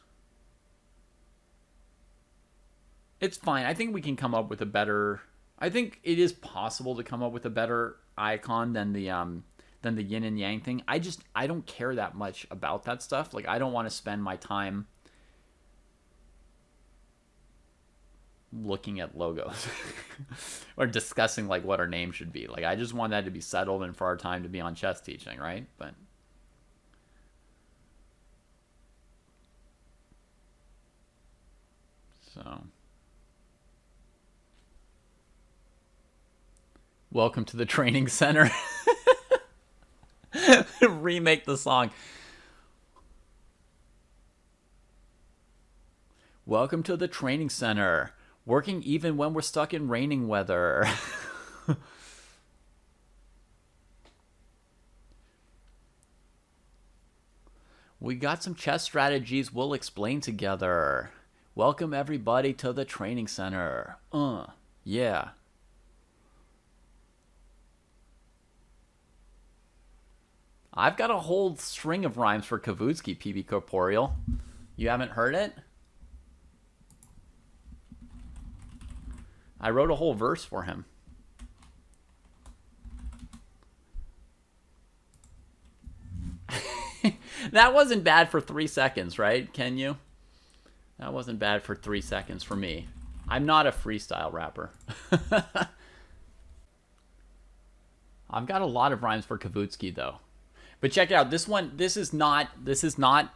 It's fine. I think we can come up with a better... I think it is possible to come up with a better icon than the yin and yang thing. I don't care that much about that stuff. Like, I don't want to spend my time looking at logos or discussing like what our name should be. Like, I just want that to be settled and for our time to be on chess teaching, right? But so welcome to the training center. Remake the song. Welcome to the training center. Working even when we're stuck in raining weather. We got some chess strategies we'll explain together. Welcome everybody to the training center. Yeah. I've got a whole string of rhymes for Kavutskiy, PB Corporeal. You haven't heard it? I wrote a whole verse for him. That wasn't bad for 3 seconds, right? Can you? That wasn't bad for 3 seconds for me. I'm not a freestyle rapper. I've got a lot of rhymes for Kavutskiy though. But check it out. This is not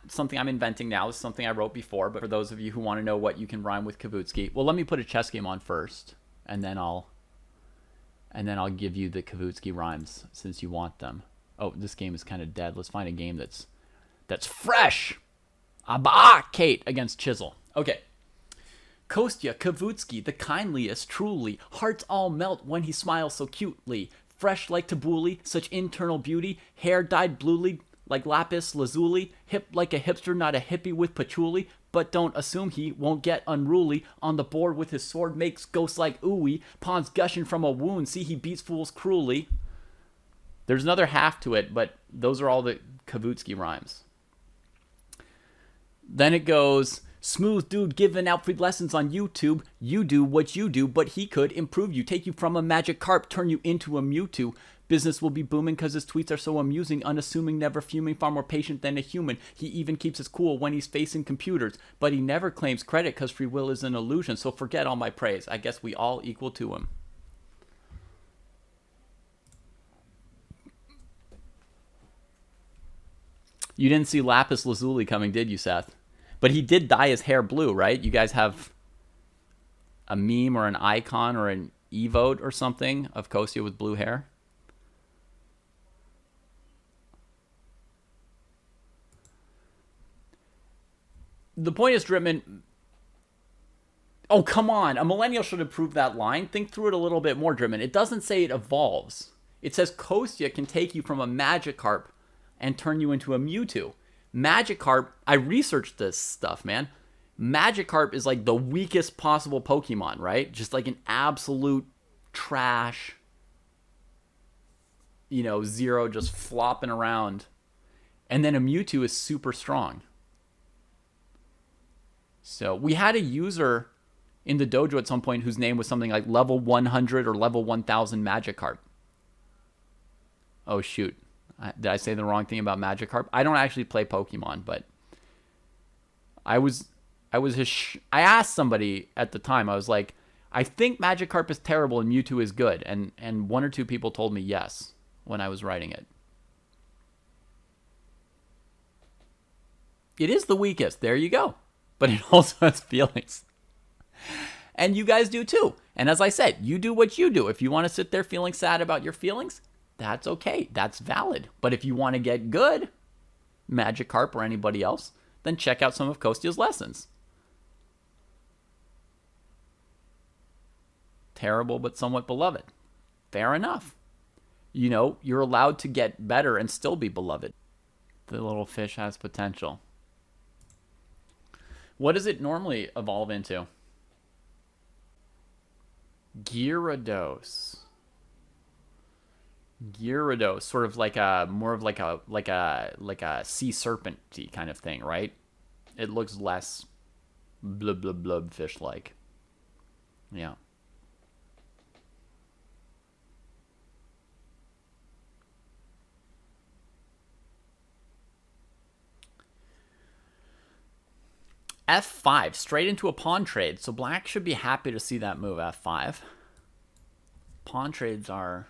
something I'm inventing now. This is something I wrote before. But for those of you who want to know what you can rhyme with Kavutskiy, well, let me put a chess game on first, and then I'll give you the Kavutskiy rhymes since you want them. Oh, this game is kind of dead. Let's find a game that's fresh. Kate against Chisel. Okay. Kostya, Kavutskiy, the kindliest, truly. Hearts all melt when he smiles so cutely. Fresh like tabbouleh, such internal beauty. Hair dyed bluely like lapis lazuli. Hip like a hipster, not a hippie with patchouli. But don't assume he won't get unruly. On the board with his sword makes ghosts like ooey. Pawns gushing from a wound, see he beats fools cruelly. There's another half to it, but those are all the Kavutskiy rhymes. Then it goes, smooth dude giving out free lessons on YouTube. You do what you do, but he could improve you. Take you from a magic carp, turn you into a Mewtwo. Business will be booming because his tweets are so amusing, unassuming, never fuming, far more patient than a human. He even keeps his cool when he's facing computers, but he never claims credit because free will is an illusion, so forget all my praise. I guess we all equal to him. You didn't see lapis lazuli coming, did you, Seth? But he did dye his hair blue, right? You guys have a meme or an icon or an emote or something of Kostya with blue hair? The point is, Dripman... Oh, come on. A millennial should have proved that line. Think through it a little bit more, Dripman. It doesn't say it evolves. It says Kostya can take you from a Magikarp and turn you into a Mewtwo. Magikarp, I researched this stuff, man. Magikarp is like the weakest possible Pokemon, right? Just like an absolute trash, zero just flopping around. And then a Mewtwo is super strong. So we had a user in the dojo at some point whose name was something like level 100 or level 1000 Magikarp. Oh, shoot. Did I say the wrong thing about Magikarp? I don't actually play Pokemon, but I asked somebody at the time. I was like, I think Magikarp is terrible and Mewtwo is good, and one or two people told me yes when I was writing it. It is the weakest. There you go. But it also has feelings. And you guys do too. And as I said, you do what you do. If you want to sit there feeling sad about your feelings, that's okay. That's valid. But if you want to get good, Magikarp or anybody else, then check out some of Kostya's lessons. Terrible but somewhat beloved. Fair enough. You're allowed to get better and still be beloved. The little fish has potential. What does it normally evolve into? Gyarados. Gyarados, sort of like a sea serpent-y kind of thing, right? It looks less blub blub blub fish like. Yeah. F5, straight into a pawn trade. So black should be happy to see that move, F5. Pawn trades are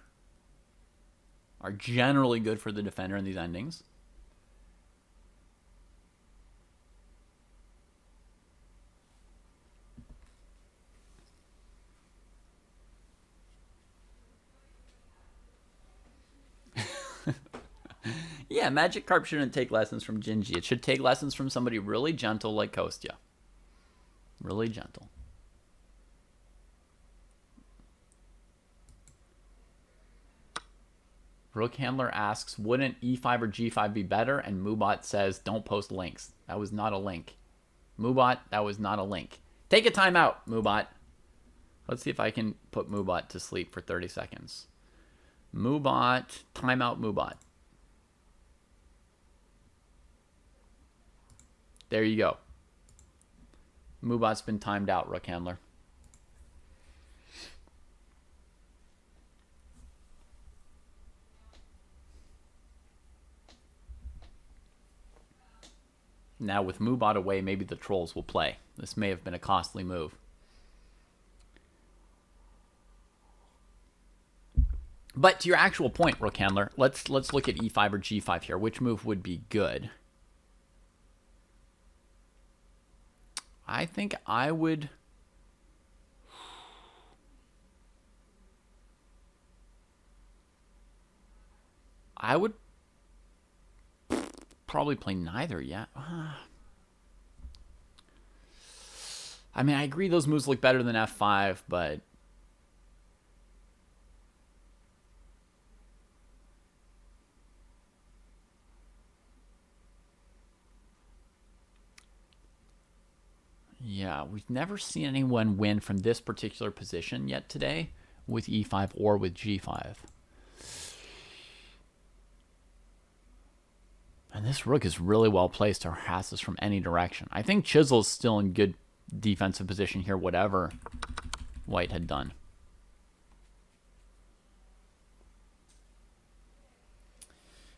generally good for the defender in these endings. Yeah, Magikarp shouldn't take lessons from Gingy. It should take lessons from somebody really gentle like Kostya. Really gentle. Rook Handler asks, wouldn't e5 or g5 be better? And Moobot says, don't post links. That was not a link. Moobot, that was not a link. Take a timeout, Moobot. Let's see if I can put Moobot to sleep for 30 seconds. Moobot, timeout Moobot. There you go. Moobot's been timed out, Rook Handler. Now with Moobot away, maybe the trolls will play. This may have been a costly move. But to your actual point, Rook Handler, let's look at e5 or g5 here. Which move would be good? I think I would... probably play neither yet. I mean, I agree those moves look better than f5, but... yeah, we've never seen anyone win from this particular position yet today with e5 or with g5. And this rook is really well placed to harass us from any direction. I think Chisel's still in good defensive position here, whatever White had done.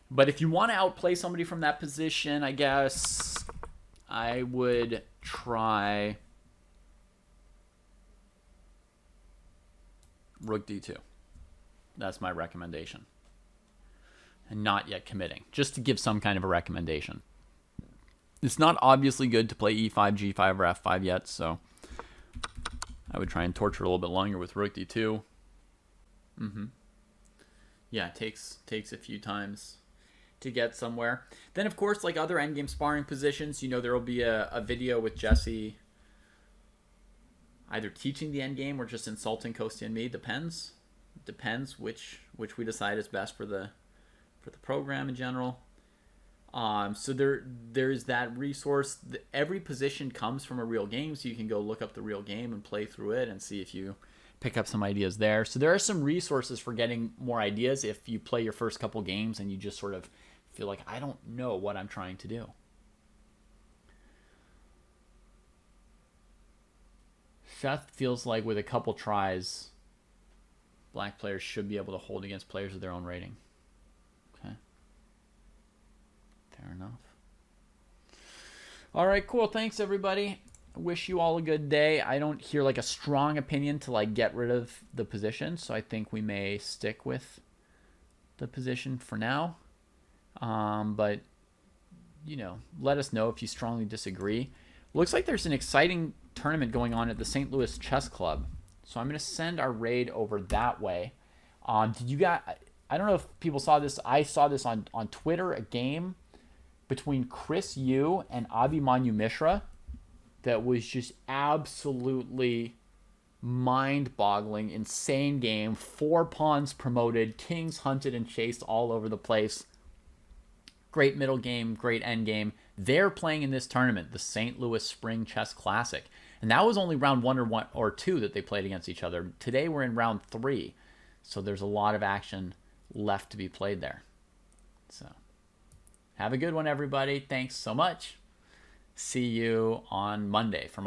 But if you want to outplay somebody from that position, I guess I would try Rook D2. That's my recommendation. And not yet committing, just to give some kind of a recommendation. It's not obviously good to play e5, g5, or f5 yet, so I would try and torture a little bit longer with Rook D2. Yeah, it takes a few times to get somewhere. Then, of course, like other endgame sparring positions, you know, there will be a video with Jesse either teaching the endgame or just insulting Kostya and me. Depends which we decide is best for the program in general. So there's that resource. Every position comes from a real game, so you can go look up the real game and play through it and see if you pick up some ideas there. So there are some resources for getting more ideas if you play your first couple games and you just sort of feel like, I don't know what I'm trying to do. Seth feels like with a couple tries, black players should be able to hold against players of their own rating. Okay. Fair enough. All right, cool. Thanks, everybody. I wish you all a good day. I don't hear like a strong opinion to like get rid of the position, so I think we may stick with the position for now. But, you know, let us know if you strongly disagree. Looks like there's an exciting tournament going on at the St. Louis Chess Club. So I'm going to send our raid over that way. Did you guys... I don't know if people saw this. I saw this on Twitter, a game between Chris Yu and Abhimanyu Mishra that was just absolutely mind-boggling, insane game. 4 pawns promoted, kings hunted and chased all over the place. Great middle game, great end game. They're playing in this tournament, the St. Louis Spring Chess Classic. And that was only round 1 or 2 that they played against each other. Today we're in round 3. So there's a lot of action left to be played there. So have a good one, everybody. Thanks so much. See you on Monday for my